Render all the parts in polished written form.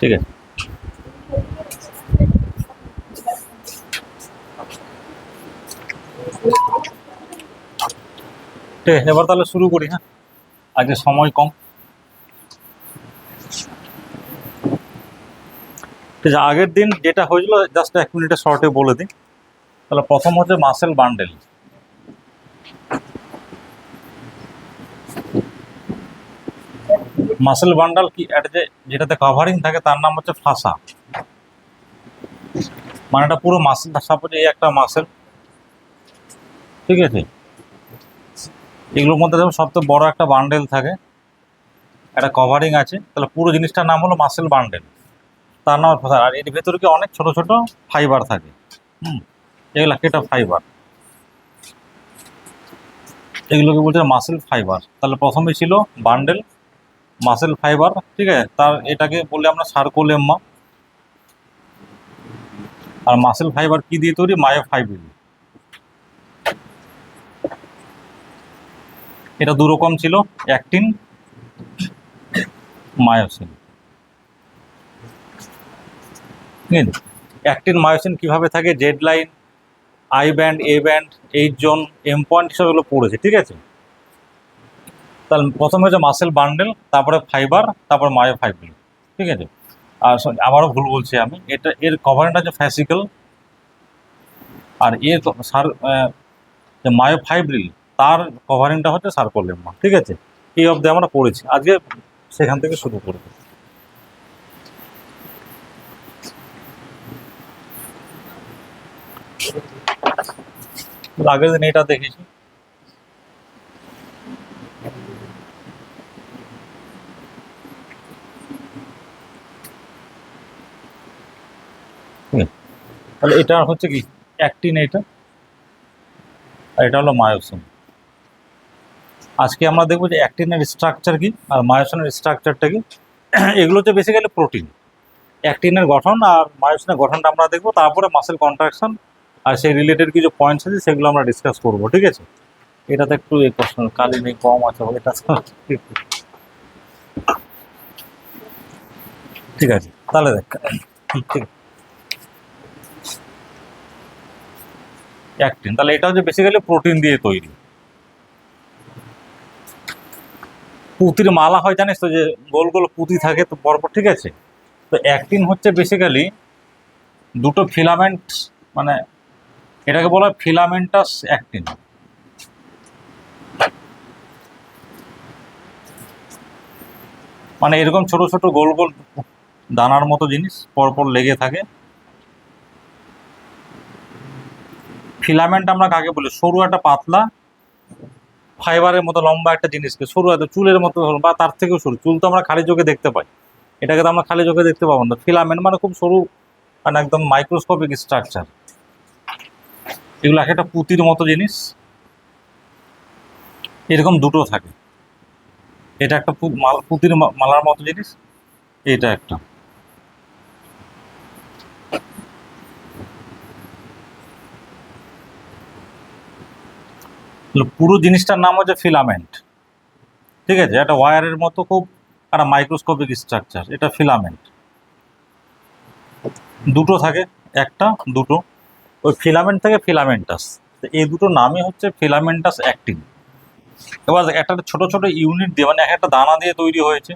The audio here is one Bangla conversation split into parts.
ঠিক আছে। ঠিক আছে, এবার তাহলে শুরু করি। হ্যাঁ, আজকে সময় কম। ঠিক আছে, আগের দিন যেটা হয়েছিল জাস্ট 1 মিনিটে শর্টে বলে দিই। তাহলে প্রথম হচ্ছে মাসেল বান্ডেল। মাসেল বান্ডাল কি এটা যেটাতে কভারিং থাকে তার নাম হচ্ছে ফাসা। মানে এটা পুরো মাসেল, সাপোজ এই একটা মাসেল, ঠিক আছে, এগুলোর মধ্যে যেমন সবচেয়ে বড় একটা বান্ডেল থাকে, একটা কভারিং আছে, তাহলে পুরো জিনিসটার নাম হলো মাসেল বান্ডেল, তার নাম ফাসা। আর এর ভেতরে কি অনেক ছোট ছোট ফাইবার থাকে। এগুলো কেটা ফাইবার, এগুলোকে বলছে মাসেল ফাইবার। তাহলে প্রথমে ছিল বান্ডেল, মাসেল ফাইবার, ঠিক আছে, তার এটাকে বলে আমরা সার্কোলেম্মা। আর মাসেল ফাইবার কি দিয়ে তৈরি? মায়োফাইব্রিল। এটা দু রকম ছিল, অ্যাক্টিন, মায়োসিন। ঠিক আছে, অ্যাক্টিন মায়োসিন কিভাবে থাকে, Z line, I band, A band, H zone, M point হিসাবে এগুলো পড়েছে। ঠিক আছে, তাহলে প্রথমে হচ্ছে মাসেল বান্ডেল, তারপরে ফাইবার, তারপর মায়োফাইব্রিল। ঠিক আছে, আর আবারও ভুল বলছি আমি, এটা এর কভারিংটা হচ্ছে ফ্যাসিকল, আর এর যে মায়োফাইব্রিল তার কভারিংটা হচ্ছে সার্কোলেম্মা। ঠিক আছে, এই অবধি আমরা পড়েছি, আজকে সেখান থেকে শুরু করব। আগের দিন এটা দেখেছি। তাহলে এটা হচ্ছে কি অ্যাক্টিন, এটা, আর এটা হলো মায়োসিন। আজকে আমরা দেখবো যে অ্যাক্টিনের স্ট্রাকচার কি আর মায়োসিনের স্ট্রাকচারটা কি। এগুলো হচ্ছে বেসিক্যালি প্রোটিন। অ্যাক্টিনের গঠন আর মায়োসিনের গঠনটা আমরা দেখবো, তারপরে মাসেল কন্ট্রাকশন আর সেই রিলেটেড কিছু পয়েন্টস আছে সেগুলো আমরা ডিসকাস করবো। ঠিক আছে, এটাতে একটু এই প্রশ্ন কালি নেই, কম আছে, এটা ঠিক আছে। তাহলে দেখ, ঠিক অ্যাক্টিন, তাহলে এটা হচ্ছে বেসিক্যালি প্রোটিন দিয়ে তৈরি। পুঁতির মালা হয় জানিস তো, যে গোল গোল পুঁতি থাকে তো পরপর। ঠিক আছে, তো অ্যাক্টিন হচ্ছে বেসিক্যালি দুটো ফিলামেন্ট, মানে এটাকে বলা হয় ফিলামেন্টাস অ্যাক্টিন। মানে এরকম ছোট ছোট গোল গোল দানার মতো জিনিস পরপর লেগে থাকে। ফিলামেন্ট আমরা কাকে বলি? সরু একটা পাতলা ফাইবারের মতো লম্বা একটা জিনিসকে, সরু একটা চুলের মতো বা তার থেকেও সরু। চুল তো আমরা খালি চোখে দেখতে পাই, এটাকে তো আমরা খালি চোখে দেখতে পাবো না। ফিলামেন্ট মানে খুব সরু, মানে একদম মাইক্রোস্কোপিক স্ট্রাকচার। এগুলো একটা পুঁতির মতো জিনিস, এরকম দুটো থাকে। এটা একটা পুঁতির মালার মতো জিনিস, এটা একটা। পুরো জিনিসটার নাম হচ্ছে ফিলামেন্ট। ঠিক আছে, একটা ওয়্যারের মতো খুব একটা মাইক্রোস্কোপিক স্ট্রাকচার, এটা ফিলামেন্ট। দুটো থাকে, একটা দুটো, ওই ফিলামেন্ট থেকে ফিলামেন্টাস, এই দুটো নামই হচ্ছে ফিলামেন্টাস অ্যাক্টিন। এবার একটা ছোট ছোট ইউনিট দিয়ে, মানে একটা দানা দিয়ে তৈরি হয়েছে।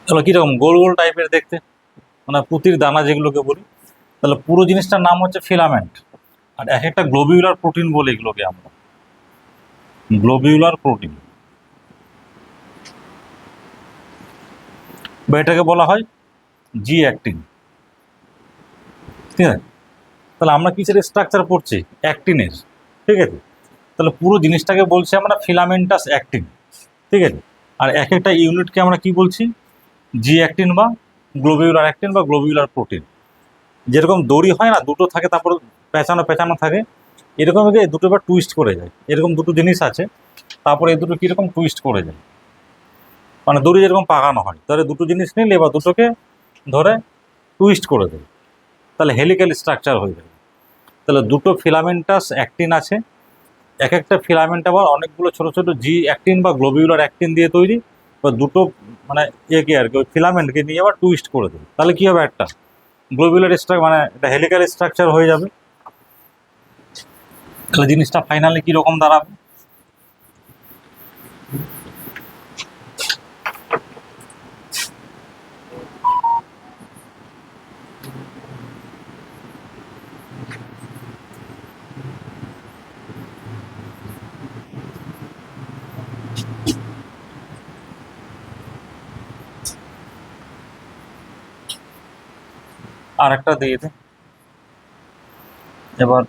তাহলে কিরকম গোল গোল টাইপের দেখতে, মানে পুঁতির দানা যেগুলোকে বলি। তাহলে পুরো জিনিসটার নাম হচ্ছে ফিলামেন্ট। আর একটা গ্লোবিউলার প্রোটিন বলি এগুলোকে আমরা, গ্লোবিউলার প্রোটিন, বা এটাকে বলা হয় জি অ্যাক্টিন। ঠিক আছে, তাহলে আমরা কিসের স্ট্রাকচার পড়ছি? অ্যাক্টিনের। ঠিক আছে, তাহলে পুরো জিনিসটাকে বলছি আমরা ফিলামেন্টাস অ্যাক্টিন। ঠিক আছে, আর একটা ইউনিটকে আমরা কি বলছি? জি অ্যাক্টিন বা গ্লোবিউলার অ্যাক্টিন বা গ্লোবিউলার প্রোটিন। যেরকম দড়ি হয় না, দুটো থাকে তারপর পেঁচানো পেঁচানো থাকে, এরকম দুটো এবার টুইস্ট করে যায়। এরকম দুটো জিনিস আছে, তারপরে এই দুটো কীরকম টুইস্ট করে যায়, মানে দড়ি যেরকম পাকানো হয়, তাহলে দুটো জিনিস নিলে এবার দুটোকে ধরে টুইস্ট করে দেয়, তাহলে হেলিক্যাল স্ট্রাকচার হয়ে যাবে। তাহলে দুটো ফিলামেন্টাস অ্যাক্টিন আছে, একটা ফিলামেন্ট আবার অনেকগুলো ছোট ছোট জি অ্যাক্টিন বা গ্লোবিউলার অ্যাক্টিন দিয়ে তৈরি, এবার দুটো মানে একে আর কি ওই ফিলামেন্টকে নিয়ে আবার টুইস্ট করে দেবে, তাহলে কি হবে, একটা গ্লোবুলার স্ট্রাকচার মানে একটা হেলিক্যাল স্ট্রাকচার হয়ে যাবে। তাহলে জিনিসটা ফাইনালি কি রকম দাঁড়াবে? আর একটা দিয়ে দে এবার।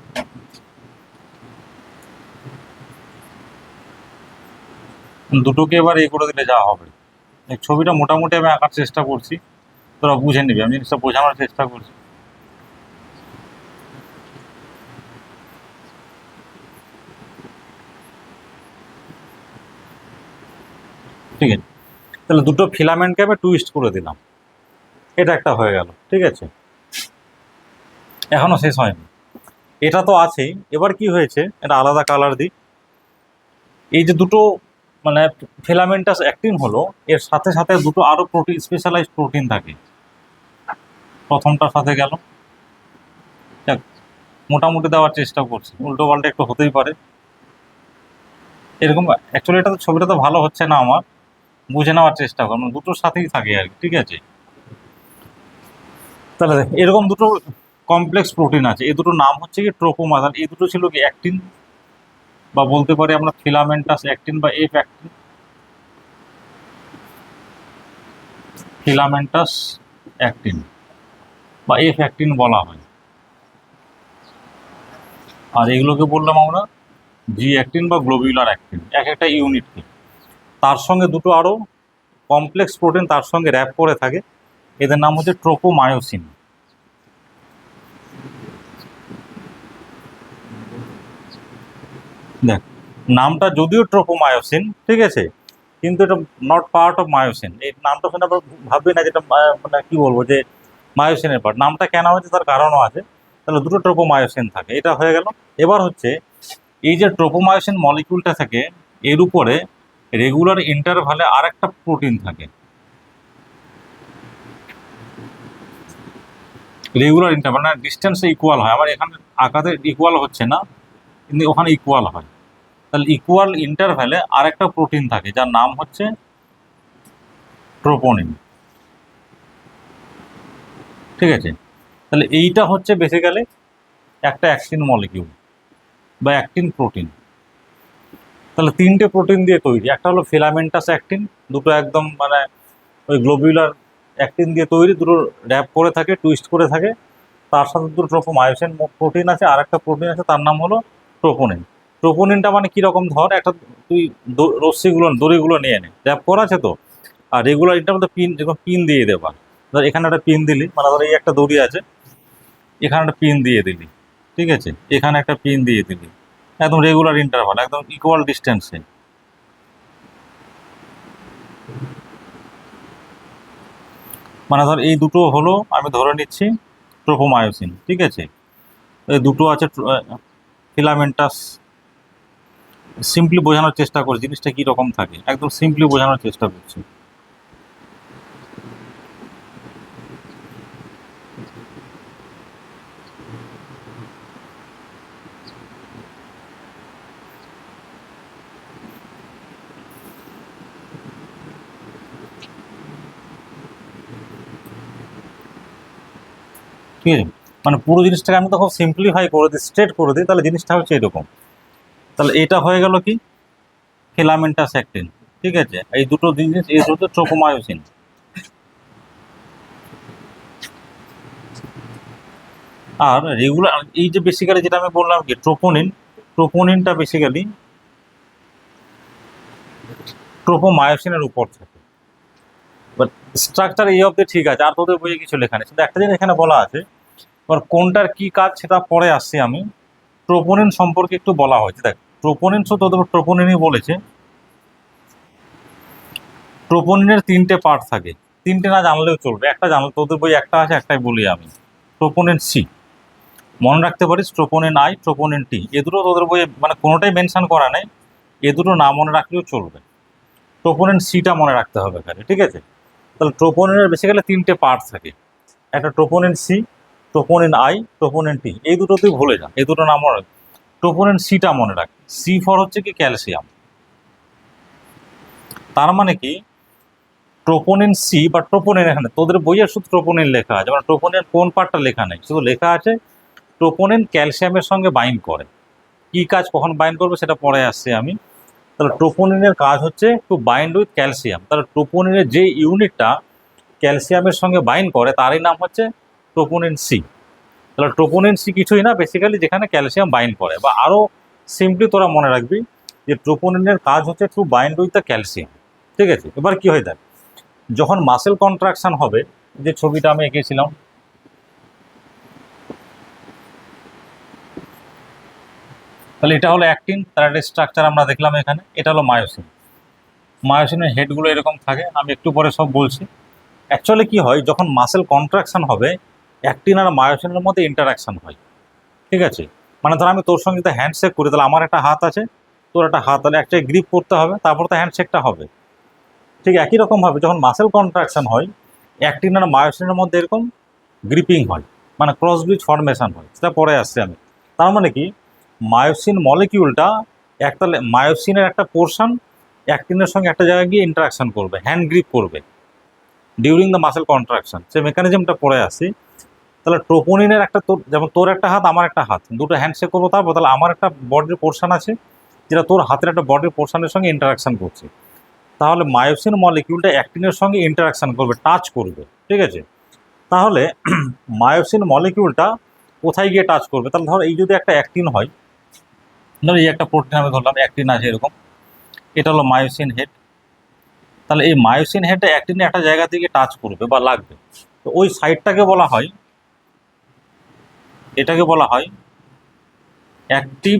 দুটোকে এবার এ করে দিলে যা হবে, এই ছবিটা মোটামুটি আমি আঁকার চেষ্টা করছি, তোরা বুঝে নিবি, আমি জিনিসটা বোঝানোর চেষ্টা করছি। ঠিক আছে, তাহলে দুটো ফিলামেন্টকে আমি টুইস্ট করে দিলাম, এটা একটা হয়ে গেল। ঠিক আছে, এখনো শেষ হয়নি, এটা তো আছেই। এবার কি হয়েছে, এটা আলাদা কালার দিই। এই যে দুটো মানে ফিলামেন্টাস অ্যাক্টিন হলো, এর সাথে সাথে দুটো আরো প্রোটিন, স্পেশালাইজড প্রোটিন থাকে। প্রথমটার সাথে গেল, দেখ, মোটামুটি দেওয়ার চেষ্টা করছি, উল্টো পাল্টা একটু হতেই পারে এরকম। অ্যাকচুয়ালি এটা তো ছবিটা তো ভালো হচ্ছে না আমার, বুঝে নেওয়ার চেষ্টা করুন, দুটোর সাথেই থাকে আর কি। ঠিক আছে, তাহলে দেখ, এরকম দুটো কমপ্লেক্স প্রোটিন আছে, এই দুটো নাম হচ্ছে কি ট্রোপোমা। তাহলে এই দুটো ছিল কি অ্যাক্টিন, বা বলতে পারি আমরা ফিলামেন্টাস অ্যাক্টিন বা এফ অ্যাক্টিন, ফিলামেন্টাস অ্যাক্টিন বা এফ অ্যাক্টিন বলা হয়। আর এগুলোকে বললাম আমরা জি অ্যাক্টিন বা গ্লোবিউলার অ্যাক্টিন, এক একটা ইউনিটকে। তার সঙ্গে দুটো আরো কমপ্লেক্স প্রোটিন তার সঙ্গে র্যাপ করে থাকে, এদের নাম হচ্ছে ট্রোপোমায়োসিন। দেখ, নামটা যদিও ট্রোপোমায়োসিন, ঠিক আছে, কিন্তু এটা নট পার্ট অফ মায়োসিন। এই নামটা শুনে আবার ভাববি না যেটা মানে কি বলবো যে মায়োসিনের পার্ট। নামটা কেন হয়েছে তার কারণও আছে। তাহলে দুটো ট্রোপোমায়োসিন থাকে, এটা হয়ে গেল। এবার হচ্ছে এই যে ট্রোপোমায়োসিন মলিকিউলটা থাকে, এর উপরে রেগুলার ইন্টারভালে আর একটা প্রোটিন থাকে। রেগুলার ইন্টারভাল মানে ডিস্টেন্সে ইকুয়াল হয়, আবার এখানে আঁকাতে ইকুয়াল হচ্ছে না, কিন্তু ওখানে ইকুয়াল হয়। তাহলে ইকুয়াল ইন্টারভ্যালে আর একটা প্রোটিন থাকে যার নাম হচ্ছে ট্রোপোনিন। ঠিক আছে, তাহলে এইটা হচ্ছে বেসিক্যালি একটা অ্যাক্টিন মলিকিউল বা অ্যাক্টিন প্রোটিন। তাহলে তিনটে প্রোটিন দিয়ে তৈরি, একটা হলো ফিলামেন্টাস অ্যাক্টিন, দুটো একদম মানে ওই গ্লোবিউলার অ্যাক্টিন দিয়ে তৈরি, দুটো র্যাপ করে থাকে, টুইস্ট করে থাকে। তার সাথে দুটো ট্রোপোমায়োসিন প্রোটিন আছে, আর একটা প্রোটিন আছে তার নাম হলো ট্রোপোনিন। ট্রোপোনিনটা মানে কিরকম, ধর একটা তুই রশ্মিগুলো দড়িগুলো নিয়ে নে, র্যাপ করা আছে তো, আর রেগুলার এটার মধ্যে পিন, যখন পিন দিয়ে দেবা, ধর এখানে একটা পিন দিলি, মানে ধর এই একটা দড়ি আছে, এখানে একটা পিন দিয়ে দিলি, ঠিক আছে, এখানে একটা পিন দিয়ে দিলি, একদম রেগুলার ইন্টারভাল, একদম ইকুয়াল ডিস্টেন্সে। মানে ধর এই দুটো হলো, আমি ধরে নিচ্ছি ট্রোপোমায়োসিন, ঠিক আছে, এই দুটো আছে ফিলামেন্টাস। সিম্পলি বোঝানোর চেষ্টা করছি জিনিসটা কি রকম থাকে, একদম সিম্পলি বোঝানোর চেষ্টা করছি। ঠিক আছে, মানে পুরো জিনিসটাকে আমি তখন সিম্পলিফাই করে দিই, স্ট্রেট করে দিই, তাহলে জিনিসটা হচ্ছে এরকম। তাহলে এটা হয়ে গেল কি ফিলামেন্টাস অ্যাক্টিন। ঠিক আছে, এই দুটো জিনিস, এই দুটো ট্রোপোমায়োসিন। আর রেগুলার এই যে বেসিক্যালি যেটা আমি বললাম কি ট্রোপোনিন, ট্রোপোনিনটা বেসিক্যালি ট্রোপোমায়োসিনের উপর থাকে। বাট স্ট্রাকচার এই অব্দি ঠিক আছে, আর তোদের বইয়ে কিছু লেখা নেই, শুধু একটা জিনিস এখানে বলা আছে। এবার কোনটার কি কাজ সেটা পরে আসছি আমি। ট্রোপোনিন সম্পর্কে একটু বলা হয়েছে, দেখ ট্রোপোনিন শুধু তোদের ট্রোপোনিনই বলেছে। ট্রোপোনিনের তিনটে পার্ট থাকে, তিনটে না জানলেও চলবে, একটা জানলে, তোদের বই একটা আছে, একটাই বলি আমি। ট্রোপোনিন সি, মনে রাখতে পারিস, ট্রোপোনিন আই, ট্রোপোনিন টি, এ দুটো তোদের বইয়ে মানে কোনোটাই মেনশন করা নেই, এ দুটো না মনে রাখলেও চলবে। ট্রোপোনিন সিটা মনে রাখতে হবে এখানে, ঠিক আছে। তাহলে ট্রোপোনিনের বেসিক্যালি 3টে পার্ট থাকে, একটা troponin C, troponin I, troponin T. এই দুটো তুই ভুলে যা, এই দুটো নাম মনে রাখ। ট্রোপোনিন সিটা মনে রাখ, সি ফর হচ্ছে কি ক্যালসিয়াম। তার মানে কি ট্রোপোনিন সি বা ট্রোপোনিন, এখানে তোদের বইয়ে শুধু ট্রোপোনিন লেখা আছে, মানে ট্রোপোনিন কোন পার্টটা লেখা নেই, শুধু লেখা আছে ট্রোপোনিন ক্যালসিয়ামের সঙ্গে বাইন্ড করে। কি কাজ কখন বাইন্ড করবে সেটা পরে আসছে আমি। তাহলে ট্রোপোনিনের কাজ হচ্ছে টু বাইন্ড উইথ ক্যালসিয়াম। তাহলে ট্রোপোনিনের যে ইউনিটটা ক্যালসিয়ামের সঙ্গে বাইন্ড করে তারই নাম হচ্ছে ট্রোপোনিন সি। তাহলে ট্রোপোনিন সি কিছুই না বেসিক্যালি যেখানে ক্যালসিয়াম বাইন্ড করে, বা আরও সিম্পলি তোরা মনে রাখবি যে ট্রোপোনিনের কাজ হচ্ছে to bind with the calcium, ঠিক আছে। এবার কি হয় দেখ, যখন মাসেল কন্ট্রাকশন হবে, যে ছবিটা আমি এঁকেছিলাম, তাহলে এটা হলো অ্যাক্টিন, তার একটা স্ট্রাকচার আমরা দেখলাম এখানে। এটা হলো মায়োসিন। মায়োসিনের হেডগুলো এরকম থাকে, আমি একটু পরে সব বলছি। অ্যাকচুয়ালি কি হয়, যখন মাসেল কন্ট্রাকশন হবে অ্যাক্টিন আর মায়োসিনের মধ্যে ইন্টারাকশন হয়, ঠিক আছে। মানে ধর আমি তোর সঙ্গে যদি হ্যান্ডশেক করি, তাহলে আমার একটা হাত আছে, তোর একটা হাত, তাহলে একটা গ্রিপ করতে হবে, তারপর তো হ্যান্ডশেকটা হবে। ঠিক একই রকমভাবে যখন মাসেল কন্ট্রাকশন হয় অ্যাক্টিন আর মায়োসিনের মধ্যে এরকম গ্রিপিং হয়, মানে ক্রস ব্রিজ ফর্মেশন হয়, সেটা পরে আসছে আমি। তার মানে কি মায়োসিন মলিকিউলটা একটা, মায়োসিনের একটা পোর্শন অ্যাক্টিনের সঙ্গে একটা জায়গায় গিয়ে ইন্টারাকশন করবে, হ্যান্ড গ্রিপ করবে ডিউরিং দ্য মাসেল কন্ট্রাকশন, সে মেকানিজমটা পরে আসি। তাহলে ট্রোপোনিনের একটা, তোর যেমন তোর একটা হাত আমার একটা হাত, দুটো হ্যান্ডশেক করবো, তারপর তাহলে আমার একটা বডির পোর্শন আছে যেটা তোর হাতের একটা বডির পোর্শনের সঙ্গে ইন্টারাকশন করছে। তাহলে মায়োসিন মলিকিউলটা অ্যাক্টিনের সঙ্গে ইন্টারাকশন করবে, টাচ করবে, ঠিক আছে। তাহলে মায়োসিন মলিকিউলটা কোথায় গিয়ে টাচ করবে, তাহলে ধর এই যদি একটা অ্যাক্টিন হয়, ধর এই একটা প্রোটিন আমি ধরলাম অ্যাক্টিন আছে এরকম, এটা হলো মায়োসিন হেড। তাহলে এই মায়োসিন হেডটা অ্যাক্টিনে একটা জায়গা থেকে টাচ করবে বা লাগবে, তো ওই সাইডটাকে বলা হয়, এটাকে বলা হয় active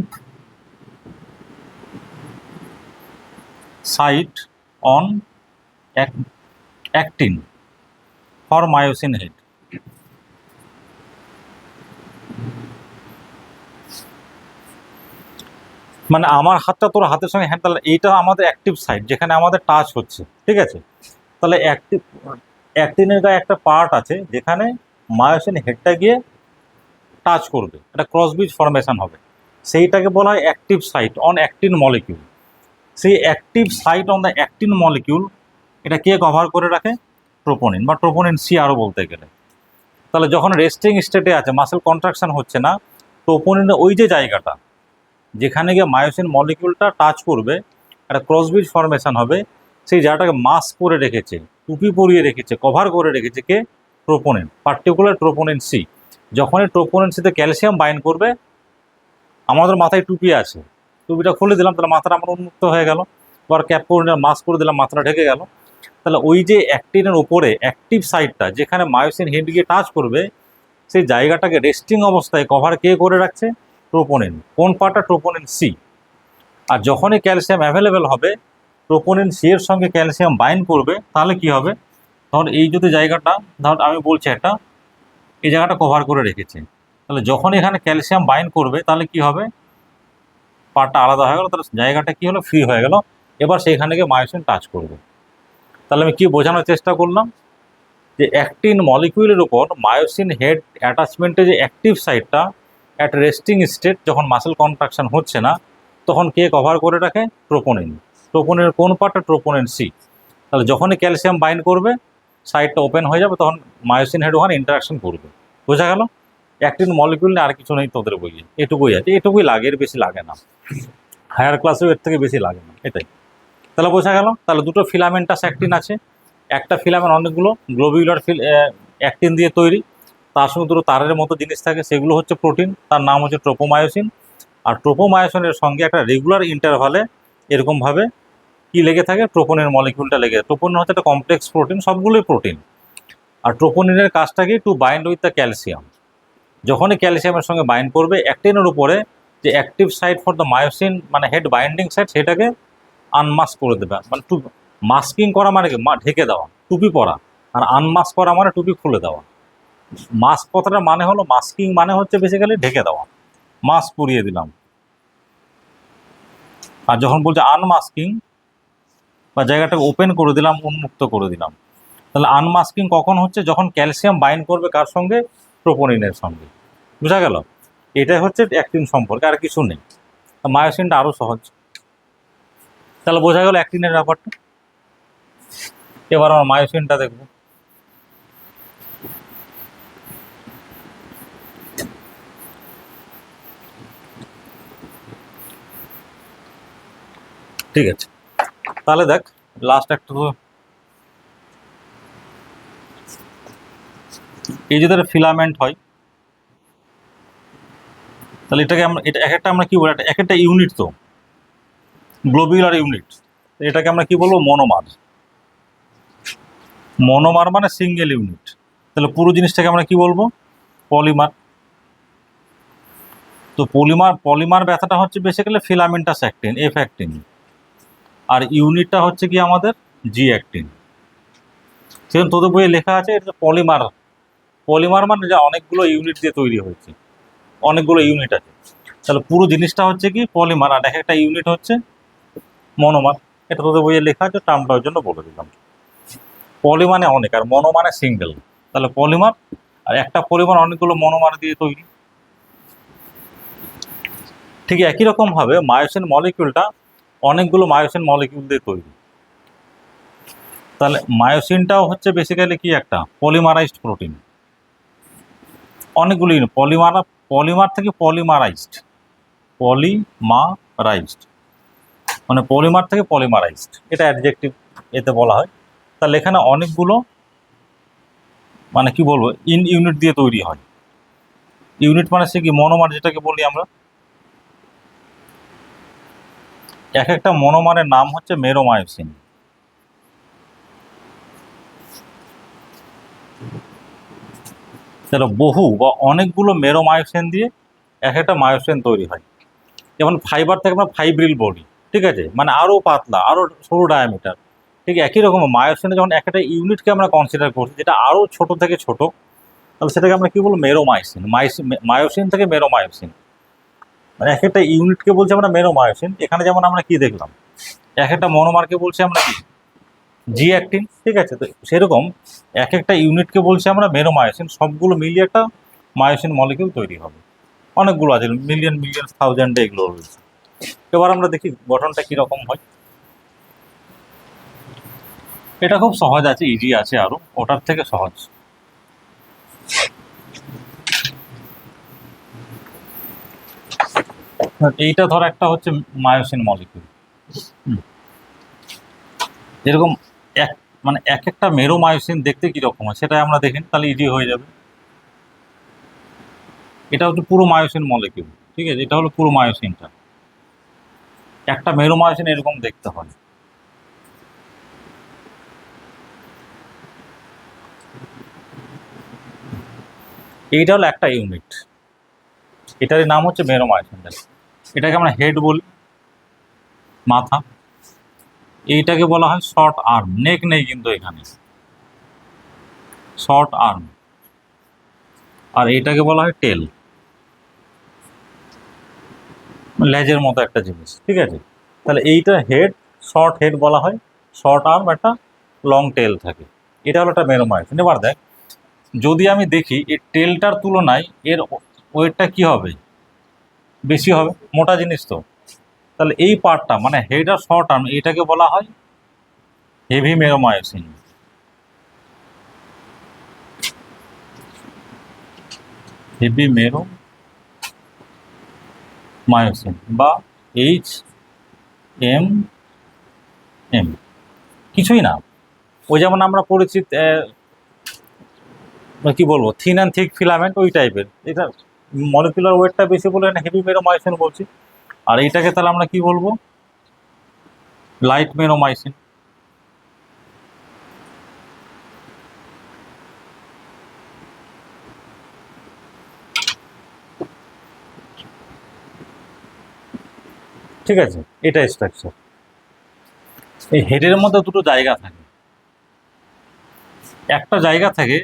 site on actin for myosin head. মানে আমার হাতটা তোর হাতের সঙ্গে হ্যান্ড, তাহলে এইটা আমাদের অ্যাক্টিভ সাইট যেখানে আমাদের টাচ হচ্ছে, ঠিক আছে। তাহলে অ্যাক্টিনের গায়ে একটা পার্ট আছে যেখানে মায়োসিন হেডটা গিয়ে টাচ করবে, একটা ক্রস ব্রিজ ফর্মেশন হবে, সেইটাকে বলা হয় active site on actin molecule. সেই active site on the actin molecule এটা কে কভার করে রাখে, ট্রোপোনিন বা ট্রোপোনিন সি আরও বলতে গেলে। তাহলে যখন রেস্টিং স্টেটে আছে, মাসেল কন্ট্রাকশন হচ্ছে না, ট্রোপোনিনের ওই যে জায়গাটা যেখানে গিয়ে মায়োসিন মলিকিউলটা টাচ করবে, একটা ক্রসব্রিজ ফর্মেশন হবে, সেই জায়গাটাকে মাস্ক করে রেখেছে, টুপি পরিয়ে রেখেছে, কভার করে রেখেছে কে, ট্রোপোনিন, পার্টিকুলার ট্রোপোনিন সি। যখনই ট্রোপোনিন সিতে ক্যালসিয়াম বাইন্ড করবে, আমাদের মাথায় টুপি আছে, টুপিটা খুলে দিলাম, তাহলে মাথাটা আমার উন্মুক্ত হয়ে গেল, আবার ক্যাপ করে নিলাম, মাস্ক করে দিলাম, মাথাটা ঢেকে গেল। তাহলে ওই যে অ্যাক্টিনের উপরে অ্যাক্টিভ সাইডটা যেখানে মায়োসিন হেড গিয়ে টাচ করবে, সেই জায়গাটাকে রেস্টিং অবস্থায় কভার কে করে রাখছে, ট্রোপোনিন। কোন পার্টটা, ট্রোপোনিন সি। আর যখনই ক্যালসিয়াম অ্যাভেলেবেল হবে, ট্রোপোনিন সি এর সঙ্গে ক্যালসিয়াম বাইন্ড করবে, তাহলে কি হবে, ধর এই যদি জায়গাটা, ধর আমি বলছি একটা, এই জায়গাটা কভার করে রেখেছে, তাহলে যখন এখানে ক্যালসিয়াম বাইন্ড করবে তাহলে কি হবে, পার্টটা আলাদা হয়ে গেল, তাহলে জায়গাটা কি হলো, ফ্রি হয়ে গেল, এবার সেইখানে গিয়ে মায়োসিন টাচ করবে। তাহলে আমি কি বোঝানোর চেষ্টা করলাম, যে অ্যাক্টিন মলিকিউলের উপর মায়োসিন হেড অ্যাটাচমেন্টে যে অ্যাক্টিভ সাইডটা অ্যাট রেস্টিং স্টেট, যখন মাসেল কন্ট্রাকশন হচ্ছে না, তখন কে কভার করে রাখে, ট্রোপোনিন। ট্রোপোনিনের কোন পার্টটা, ট্রোপোনিন সি। তাহলে যখনই ক্যালসিয়াম বাইন্ড করবে সাইডটা ওপেন হয়ে যাবে, তখন মায়োসিন হেড ওখানে ইন্টারাকশন করবে। বোঝা গেল, অ্যাক্টিন মলিকিউল নিয়ে আর কিছু নেই তোদের বইয়ে, এটুকুই আছে, এটুকুই লাগে, এর বেশি লাগে না, হায়ার ক্লাসেও এর থেকে বেশি লাগে না, এটাই। তাহলে বোঝা গেল, তাহলে দুটো ফিলামেন্টাস অ্যাক্টিন আছে, একটা ফিলামেন্ট অনেকগুলো গ্লোবিউলার অ্যাক্টিন দিয়ে তৈরি, তার সঙ্গে দুটো তারের মতো জিনিস থাকে, সেগুলো হচ্ছে প্রোটিন, তার নাম হচ্ছে ট্রোপোমায়োসিন। আর ট্রোপোমায়োসিনের সঙ্গে একটা রেগুলার ইন্টারভালে এরকমভাবে কি লেগে থাকে, ট্রোপোনিন মলিকিউলটা লেগে থাকে। ট্রোপোনিন হচ্ছে একটা কমপ্লেক্স প্রোটিন, সবগুলোই প্রোটিন। আর ট্রোপোনিনের কাজটা কি, to bind with the calcium. যখনই ক্যালসিয়ামের সঙ্গে বাইন্ড করবে, অ্যাক্টিনের উপরে যে active site for the myosin, মানে হেড বাইন্ডিং সাইট, সেটাকে আনমাস্ক করে দেবে। মানে মাস্কিং করা মানে কি, ঢেকে দেওয়া, টুপি পরা। আর আনমাস্ক করা মানে টুপি খুলে দেওয়া। মাস্ক কথাটার মানে হলো, মাস্কিং মানে হচ্ছে বেসিক্যালি ঢেকে দেওয়া, মাস্ক পরিয়ে দিলাম। আর যখন বলছে আনমাস্কিং, বা জায়গাটাকে ওপেন করে দিলাম, উন্মুক্ত করে দিলাম। তাহলে আনমাস্কিং কখন হচ্ছে? যখন ক্যালসিয়াম বাইন্ড করবে কার সঙ্গে? প্রোপোনিনের সঙ্গে। বুঝা গেল? এটাই হচ্ছে অ্যাক্টিন সম্পর্কে, আর কিছু নেই। মায়োসিনটা আরও সহজ। তাহলে বোঝা গেল অ্যাক্টিনের ব্যাপারটা। এবার আমরা মায়োসিনটা দেখব। ঠিক আছে, তাহলে দেখ লাস্ট একটা তো এই যে ধর ফিলামেন্ট হয়, তাহলে এটাকে আমরা এটা এক একটা আমরা কি বলি, এক একটা ইউনিট তো গ্লোবিউলার ইউনিট, এটাকে আমরা কি বলবো? মনোমার। মনোমার মানে সিঙ্গেল ইউনিট। তাহলে পুরো জিনিসটাকে আমরা কি বলবো? পলিমার। তো পলিমার ব্যথাটা হচ্ছে basically filamentous actin, F actin, আর ইউনিটটা হচ্ছে কি আমাদের জি অ্যাক্টিন। সেখানে তোদের বইয়ে লেখা আছে এটা পলিমার। পলিমার মানে যা অনেকগুলো ইউনিট দিয়ে তৈরি হয়েছে, অনেকগুলো ইউনিট আছে। তাহলে পুরো জিনিসটা হচ্ছে কি পলিমার, আর এক একটা ইউনিট হচ্ছে মনোমার। এটা তোদের বইয়ে লেখা আছে, টার্মটা ওই জন্য বলে দিলাম। পলি মানে অনেক, আর মনো মানে সিঙ্গেল। তাহলে পলিমার, আর একটা পলিমার অনেকগুলো মনোমার দিয়ে তৈরি। ঠিক একই রকম ভাবে মায়োসিন মলিকিউলটা অনেকগুলো মায়োসিন মলিকিউল দিয়ে তৈরি। তাহলে মায়োসিনটাও হচ্ছে বেসিক্যালি কি একটা পলিমারাইজড প্রোটিন। অনেকগুলো পলিমার থেকে পলিমারাইজড, পলিমারাইজড মানে পলিমার থেকে পলিমারাইজড, এটা অ্যাডজেক্টিভ এতে বলা হয়। তাহলে এখানে অনেকগুলো মানে কি বলবো ইউনিট দিয়ে তৈরি হয়। ইউনিট মানে সে কি মনোমার, যেটাকে বলি আমরা। এক একটা মনোমারের নাম হচ্ছে মেরোমায়োসিন। তাহলে বহু বা অনেকগুলো মেরোমায়োসিন দিয়ে এক একটা মায়োসিন তৈরি হয়। যেমন ফাইবার থেকে আমরা ফাইব্রিল বলি, ঠিক আছে, মানে আরও পাতলা, আরও সরু ডায়ামিটার। ঠিক একই রকম মায়োসিনে যখন এক একটা ইউনিটকে আমরা কনসিডার করছি যেটা আরও ছোট থেকে ছোট, তাহলে সেটাকে আমরা কি বলবো? মেরোমায়োসিন। মায়োসিন থেকে মেরোমায়োসিন, মানে এক একটা ইউনিটকে বলছি আমরা মেরোমায়োসিন। এখানে যেমন আমরা কি দেখলাম, এক একটা মনোমারকে বলছি আমরা কি? জি অ্যাক্টিন। ঠিক আছে, তো সেরকম এক একটা ইউনিটকে বলছি আমরা মেরোমায়োসিন। সবগুলো মিলিয়ে একটা মায়োসিন মলিকিউল তৈরি হবে। অনেকগুলো আছে, মিলিয়ন মিলিয়ন থাউজেন্ডে এগুলো রয়েছে। এবার আমরা দেখি গঠনটা কীরকম হয়। এটা খুব সহজ আছে, ইজি আছে, আরও ওটার থেকে সহজ। এইটা ধর একটা হচ্ছে মায়োসিন মলিকিউল। যেরকম এক মানে এক একটা মেরোমায়োসিন দেখতে কীরকম হয় সেটা আমরা দেখেন, তাহলে ইজি হয়ে যাবে। এটা হচ্ছে পুরো মায়োসিন মলিকিউল। ঠিক আছে, এটা হলো পুরো মায়োসিনটা। একটা মেরোমায়োসিন এরকম দেখতে হয়। এইটা হলো একটা ইউনিট, এটারই নাম হচ্ছে মেরোমায়োসিন। এটাকে আমরা হেড বলি, মাথা। এইটাকে বলা হয় শর্ট আর্ম। নেক নেই কিন্তু এখানে, শর্ট আর্ম। আর এইটাকে বলা হয় টেল, লেজের মতো একটা জিনিস। ঠিক আছে, তাহলে এইটা হেড, শর্ট হেড বলা হয়, শর্ট আর্ম, একটা লং টেল থাকে। এটা হলো একটা মেরোমায়োসিন। এবার দেখ, যদি আমি দেখি এই টেলটার তুলনায় এর ওয়েটটা কি হবে? বেশি হবে, মোটা জিনিস তো। তাহলে এই পার্টটা মানে হেড আর শর্ট আর্ম, এটাকে বলা হয় হেভি মেরোমায়োসিন। হেভি মেরোমায়োসিন বা HMM। কিছুই না, ওই যেমন আমরা পড়েছি কি বলবো, থিন অ্যান্ড থিক ফিলামেন্ট, ওই টাইপের। এটা মলিকুলার ওয়েটটা বেশি বলে এটা হেভি মেরোমায়োসিন বলছি। আর এইটাকে তাহলে আমরা কি বলবো? লাইট মেরোমায়োসিন। ঠিক আছে, এটা স্ট্রাকচার। এই হেডের মধ্যে দুটো জায়গা থাকে। একটা জায়গা থাকে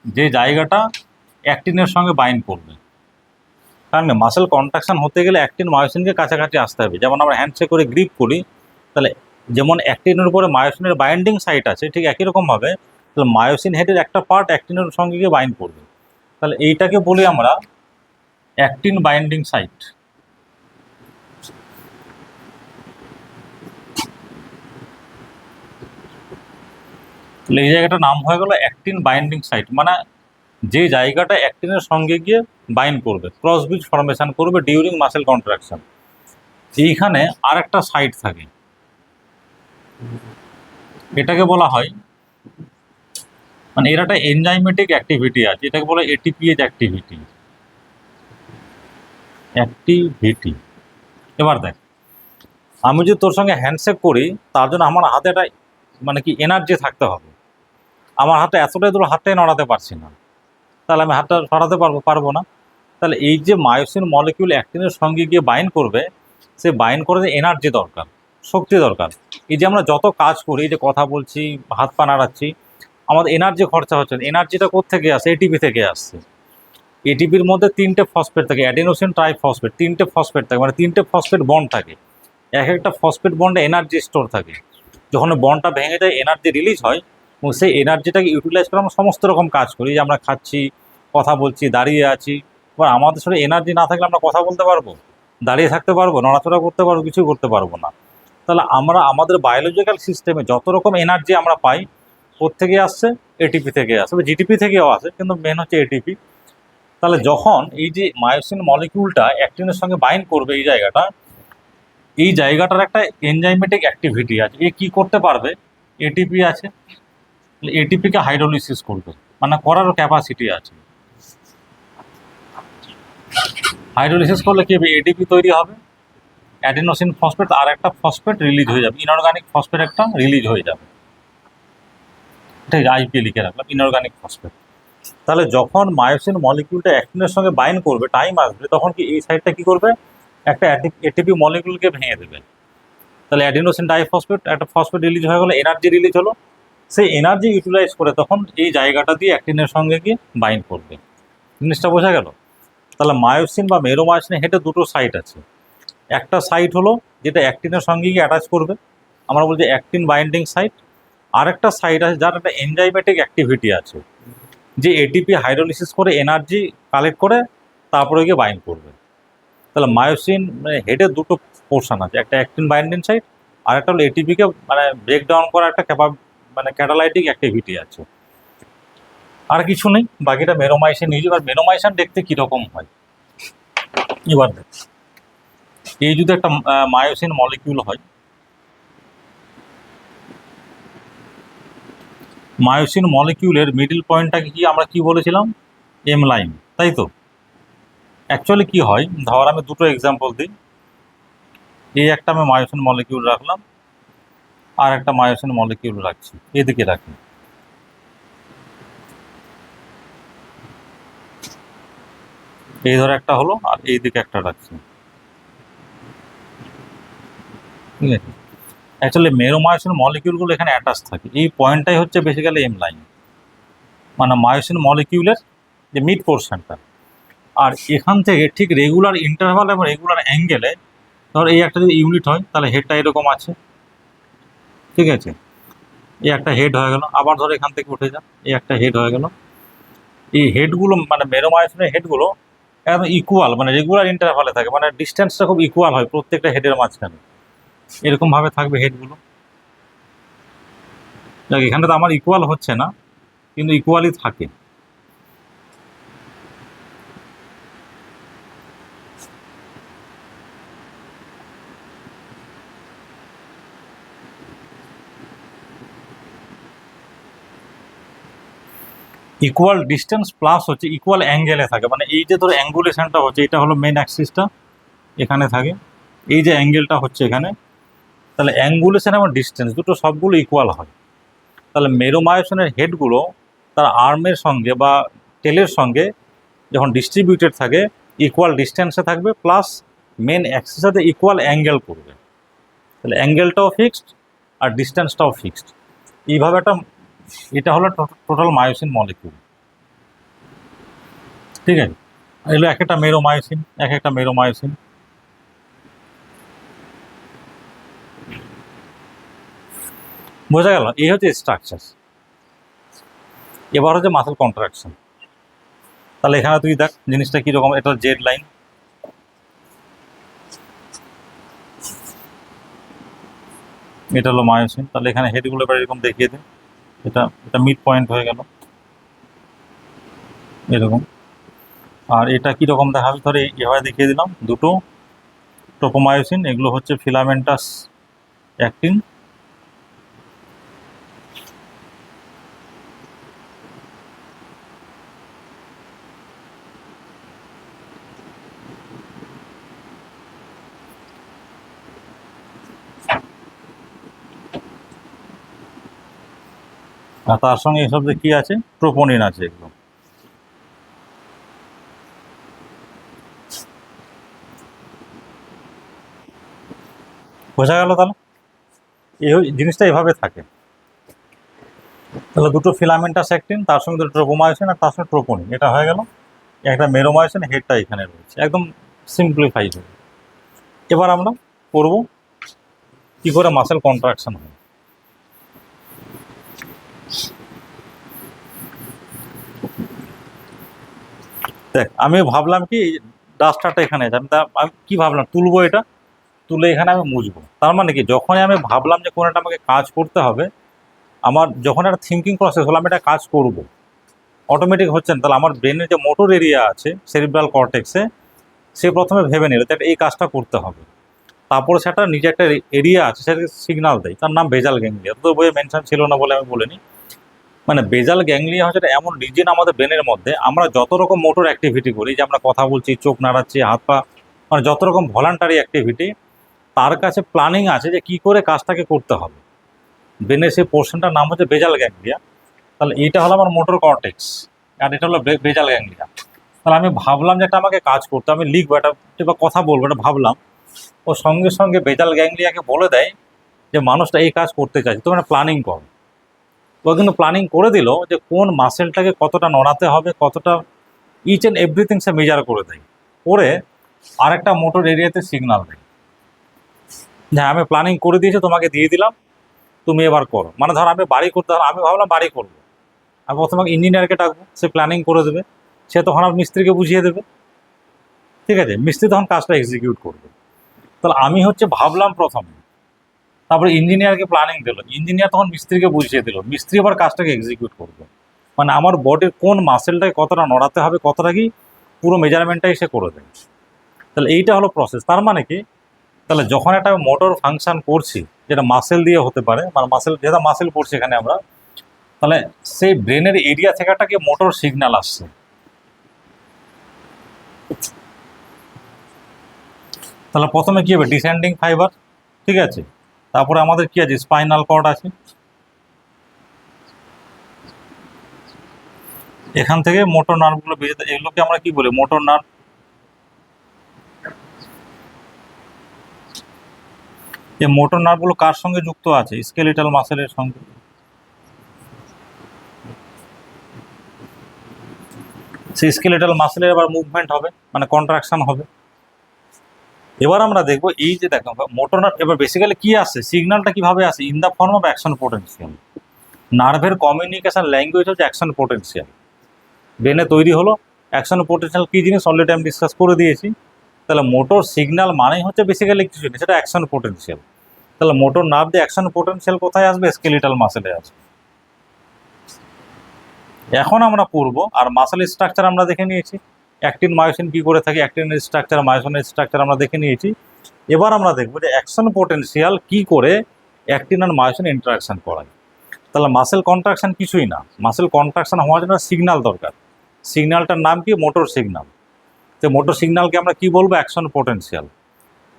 যে জায়গাটা অ্যাক্টিনের সঙ্গে বাইন্ড করবে। কারণ মাসেল কন্ট্রাকশন হতে গেলে অ্যাক্টিন মায়োসিনকে কাছাকাছি আসতে হবে। যেমন আমরা হ্যান্ডশেক করে গ্রিপ করি, তাহলে যেমন অ্যাক্টিনের উপরে মায়োসিনের বাইন্ডিং সাইট আছে, ঠিক একই রকমভাবে তাহলে মায়োসিন হেডের একটা পার্ট অ্যাক্টিনের সঙ্গে গিয়ে বাইন্ড করবে। তাহলে এইটাকে বলি আমরা অ্যাক্টিন বাইন্ডিং সাইট। তাহলে এই জায়গাটার নাম হয়ে গেল অ্যাক্টিন বাইন্ডিং সাইট, মানে যে জায়গাটা অ্যাক্টিনের সঙ্গে গিয়ে বাইন্ড করবে, ক্রস ব্রিজ ফর্মেশন করবে ডিউরিং মাসেল কন্ট্রাকশন। এইখানে আর একটা সাইট থাকে, এটাকে বলা হয়, মানে এর একটা এনজাইমেটিক অ্যাক্টিভিটি আছে, এটাকে বলা হয় এটিপিএজ অ্যাক্টিভিটি। এবার দেখ, আমি যদি তোর সঙ্গে হ্যান্ডশেক করি, তার জন্য আমার হাতে একটা মানে কি এনার্জি থাকতে হবে। আমার হাতে এতটাই দূর হাতটাই নড়াতে পারছি না, তাহলে আমি হাতটা সরাতে পারবো না। তাহলে এই যে মায়োসিন মলিকিউল অ্যাক্টিনের সঙ্গে গিয়ে বাইন্ড করবে, সে বাইন্ড করে এনার্জি দরকার, শক্তি দরকার। এই যে আমরা যত কাজ করি, এই যে কথা বলছি, হাত পা নাড়াচ্ছি, আমাদের এনার্জি খরচা হচ্ছে। এনার্জিটা কোত্থেকে আসে? এটিপি থেকে আসছে। এটিপির মধ্যে 3টে ফসফেট থাকে, অ্যাডিনোসিন ট্রাইফসফেট, 3টে ফসফেট থাকে, মানে 3টে ফসফেট বন্ড থাকে। এক একটা ফসফেট বন্ডে এনার্জি স্টোর থাকে। যখন বন্ডটা ভেঙে যায়, এনার্জি রিলিজ হয়, এবং সেই এনার্জিটাকে ইউটিলাইজ করে আমরা সমস্ত রকম কাজ করি। যে আমরা খাচ্ছি, কথা বলছি, দাঁড়িয়ে আছি। এবার আমাদের শরীরে এনার্জি না থাকলে আমরা কথা বলতে পারবো, দাঁড়িয়ে থাকতে পারবো, নড়াচড়া করতে পারবো, কিছু করতে পারবো না। তাহলে আমরা আমাদের বায়োলজিক্যাল সিস্টেমে যত রকম এনার্জি আমরা পাই, কোত্থেকে আসছে? এটিপি থেকে আসে, জিটিপি থেকেও আসে, কিন্তু মেন হচ্ছে এটিপি। তাহলে যখন এই যে মায়োসিন মলিকিউলটা অ্যাক্টিনের সঙ্গে বাইন্ড করবে, এই জায়গাটার একটা এনজাইমেটিক অ্যাক্টিভিটি আছে। এ কি করতে পারবে? এটিপি আছে, এটিপিকে হাইড্রোলিসিস করবে, মানে করার ক্যাপাসিটি আছে। হাইড্রোলিসিস করলে কি হবে? এটিপি তৈরি হবে, অ্যাডিনোসিন ফসফেট আর একটা ফসফেট রিলিজ হয়ে যাবে, ইনঅর্গানিক ফসফেট একটা রিলিজ হয়ে যাবে। ঠিক আছে, আইপি লিখে রাখলাম, ইনঅর্গানিক ফসফেট। তাহলে যখন মায়োসিন মলিকিউলটা অ্যাক্টিনের সঙ্গে বাইন্ড করবে, টাইম আসবে, তখন কি এই সাইডটা কি করবে? একটা এটিপি মলিকিউলকে ভেঙে দেবে। তাহলে অ্যাডিনোসিন ডাইফসফেট, একটা ফসফেট রিলিজ হয়ে গেলো, এনার্জি রিলিজ হলো। সেই এনার্জি ইউটিলাইজ করে তখন এই জায়গাটা দিয়ে অ্যাক্টিনের সঙ্গে গিয়ে বাইন্ড করবে। জিনিসটা বোঝা গেল? তাহলে মায়োসিন বা মেরোমায়োসিনের হেডে দুটো সাইট আছে। একটা সাইট হলো যেটা অ্যাক্টিনের সঙ্গে গিয়ে অ্যাটাচ করবে, আমরা বলছি অ্যাক্টিন বাইন্ডিং সাইট। আর একটা সাইট আছে যার একটা এনজাইমেটিক অ্যাক্টিভিটি আছে, যে এটিপি হাইড্রোলিসিস করে এনার্জি কালেক্ট করে তারপরে গিয়ে বাইন্ড করবে। তাহলে মায়োসিন মানে হেডের দুটো পোর্শন আছে, একটা অ্যাক্টিন বাইন্ডিং সাইট, আর একটা হলো এটিপিকে মানে ব্রেকডাউন করার একটা মানে ক্যাটালাইটিক অ্যাক্টিভিটি আছে। আর কিছু নেই, বাকিটা মেরোমাইসিন নিয়ে। এবার মেরোমাইসিন দেখতে কীরকম হয় এবার দেখ। এই যদি একটা মায়োসিন মলিকিউল হয়, মায়োসিন মলিকিউলের মিডল পয়েন্টটাকে কি আমরা কি বলেছিলাম? এম লাইন, তাই তো? অ্যাকচুয়ালি কি হয়, ধর আমি দুটো এক্সাম্পল দিই। এই একটা আমি মায়োসিন মলিকিউল রাখলাম, আর একটা মায়োসিন মলিকিউল রাখছি, এদিকে রাখি। এই ধরে একটা হলো, আর এই দিকে একটা রাখছি, ঠিক আছে? অ্যাকচুয়ালি মেরোমায়োসিন মলিকিউলগুলো এখানে অ্যাটাচ থাকে, এই পয়েন্টটাই হচ্ছে বেসিক্যালি এম লাইন, মানে মায়োসিন মলিকিউলের যে মিড পোর্শনটা। আর এখান থেকে ঠিক রেগুলার ইন্টারভাল এবং রেগুলার অ্যাঙ্গেলে, ধর এই একটা যদি ইউনিট হয়, তাহলে হেডটা এরকম আছে, ঠিক আছে? এই একটা হেড হয়ে গেল, আবার ধর এখান থেকে উঠে যা, এই একটা হেড হয়ে গেল। এই হেডগুলো মানে মেরোমায়োসিনের হেডগুলো একদম ইকুয়াল, মানে রেগুলার ইন্টারভালে থাকে, মানে ডিস্টেন্সটা খুব ইকুয়াল হয় প্রত্যেকটা হেডের মাঝখানে, এরকমভাবে থাকবে হেডগুলো। দেখ এখানে তো আমার ইকুয়াল হচ্ছে না, কিন্তু ইকুয়ালি থাকে। ইকুয়াল ডিস্টেন্স প্লাস হচ্ছে ইকুয়াল অ্যাঙ্গেলে থাকে, মানে এই যে ধরো অ্যাঙ্গুলেশনটা হচ্ছে, এটা হলো মেন অ্যাক্সিসটা, এখানে থাকে, এই যে অ্যাঙ্গেলটা হচ্ছে এখানে। তাহলে অ্যাঙ্গুলেশন এবং ডিস্টেন্স দুটো সবগুলো ইকুয়াল হয়। তাহলে মেরোমায়োসিনের হেডগুলো তার আর্মের সঙ্গে বা টেলের সঙ্গে যখন ডিস্ট্রিবিউটেড থাকে, ইকুয়াল ডিস্টেন্সে থাকবে, প্লাস মেন অ্যাক্সিসের সাথে ইকুয়াল অ্যাঙ্গেল করবে। তাহলে অ্যাঙ্গেলটাও ফিক্সড আর ডিস্টেন্সটাও ফিক্সড। এইভাবে এটা হলো টোটাল মায়োসিন মলিকিউল, ঠিক আছে? এগুলো এক একটা মেরোমায়োসিন, এক একটা মেরোমায়োসিন। বোঝা গেল? এই হচ্ছে স্ট্রাকচার। এবার হচ্ছে মাসেল কন্ট্রাকশন। তাহলে এখানে তুই দেখ জিনিসটা কীরকম। এটা জেড লাইন, এটা হলো মায়োসিন। তাহলে এখানে হেডগুলো এবার এরকম দেখিয়ে দে। এটা এটা মিড পয়েন্ট হয়ে গেল এরকম। আর এটা কীরকম দেখাবে, ধরে এভাবে দেখিয়ে দিলাম দুটো ট্রোপোমায়োসিন, এগুলো হচ্ছে ফিলামেন্টাস অ্যাক্টিন। আর তার সঙ্গে এসব যে কী আছে, ট্রোপোনিন আছে এগুলো। বোঝা গেল? তাহলে এই জিনিসটা এভাবে থাকে। তাহলে দুটো ফিলামেন্টাস অ্যাক্টিন, তার সঙ্গে দুটো ট্রোপোমায়োসিন, আর তার সঙ্গে ট্রোপোনিন, এটা হয়ে গেল একটা মেরোমায়োসিন। হেডটা এখানে রয়েছে, একদম সিম্পলিফাই হবে। এবার আমরা করব কী করে মাসেল কন্ট্রাকশন হয়। দেখ, আমি ভাবলাম কি ডাস্টারটা এখানে আছে, আমি কী ভাবলাম, তুলবো এটা, তুলে এখানে আমি মুছবো। তার মানে কি, যখনই আমি ভাবলাম যে কোনো একটা আমাকে কাজ করতে হবে, আমার যখন একটা থিঙ্কিং প্রসেস হলো আমি একটা কাজ করব, অটোমেটিক হচ্ছে না। তাহলে আমার ব্রেনের যে মোটর এরিয়া আছে সেরিব্রাল কর্টেক্সে, সে প্রথমে ভেবে নিল যে এই কাজটা করতে হবে। তারপরে সেটা নিজে একটা এরিয়া আছে, সেটাকে সিগনাল দেয়, তার নাম বেজাল গ্যাংলিয়া। তো বইয়ে মেনশন ছিল না বলে আমি বলিনি। মানে বেজাল গ্যাংলিয়া হচ্ছে এমন রিজিয়ন আমাদের ব্রেনের মধ্যে, আমরা যত রকম মোটর অ্যাক্টিভিটি করি, যে আমরা কথা বলছি, চোখ নাড়াচ্ছি, হাত পা, মানে যত রকম ভলান্টারি অ্যাক্টিভিটি, তার কাছে প্ল্যানিং আছে যে কী করে কাজটাকে করতে হবে। ব্রেনের সেই পোর্শনটার নাম হচ্ছে বেজাল গ্যাংলিয়া। তাহলে এইটা হলো আমার মোটর কর্টেক্স, আর এটা হলো বেজাল গ্যাংলিয়া। তাহলে আমি ভাবলাম যে এটা আমাকে কাজ করতে, আমি লিখবো এটা বা কথা বলবো, এটা ভাবলাম, ও সঙ্গে সঙ্গে বেজাল গ্যাংলিয়াকে বলে দেয় যে মানুষটা এই কাজ করতে চাইছে, তো মানে প্ল্যানিং করো। ও কিন্তু প্ল্যানিং করে দিল যে কোন মাসেলটাকে কতটা নড়াতে হবে, কতটা ইচ অ্যান্ড এভরিথিং সে মেজার করে দেয়, করে আরেকটা মোটর এরিয়াতে সিগনাল দেয়। হ্যাঁ, আমি প্ল্যানিং করে দিয়েছি, তোমাকে দিয়ে দিলাম, তুমি এবার করো। মানে ধর আমি বাড়ি করতে, আমি ভাবলাম বাড়ি করবো, আমি প্রথমে ইঞ্জিনিয়ারকে ডাকবো, সে প্ল্যানিং করে দেবে, সে তখন আর মিস্ত্রিকে বুঝিয়ে দেবে। ঠিক আছে, মিস্ত্রি তখন কাজটা এক্সিকিউট করবে। তাহলে আমি হচ্ছে ভাবলাম প্রথমে, তারপরে ইঞ্জিনিয়ারকে প্ল্যানিং দিল, ইঞ্জিনিয়ার তখন মিস্ত্রিকে বুঝিয়ে দিল, মিস্ত্রি আবার কাজটাকে এক্সিকিউট করবে। মানে আমার বডির কোন মাসেলটাকে কতটা নড়াতে হবে, কতটা কি, পুরো মেজারমেন্টটাই সে করে দেয়। তাহলে এইটা হলো প্রসেস। তার মানে কি, তাহলে যখন একটা মোটর ফাংশন করছি, যেটা মাসেল দিয়ে হতে পারে, মানে মাসেল, যেটা মাসেল করছি এখানে আমরা, তাহলে সেই ব্রেনের এরিয়া থেকে একটা কি মোটর সিগন্যাল আসছে। তাহলে প্রথমে কি হবে, ডিসেন্ডিং ফাইবার, ঠিক আছে, তারপরে আমাদের কি আছে, স্পাইনাল কর্ড আছে, এখান থেকে মোটর নার্ভগুলো বেরিয়ে, এগুলোকে আমরা কি বলি, মোটর নার্ভ। এই মোটর নার্ভগুলো কার সঙ্গে যুক্ত আছে, স্কেলিটাল মাসেলের সঙ্গে। সেই স্কেলিটাল মাসেলের আবার মুভমেন্ট হবে, মানে কন্ট্রাকশন হবে। এবার আমরা দেখবো এই যে দেখো মোটর নার্ভ, এবার বেসিক্যালি কি আসছে, সিগন্যালটা কিভাবে আসে, in the form of action potential. নার্ভের কমিউনিকেশন ল্যাঙ্গুয়েজ হচ্ছে অ্যাকশন পোটেনশিয়াল। ব্রেনে তৈরি হলো অ্যাকশন পোটেনশিয়াল, কী জিনিস অলরেডি আমি ডিসকাস করে দিয়েছি। তাহলে মোটর সিগন্যাল মানেই হচ্ছে বেসিক্যালি কিছু নেই, সেটা অ্যাকশন পোটেনশিয়াল। তাহলে মোটর নার্ভ দিয়ে অ্যাকশন পোটেনশিয়াল কোথায় আসবে, স্কেলিটাল মাসেলে আসবে। এখন আমরা পড়বো, আর মাসেল স্ট্রাকচার আমরা দেখে নিয়েছি, অ্যাক্টিন মায়োসিন কী করে থাকে, অ্যাক্টিনের স্ট্রাকচার, মায়োসিনের স্ট্রাকচার আমরা দেখে নিয়েছি। এবার আমরা দেখবো যে অ্যাকশন পোটেনশিয়াল কী করে অ্যাক্টিন আর মায়োসিন ইন্টারাকশন করায়। তাহলে মাসেল কন্ট্রাকশন কিছুই না, মাসেল কন্ট্রাকশন হওয়ার জন্য সিগন্যাল দরকার। সিগন্যালটার নাম কি, মোটর সিগন্যাল। তো মোটর সিগন্যালকে আমরা কি বলবো, অ্যাকশন পোটেনশিয়াল।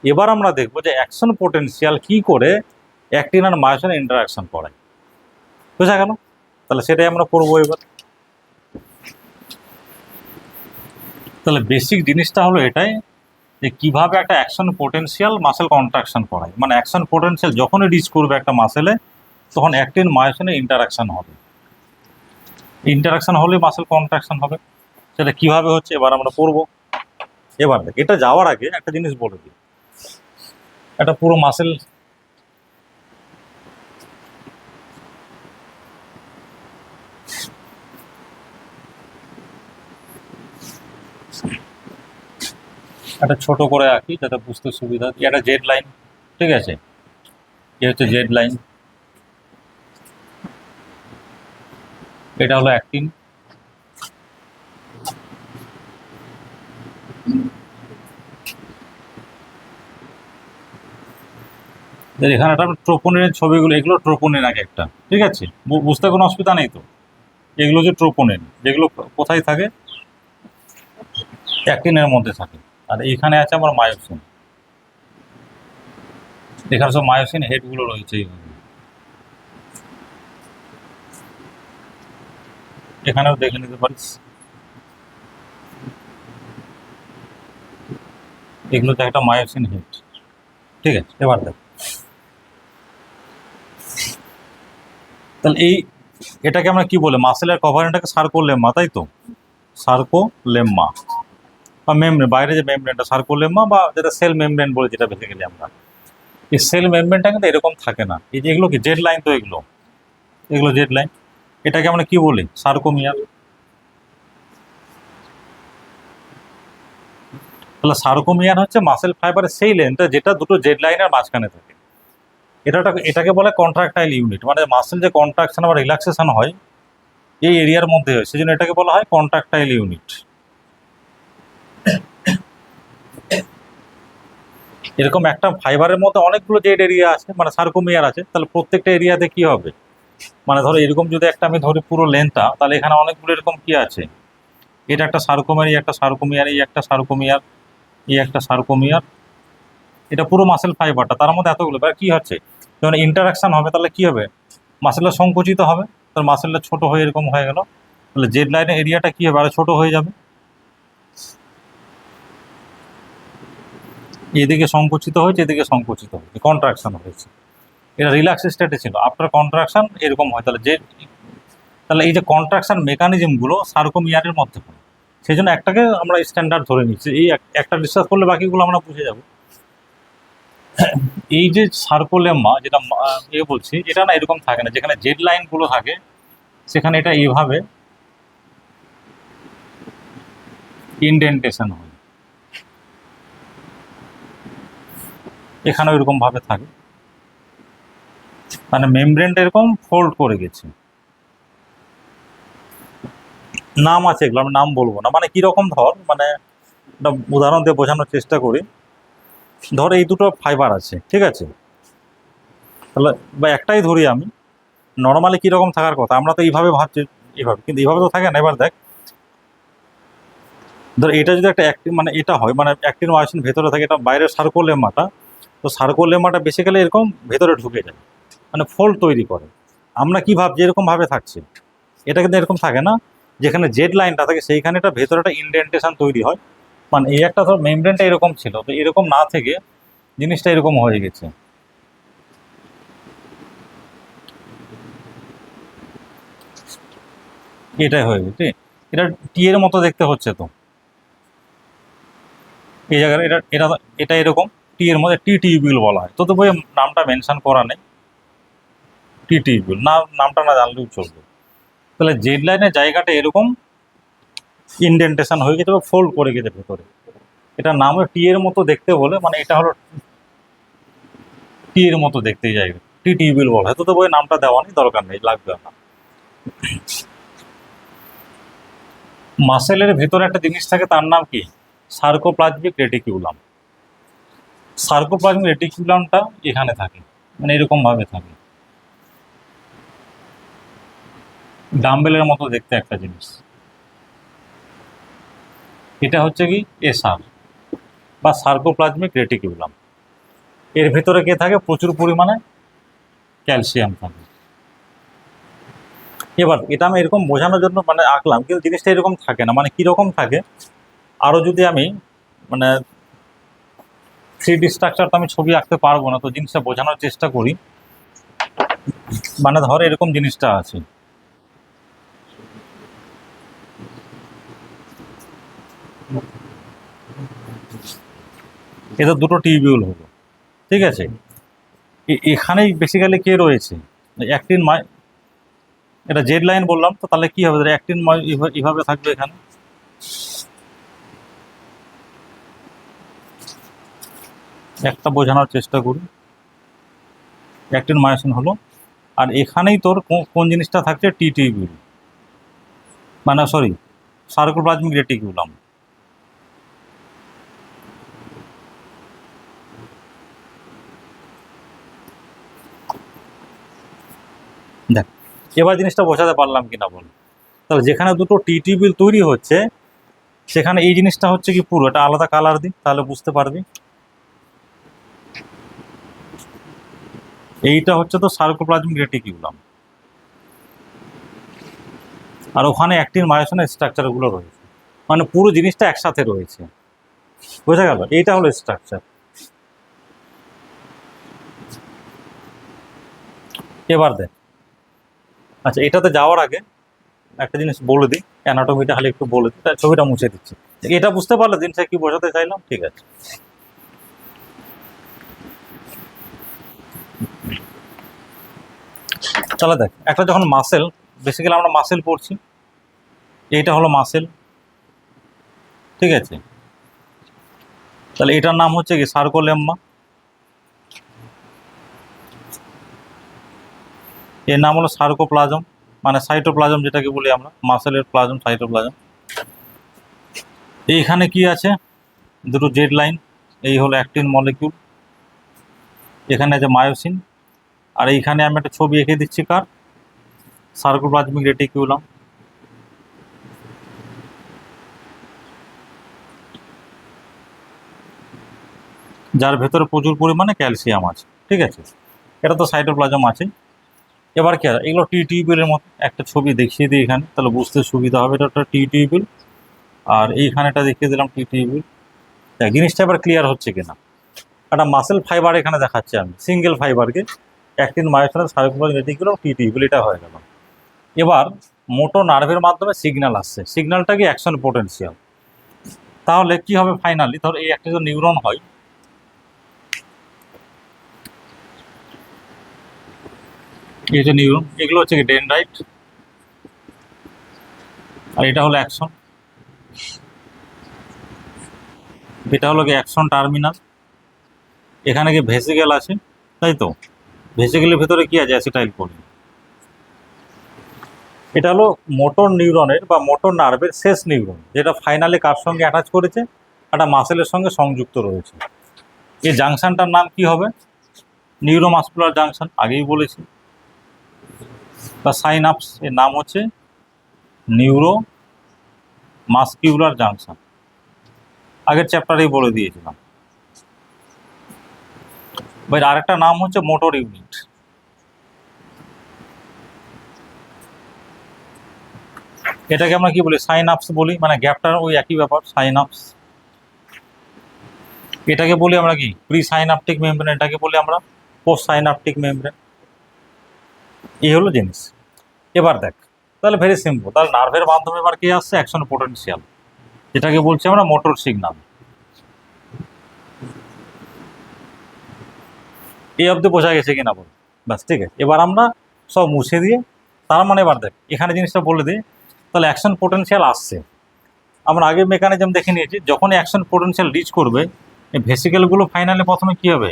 এবার আমরা দেখবো যে অ্যাকশন পোটেনশিয়াল কী করে অ্যাক্টিন আর মায়োসিন ইন্টারাকশন করায়। বোঝা গেল? তাহলে সেটাই আমরা করবো এবার। তাহলে বেসিক জিনিসটা হলো এটাই, যে কীভাবে একটা অ্যাকশন পোটেনশিয়াল মাসেল কন্ট্রাকশন করায়। মানে অ্যাকশন পোটেনশিয়াল যখনই রিচ করবে একটা মাসেলে, তখন অ্যাক্টিন মায়োসিনে ইন্টারাকশন হবে, ইন্টারাকশন হলে মাসেল কন্ট্রাকশন হবে। সেটা কীভাবে হচ্ছে এবার আমরা পড়বো। এবার দেখ, এটা যাওয়ার আগে একটা জিনিস বলে দিই, একটা পুরো মাসেল একটা ছোট করে আঁকি যাতে বুঝতে সুবিধা। এটা জেড লাইন, ঠিক আছে, এ হচ্ছে জেড লাইন, এটা হলো অ্যাক্টিন। এখানে একটা ট্রোপোনিনের ছবিগুলো, এগুলো ট্রোপোনিন এক একটা, ঠিক আছে, বুঝতে কোনো অসুবিধা নেই তো। এগুলো হচ্ছে ট্রোপোনিন, যেগুলো কোথায় থাকে, অ্যাক্টিনের মধ্যে থাকে। আর এখানে আছে আমার মায়োসিন, এখানে সব মায়োসিন হেডগুলো রয়েছে এইভাবে। এখানেও দেখে নিতে পারিস, এগুলোতে একটা মায়োসিন হেড, ঠিক আছে। এবার দেখ, তাহলে এটাকে আমরা কি বলে, মাসেলের কভারেন্টটাকে সার্কোলেম্মা, তাই তো, সার্কোলেম্মা বা মেমব্রেন, বাইরে যে মেমব্রেনটা সার্কোলেম্মা, বা যেটা সেল মেমব্রেন বলে যেটা বেসিক্যালি আমরা, এই সেল মেমব্রেনটা কিন্তু এরকম থাকে না। এই যে এগুলো কি জেড লাইন, তো এগুলো এগুলো জেড লাইন, এটাকে আমরা কি বলি, সার্কোমিয়ার। তাহলে সার্কোমিয়ার হচ্ছে মাসেল ফাইবারের সেই লেন্থটা যেটা দুটো জেড লাইনের মাঝখানে থাকে। এটাকে বলে কন্ট্রাক্টাইল ইউনিট, মানে মাসেল যে কন্ট্রাকশন বা রিল্যাক্সেশন হয় এই এরিয়ার মধ্যে হয়, সেই জন্য এটাকে বলা হয় কন্ট্রাক্টাইল ইউনিট। এরকম একটা ফাইবারের মধ্যে অনেকগুলো জেড এরিয়া আছে, মানে সার্কোমিয়ার আছে, তাহলে প্রত্যেকটা এরিয়াতে কি হবে, মানে ধরো এরকম যদি একটা আমি ধরি পুরো লেন্থটা, তাহলে এখানে অনেকগুলো এরকম কি আছে, এটা একটা সার্কোমিয়ার, এই একটা সার্কোমিয়ার, এই একটা সার্কোমিয়ার, এই একটা সার্কোমিয়ার, এটা পুরো মাসেল ফাইবারটা, তার মধ্যে এতগুলো। এবার কি হচ্ছে, যখন ইন্টারাকশন হবে তাহলে কি হবে, মাসেলটা সংকুচিত হবে, তার মাসেলটা ছোট হয়ে এরকম হয়ে গেল, তাহলে জেড লাইনের এরিয়াটা কি হবে, আরো ছোট হয়ে যাবে, এদিকে সংকুচিত হয়েছে, এদিকে সংকুচিত হয়েছে, কন্ট্রাকশন হয়েছে। এটা রিল্যাক্স স্টেটে ছিল, আফটার কন্ট্রাকশন এরকম হয়। তাহলে এই যে কন্ট্রাকশন মেকানিজমগুলো সার্কোমিয়ারের মধ্যে পড়ে, সেই জন্য একটাকে আমরা স্ট্যান্ডার্ড ধরে নিচ্ছি, এই একটা ডিসকাস করলে বাকিগুলো আমরা বুঝে যাব। এই যে সার্কোলেম্মা যেটা বলছি, এটা না এরকম থাকে না, যেখানে জেড লাইনগুলো থাকে সেখানে এটা এইভাবে ইনডেন্টেশন হয়, এখানেও এরকম ভাবে থাকে, মানে মেমব্রেনটা এরকম ফোল্ড করে গেছে। নাম আছে, এগুলো আমি নাম বলবো না, মানে কিরকম ধর, মানে একটা উদাহরণ দিয়ে বোঝানোর চেষ্টা করি। ধর এই দুটো ফাইবার আছে, ঠিক আছে, তাহলে বা একটাই ধরি আমি, নর্মালি কিরকম থাকার কথা, আমরা তো এইভাবে ভাবছি, এইভাবে, কিন্তু এইভাবে তো থাকে না। এবার দেখ, ধর এটা যদি একটা অ্যাক্টিন, মানে এটা হয়, মানে অ্যাক্টিন মায়োসিন ভেতরে থাকে, এটা বাইরের সার্কোলেম্মাটা, তো সার্কোলেম্মাটা বেসিক্যালি এরকম ভেতরে ঢুকে যায়, মানে ফোল্ড তৈরি করে। আমরা কি ভাবছি এরকম ভাবে থাকছে, এটা কিন্তু এরকম থাকে না, যেখানে জেড লাইনটা থাকে সেইখানে এটা ভেতরে একটা ইনডেন্টেশন তৈরি হয়, মানে এই একটা ধর মেমব্রেনটা এরকম ছিল, তো এরকম না থেকে জিনিসটা এরকম হয়ে গেছে, এটাই হয়ে গেছে। এটা টি এর মতো দেখতে হচ্ছে তো, এই জায়গায় এটা এটা এটা এরকম টি এর মধ্যে টি টিউবিউল বলা হয়, তো বই নামটা মেনশন করা নেই, টি টিউবিউল না, নামটা না জানলেও চলবে। তাহলে জেড লাইনের জায়গাটা এরকম ইনডেন্টেশন হয়ে গেছে বা ফোল্ড করে গেছে ভেতরে, এটার নাম হলো টি এর মতো দেখতে বলে, মানে এটা হলো টি এর মতো দেখতে জায়গা, টি টিউবিউল বলা হয়, তো বই নামটা দেওয়া নেই, দরকার নেই, লাগবে না। মাসেলের ভেতরে একটা জিনিস থাকে, তার নাম কি, সার্কোপ্লাজমিক রেটিকিউলাম। সার্কোপ্লাজমিক রেটিকিউলামটা এখানে থাকে, মানে এরকম ভাবে থাকে, ডাম্বেলের মতো দেখতে একটা জিনিস। এটা হচ্ছে কি এসআর বা সার্কোপ্লাজমিক রেটিকিউলাম। এর ভেতরে কে থাকে, প্রচুর পরিমাণে ক্যালসিয়াম থাকে। এবার এটা আমি এরকম বোঝানোর জন্য মানে আঁকলাম, কিন্তু জিনিসটা এরকম থাকে না, মানে কিরকম থাকে, আরো যদি আমি মানে 3D স্ট্রাকচার তো আমি ছবি আঁকতে পারবো না, তো জিনিসটা বোঝানোর চেষ্টা করি। মানে ধর এরকম জিনিসটা আছে, এটা দুটো টিউবিউল হলো, ঠিক আছে, এখানেই বেসিক্যালি কে রয়েছে, অ্যাক্টিন এটা জেড লাইন বললাম, তো তাহলে কি হবে, অ্যাক্টিন এইভাবে থাকবে এখানে, একটা বোঝানোর চেষ্টা করি। অ্যাক্টিন মায়োসিন হলো, আর এখানেই তোর কোন জিনিসটা থাকছে, টি টিউবিউল, মানে সরি, সার্কোপ্লাজমিক রেটিকুলাম। দেখ এবার জিনিসটা বোঝাতে পারলাম কিনা বল। তাহলে যেখানে দুটো টি টিউবিউল তৈরি হচ্ছে সেখানে এই জিনিসটা হচ্ছে কি পুরো, এটা আলাদা কালার দিই তাহলে বুঝতে পারবি। এইটা হচ্ছে তো সার্কোপ্লাজমিক রেটিকুলাম, আর ওখানে অ্যাক্টিন মায়োসিনের স্ট্রাকচারগুলো রয়েছে, মানে পুরো জিনিসটা একসাথে রয়েছে। বোঝা গেল? এইটা হলো স্ট্রাকচার। এবার দেখ, আচ্ছা এটাতে যাওয়ার আগে একটা জিনিস বলে দিই, অ্যানাটমিটা খালি একটু বলে দিই, ছবিটা মুছে দিচ্ছি। এটা বুঝতে পারলে জিনিসটা কি বোঝাতে চাইলাম? ঠিক আছে, তাহলে দেখ একটা যখন মাসেল, বেসিক্যালি আমরা মাসেল পড়ছি, এইটা হলো মাসেল, ঠিক আছে। তাহলে এটার নাম হচ্ছে কি সার্কোলেম্মা, এর নাম হলো সার্কোপ্লাজম, মানে সাইটোপ্লাজম যেটাকে বলি আমরা, মাসেলের প্লাজম সাইটোপ্লাজম। এইখানে কি আছে, দুটো জেড লাইন, এই হলো অ্যাক্টিন মলিকিউল, এখানে আছে মায়োসিন, আর এইখানে আমি একটা ছবি এঁকে দিচ্ছি কার, সার্কোপ্লাজমিক রেটিকুলাম। যার ভেতরে প্রচুর পরিমাণে ক্যালসিয়াম আছে, ঠিক আছে। এটা তো সাইটোপ্লাজম আছে। এবার কি আছে, এগুলো টি টিউবিউলের মতো, একটা ছবি দেখিয়ে দিই এখানে তাহলে বুঝতে সুবিধা হবে। এটা একটা টি টিউবিউল, আর এইখানেটা দেখিয়ে দিলাম টি টিউবিউল। দেখ জিনিসটা এবার ক্লিয়ার হচ্ছে কিনা। একটা মাসেল ফাইবার এখানে দেখাচ্ছি আমি, সিঙ্গেল ফাইবারকে, অ্যাক্টিন মায়োসিন সার্কোপ্লাজমিক রেটিকুলাম টি টিউবিউল, এটা হয়ে গেল। এবার মোটো নার্ভের মাধ্যমে সিগন্যাল আসছে, সিগন্যালটা কি অ্যাকশন পোটেনশিয়াল। তাহলে কি হবে ফাইনালি, ধর এই একটা যদি নিউরন হয়, এই যে নিউরন, এগুলো হচ্ছে কি ডেনড্রাইট, আর এটা হলো অ্যাকশন, এটা হলো কি অ্যাকশন টার্মিনাল। এখানে কি ভেসিকেল আছে, তাই তো, ভেসিকেলের ভেতরে কি আছে, অ্যাসিটাইল কোলিন। এটা হলো মোটর নিউরনের বা মোটর নার্ভের শেষ নিউরন, যেটা ফাইনালি কার সঙ্গে অ্যাটাচ করেছে, একটা মাসেলের সঙ্গে সংযুক্ত রয়েছে। এই জাংশনটার নাম কি হবে, নিউরোমাসকুলার জাংশন, আগেই বলেছি। বা সাইনাপস, এর নাম হচ্ছে নিউরো মাস্কিউলার জাংশন, আগের চ্যাপ্টারেই বলে দিয়েছিলাম। বা আরেকটা নাম হচ্ছে মোটর ইউনিট। এটাকে আমরা কি বলি, সাইনাপস বলি, মানে গ্যাপটার ওই একই ব্যাপার, সাইনাপস। এটাকে বলি আমরা কি, প্রি সাইনাপটিক মেমব্রেন, এটাকে বলি আমরা পোস্ট সাইনাপটিক মেমব্রেন। এই হলো জিনিস। এবার দেখ, তাহলে ভেরি সিম্পল, তাহলে নার্ভের মাধ্যমে এবার কি আসছে, অ্যাকশন পোটেনশিয়াল, যেটাকে বলছি আমরা মোটর সিগন্যাল। এই অবধি বোঝা গেছে কিনা বল, ব্যাস ঠিক আছে। এবার আমরা সব মুছে দিয়ে, তার মানে এবার দেখ এখানে জিনিসটা বলে দিই, তাহলে অ্যাকশন পোটেনশিয়াল আসছে। আমরা আগে মেকানিজম দেখে নিয়েছি, যখনই অ্যাকশন পোটেনশিয়াল রিচ করবে, এই ভেসিকেলগুলো ফাইনালি প্রথমে কী হবে,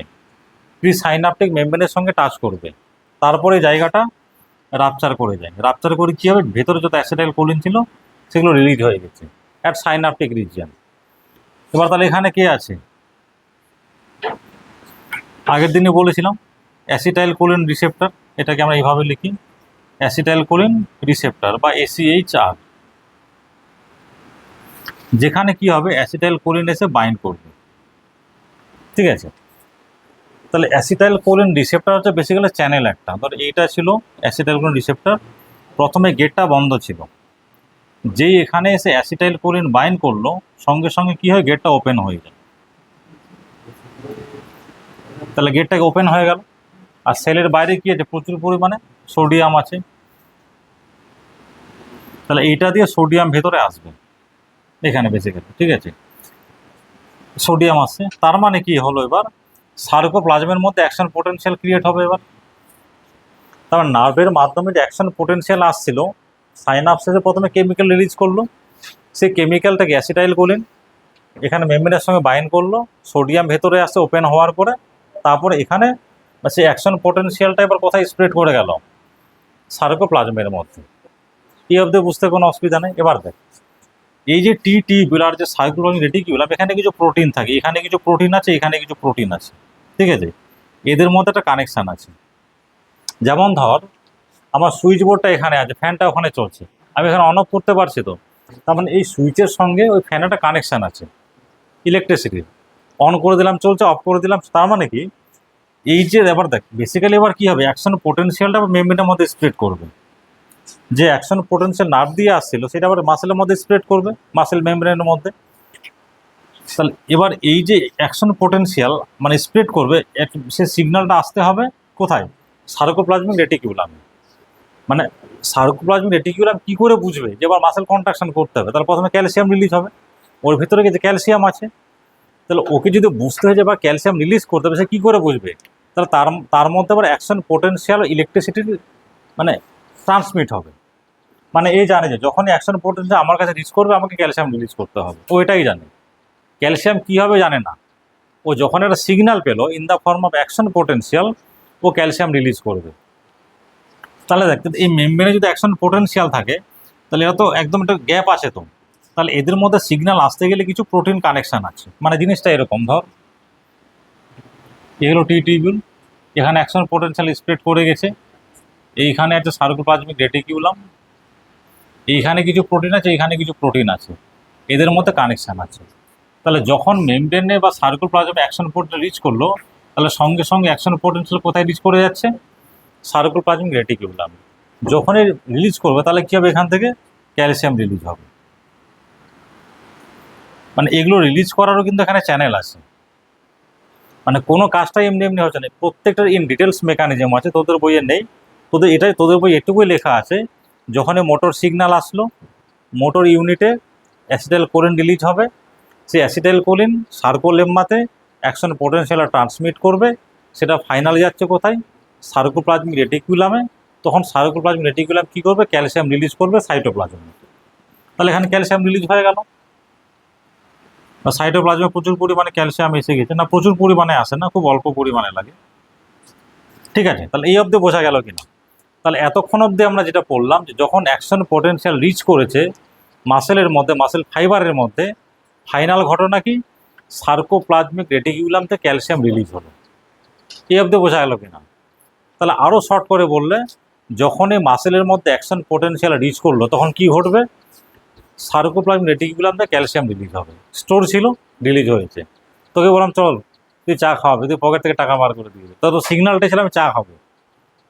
প্রি সাইনাপটিক মেমব্রেনের সঙ্গে টাচ করবে, তারপরে জায়গাটা রাপচার করে যায়, রাপচার করে কী হবে, ভেতরে যত অ্যাসিটাইল কোলিন ছিল সেগুলো রিলিজ হয়ে গেছে অ্যাট সাইনাপটিক রিজিয়ন। এবার তাহলে এখানে কে আছে, আগের দিনে বলেছিলাম অ্যাসিটাইল কোলিন রিসেপ্টর, এটাকে আমরা এইভাবে লিখি, অ্যাসিটাইল কোলিন রিসেপ্টর বা AChR, যেখানে কি হবে, অ্যাসিটাইল কোলিন এসে বাইন্ড করবে, ঠিক আছে। তাহলে অ্যাসিটাইল কোলিন রিসেপ্টর হচ্ছে বেসিক্যালি চ্যানেল একটা, ধর এইটা ছিল অ্যাসিটাইল কোলিন রিসেপ্টর, প্রথমে গেটটা বন্ধ ছিল, যেই এখানে এসে অ্যাসিটাইল কোলিন বাইন্ড করলো, সঙ্গে সঙ্গে কি হয়, গেটটা ওপেন হয়ে যায়। তাহলে গেটটাকে ওপেন হয়ে গেল, আর সেলের বাইরে কি আছে, প্রচুর পরিমাণে সোডিয়াম আছে, তাহলে এইটা দিয়ে সোডিয়াম ভেতরে আসবে এখানে বেসিক্যালি, ঠিক আছে। সোডিয়াম আসছে, তার মানে কি হলো, এবার সার্কোপ্লাজমের মধ্যে অ্যাকশন পোটেনশিয়াল ক্রিয়েট হবে। এবার তারপর নার্ভের মাধ্যমে যে অ্যাকশন পোটেনশিয়াল আসছিল, সাইনাপসে প্রথমে কেমিক্যাল রিলিজ করলো, সেই কেমিক্যালটাকে অ্যাসিটাইল কোলিন এখানে মেমব্রেনের সঙ্গে বাইন্ড করলো, সোডিয়াম ভেতরে আসছে ওপেন হওয়ার পরে, তারপরে এখানে সেই অ্যাকশন পোটেনশিয়ালটা এবার কোথায় স্প্রেড করে গেল, সার্কোপ্লাজমের মধ্যে। এই অবধি বুঝতে কোনো অসুবিধা নেই। এবার দেখ, এই যে টিউবুলার যে সার্কুলার রেটিকুলাম, এখানে কিছু প্রোটিন থাকে, এখানে কিছু প্রোটিন আছে, এখানে কিছু প্রোটিন আছে, ঠিক আছে? এদের মধ্যে একটা কানেকশান আছে। যেমন ধর আমার সুইচ বোর্ডটা এখানে আছে, ফ্যানটা ওখানে চলছে, আমি এখানে অন অফ করতে পারছি তো, তার মানে এই সুইচের সঙ্গে ওই ফ্যানের একটা কানেকশান আছে ইলেকট্রিসিটি। অন করে দিলাম চলছে, অফ করে দিলাম, তার মানে কি এই যে এবার দেখ বেসিক্যালি এবার কী হবে, অ্যাকশন পোটেনশিয়ালটা মেমব্রেনের মধ্যে স্প্রেড করবে। যে অ্যাকশন পোটেনশিয়াল নার্ভ দিয়ে আসছিল সেটা আবার মাসেলের মধ্যে স্প্রেড করবে, মাসেল মেমব্রেনের মধ্যে। তাহলে এবার এই যে অ্যাকশন পোটেনশিয়াল মানে স্প্রেড করবে, সে সিগন্যালটা আসতে হবে কোথায়, সার্কোপ্লাজমিক রেটিকুলামে। মানে সার্কোপ্লাজমিক রেটিকুলাম কী করে বুঝবে যে এবার মাসেল কন্ট্রাকশন করতে হবে, তাহলে প্রথমে ক্যালসিয়াম রিলিজ হবে, ওর ভিতরে যে ক্যালসিয়াম আছে, তাহলে ওকে যদি বুঝতে হয় যে এবার ক্যালসিয়াম রিলিজ করতে হবে, সে কী করে বুঝবে, তাহলে তার মধ্যে আবার অ্যাকশন পোটেনশিয়াল ইলেকট্রিসিটি মানে ট্রান্সমিট হবে। মানে এই জানে যে যখনই অ্যাকশন পোটেনশিয়াল আমার কাছে রিচ করবে আমাকে ক্যালসিয়াম রিলিজ করতে হবে, ও এটাই জানে। ক্যালসিয়াম কী হবে জানে না, ও যখন একটা সিগন্যাল পেলো in the form of action potential, ও ক্যালসিয়াম রিলিজ করবে। তাহলে দেখতে এই মেমব্রেনে যদি অ্যাকশন পোটেনশিয়াল থাকে, তাহলে এটা তো একদম একটা গ্যাপ আছে তো, তাহলে এদের মধ্যে সিগন্যাল আসতে গেলে কিছু প্রোটিন কানেকশান আছে। মানে জিনিসটা এরকম, ধর এগুলো টিউবুল, এখানে অ্যাকশন পোটেনশিয়াল স্প্রেড করে গেছে, এইখানে একটা সার্কোপ্লাজমিক রেটিকুলাম, এইখানে কিছু প্রোটিন আছে, এইখানে কিছু প্রোটিন আছে, এদের মধ্যে কানেকশান আছে। তাহলে যখন মেমব্রেনে বা সার্কোপ্লাজমে অ্যাকশন পোটেনশিয়াল রিচ করলো, তাহলে সঙ্গে সঙ্গে অ্যাকশন পোটেনশিয়াল কোথায় রিচ করে যাচ্ছে, সার্কোপ্লাজমিক রেটিকুলাম। যখনই রিলিজ করবে তাহলে কী হবে, এখান থেকে ক্যালসিয়াম রিলিজ হবে। মানে এগুলো রিলিজ করারও কিন্তু এখানে চ্যানেল আছে। মানে কোনো কাজটাই এমনি এমনি হচ্ছে না, প্রত্যেকটার ইন ডিটেলস মেকানিজম আছে, তোদের বইয়ে নেই। তোদের বই এটুকুই লেখা আছে, যখনই মোটর সিগন্যাল আসলো, মোটর ইউনিটে অ্যাসিটাইল কোলিন রিলিজ হবে, সেই অ্যাসিটাইল কোলিন সার্কোলেম্মাতে অ্যাকশন পোটেনশিয়াল ট্রান্সমিট করবে, সেটা ফাইনালে যাচ্ছে কোথায়, সার্কোপ্লাজমিক রেটিকুলামে। তখন সার্কোপ্লাজমিক রেটিকুলাম কী করবে, ক্যালসিয়াম রিলিজ করবে সাইটোপ্লাজমে। তাহলে এখানে ক্যালসিয়াম রিলিজ হয়ে গেল, বা সাইটোপ্লাজমে প্রচুর পরিমাণে ক্যালসিয়াম এসে গেছে, না প্রচুর পরিমাণে আসে না, খুব অল্প পরিমাণে লাগে, ঠিক আছে? তাহলে এই অবধি বোঝা গেল কিনা? তাহলে এতক্ষণ অবধি আমরা যেটা পড়লাম, যে যখন অ্যাকশন পোটেনশিয়াল রিচ করেছে মাসেলের মধ্যে, মাসেল ফাইবারের মধ্যে, ফাইনাল ঘটনা কি, সার্কোপ্লাজমিক রেটিকুলাম থেকে ক্যালসিয়াম রিলিজ হলো। এই অবধি বোঝা গেল কিনা? তাহলে আরও শর্ট করে বললে, যখনই মাসেলের মধ্যে অ্যাকশন পোটেনশিয়াল রিচ করলো তখন কি ঘটবে, সার্কোপ্লাজমিক রেটিকুলাম থেকে ক্যালসিয়াম রিলিজ হবে। স্টোর ছিল, রিলিজ হয়েছে, তোকে বললাম চল তুই চা খাওয়াবে, তুই পকেট থেকে টাকা বার করে দিবি, তো সিগন্যালটা ছিল আমি চা খাবো,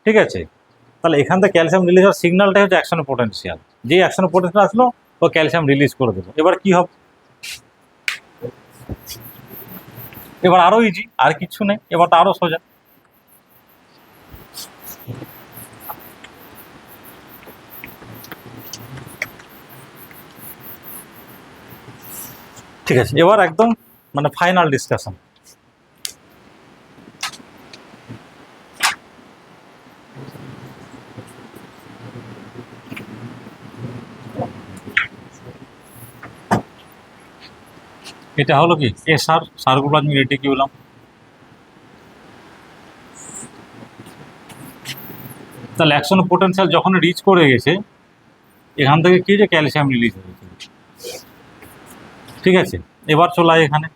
ঠিক আছে? তাহলে এখান থেকে ক্যালসিয়াম রিলিজ হওয়ার সিগন্যালটাই হচ্ছে অ্যাকশন পোটেনশিয়াল। যেই অ্যাকশন পোটেনশিয়াল আসলো ও ক্যালসিয়াম রিলিজ করে দেবো। এবার কি হবে, এবার আরও ইজি, আর কিছু নেই, এবার তো আরও সোজা। ঠিক আছে, এবার একদম মানে ফাইনাল ডিসকাশন। এটা হলো কি এসআর, সার্কোপ্লাজমিক রেটিকুলাম। তাহলে অ্যাকশন পোটেনশিয়াল যখন রিচ করে গেছে, এখান থেকে কি যে ক্যালসিয়াম রিলিজ হয়েছে, ঠিক আছে? এবার চলে আয় এখানে,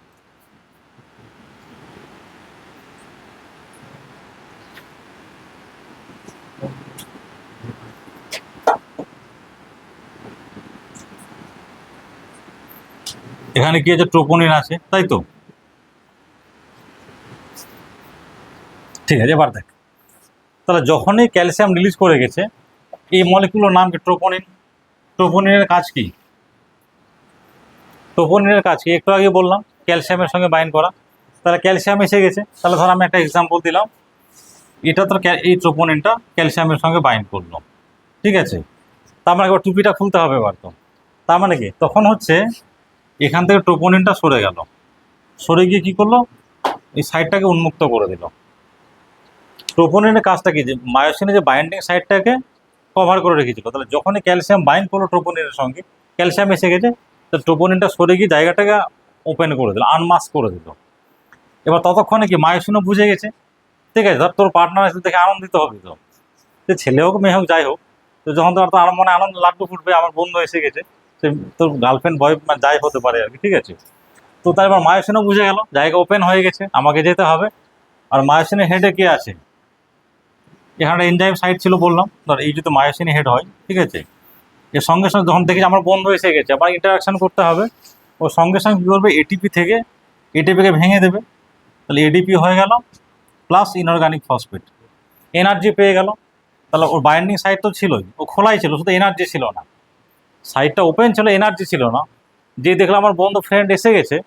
এখানে কি আছে, ট্রোপোনিন আছে, তাই তো? ঠিক আছে, এবার দেখ, তাহলে যখনই ক্যালসিয়াম রিলিজ করে গেছে, এই মলিকুলের নাম কি, ট্রোপোনিন। ট্রোপোনিনের কাজ কি, ট্রোপোনিনের কাজ কি একটু আগে বললাম, ক্যালসিয়ামের সঙ্গে বাইন্ড করা। তাহলে ক্যালসিয়াম এসে গেছে, তাহলে ধর আমি একটা এক্সাম্পল দিলাম, এটা তো এই ট্রোপোনিনটা ক্যালসিয়ামের সঙ্গে বাইন্ড করলো, ঠিক আছে? তার মানে এবার টুপিটা খুলতে হবে এবার তো, তার মানে কি তখন হচ্ছে এখান থেকে ট্রোপোনিনটা সরে গেল, সরে গিয়ে কী করলো, এই সাইডটাকে উন্মুক্ত করে দিল। ট্রোপোনিনের কাজটা কি, যে মায়োসিনের যে বাইন্ডিং সাইডটাকে কভার করে রেখেছিল, তাহলে যখনই ক্যালসিয়াম বাইন্ড করলো ট্রোপোনিনের সঙ্গে, ক্যালসিয়াম এসে গেছে, তো ট্রোপোনিনটা সরে গিয়ে জায়গাটাকে ওপেন করে দিল, আনমাস্ক করে দিল। এবার ততক্ষণে কি মায়োসিনও বুঝে গেছে, ঠিক আছে, ধর তোর পার্টনার এসে দেখে আনন্দিত হবে, তো সে ছেলে হোক মেয়ে হোক যাই হোক, তো যখন তোর তো আর মনে আনন্দ লাড্ডু ফুটবে, আমার বন্ধু এসে গেছে, সে তোর গার্লফ্রেন্ড বয় যাই হতে পারে আর কি, ঠিক আছে। তো তার এবার মায়োসিনও বুঝে গেল জায়গা ওপেন হয়ে গেছে, আমাকে যেতে হবে। আর মায়োসিনের হেডে কে আছে, এখানে এনজাইম সাইট ছিল বললাম, ধর এই যদি মায়োসিন হেড হয়, ঠিক আছে, এর সঙ্গে সঙ্গে যখন দেখি আমার বন্ধু এসে গেছে, আবার ইন্টারাকশন করতে হবে, ও সঙ্গে সঙ্গে কী করবে, এটিপি থেকে এটিপিকে ভেঙে দেবে, তাহলে এডিপি হয়ে গেল প্লাস ইনঅর্গানিক ফসফেট, এনার্জি পেয়ে গেল। তাহলে ওর বাইন্ডিং সাইট তো ছিলই, ও খোলাই ছিল, শুধু এনার্জি ছিল না, সাইটটা ওপেন ছিল, এনার্জি ছিল না। যে দেখলাম আমার বন্ধু ফ্রেন্ড এসে গেছে,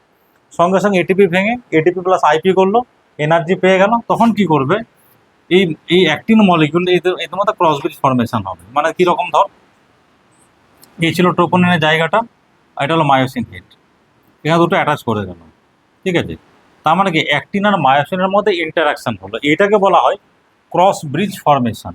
সঙ্গে সঙ্গে এটিপি ভেঙে এটিপি প্লাস আইপি করলো, এনার্জি পেয়ে গেল, তখন কি করবে, এই এই অ্যাক্টিন মলিকিউল এদের মধ্যে ক্রসব্রিজ ফর্মেশন হবে। মানে কীরকম, ধর এই ছিল ট্রোপোনিনের জায়গাটা, এটা হলো মায়োসিন হেড, এখানে দুটো অ্যাটাচ করে গেল, ঠিক আছে। তার মানে কি অ্যাক্টিন আর মায়োসিনের মধ্যে ইন্টারাকশন হলো, এটাকে বলা হয় ক্রস ব্রিজ ফর্মেশন।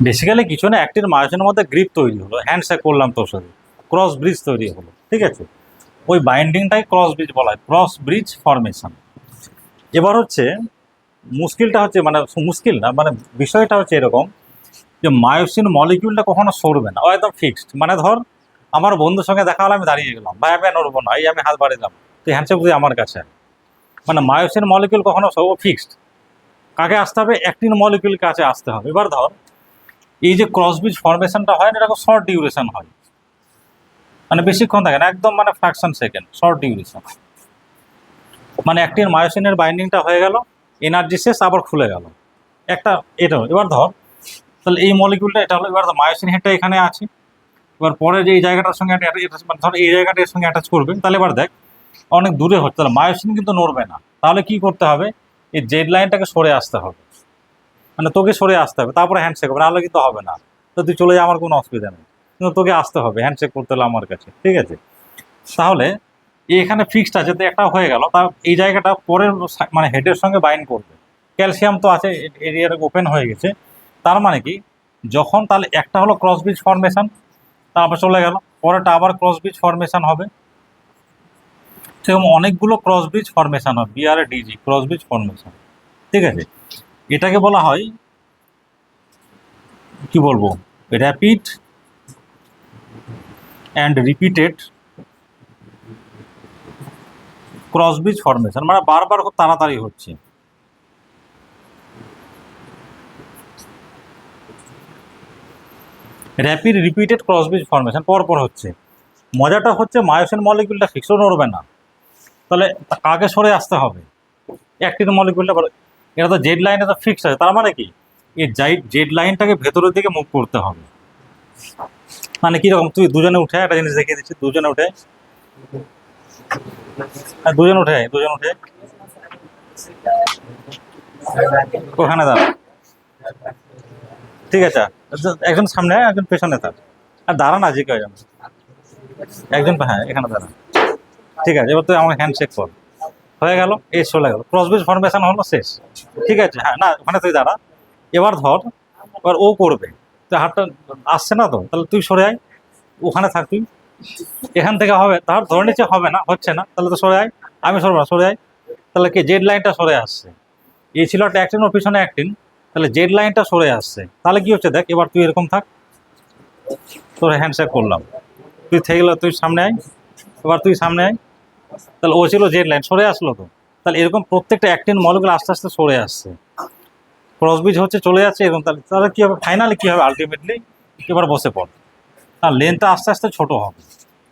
বেসিক্যালি কিছু না, অ্যাক্টিন মায়োসিনের মধ্যে গ্রিপ তৈরি হলো, হ্যান্ডশেক করলাম তোর সাথে, ক্রস ব্রিজ তৈরি হলো, ঠিক আছে। ওই বাইন্ডিংটাই ক্রস ব্রিজ বলা হয়, ক্রস ব্রিজ ফর্মেশন। এবার হচ্ছে মুশকিলটা হচ্ছে, মানে মুশকিল না, মানে বিষয়টা হচ্ছে এরকম যে মায়োসিন মলিকিউলটা কখনো সরবে না, ও একদম ফিক্সড। মানে ধর আমার বন্ধুর সঙ্গে দেখা হলো, আমি দাঁড়িয়ে গেলাম, ভাই আমি নড়বো না, এই আমি হাত বাড়িয়ে দিলাম, তুই হ্যান্ডশেক বুঝি আমার কাছে। মানে মায়োসিন মলিকিউল কখনো সব ফিক্সড, কাকে আসতে হবে, অ্যাক্টিন মলিকিউল কাছে আসতে হবে। এবার ধর এই যে ক্রসব্রিজ ফর্মেশনটা হয় না, এটা খুব শর্ট ডিউরেশন হয়, মানে বেশিক্ষণ থাকে না, একদম মানে ফ্র্যাকশন সেকেন্ড, শর্ট ডিউরেশন। মানে অ্যাক্টিন মায়োসিনের বাইন্ডিংটা হয়ে গেল, এনার্জি শেষ, আবার খুলে গেল একটা, এটা। এবার ধর তাহলে এই মলিকিউলটা এটা হলো, এবার মায়োসিন হেডটা এখানে আছে, এবার পরে যে এই জায়গাটার সঙ্গে মানে ধর এই জায়গাটা এর সঙ্গে অ্যাটাচ করবে, তাহলে এবার দেখ অনেক দূরে হচ্ছে, তাহলে মায়োসিন কিন্তু নড়বে না। তাহলে কি করতে হবে, এই জেড লাইনটাকে সরে আসতে হবে, মানে তোকে সরে আসতে হবে, তারপরে হ্যান্ডশেক হবে, নাহলে কিন্তু হবে না। তো তুই চলে যাওয়ার কোনো অসুবিধা নেই, কিন্তু তোকে আসতে হবে, হ্যান্ডশেক করতে হলে আমার কাছে, ঠিক আছে। তাহলে এখানে ফিক্সড আছে, তো একটা হয়ে গেল, তার এই জায়গাটা পরের মানে হেডের সঙ্গে বাইন্ড করবে, ক্যালসিয়াম তো আছে, এরিয়াটা ওপেন হয়ে গেছে। তার মানে কি, যখন তাহলে একটা হলো ক্রস ব্রিজ ফর্মেশন, তারপর চলে গেল, পরেরটা আবার ক্রস ব্রিজ ফর্মেশন হবে, সেরকম অনেকগুলো ক্রস ব্রিজ ফর্মেশন হবে, বিআর ডিজি ক্রস ব্রিজ ফর্মেশন, ঠিক আছে। এটাকে বলা হয় কি বলবো, rapid and repeated cross bridge formation, মানে বারবার খুব তাড়াতাড়ি হচ্ছে। Rapid repeated cross bridge formation পরপর হচ্ছে। মজাটা হচ্ছে মায়োসিন মলিকিউলটা ফিক্সড নড়বে না, তাহলে কাকে সরে আসতে হবে, অ্যাক্টিন মলিকিউলটা। এটা তো জেড লাইনে তো ফিক্সড আছে, তার মানে কি এই জেড লাইনটাকে ভেতরের দিকে মুভ করতে হবে। মানে কিরকম, তুই দুজনে উঠে একটা জিনিস দেখিয়ে দিচ্ছি, দুজনে উঠে, দুজন উঠে, দুজন উঠে ওখানে দাঁড়া, ঠিক আছে, একজন সামনে একজন পেছনে থাক, আর দাঁড়া না যে কেউ একজন, হ্যাঁ এখানে দাঁড়া, ঠিক আছে। এবার তুই আমার হ্যান্ডশেক কর, হয়ে গেল, এই চলে গেল, ক্রসব্রিজ ফর্মেশন হলো, শেষ, ঠিক আছে। হ্যাঁ না, ওখানে তুই দাঁড়া। এবার ধর এবার ও করবে, তুই হাতটা আসছে না তো, তাহলে তুই সরে আয়, ওখানে থাক তুই, এখান থেকে হবে, তার ধরে নিচে হবে না, হচ্ছে না, তাহলে তো সরে আয়, আমি সরবো না, সরে আয়। তাহলে কি জেড লাইনটা সরে আসছে, এই ছিল একটা অ্যাক্টিন, ওর পিছনে অ্যাক্টিন, তাহলে জেড লাইনটা সরে আসছে, তাহলে কি হচ্ছে দেখ। এবার তুই এরকম থাক, তোর হ্যান্ডশেক করলাম, তুই থেকে গেল, তুই সামনে আয়, এবার তুই সামনে আয়, তাহলে ও ছিল জেড লাইন, সরে আসলো তো। তাহলে এরকম প্রত্যেকটা অ্যাক্টিন মলিকিউল আস্তে আস্তে সরে আসছে, ক্রসব্রিজ হচ্ছে, চলে যাচ্ছে এরকম। তাহলে তাহলে কী হবে, ফাইনালি কী হবে, আলটিমেটলি এবার বসে পড়, তার লেন্থটা আস্তে আস্তে ছোট হবে,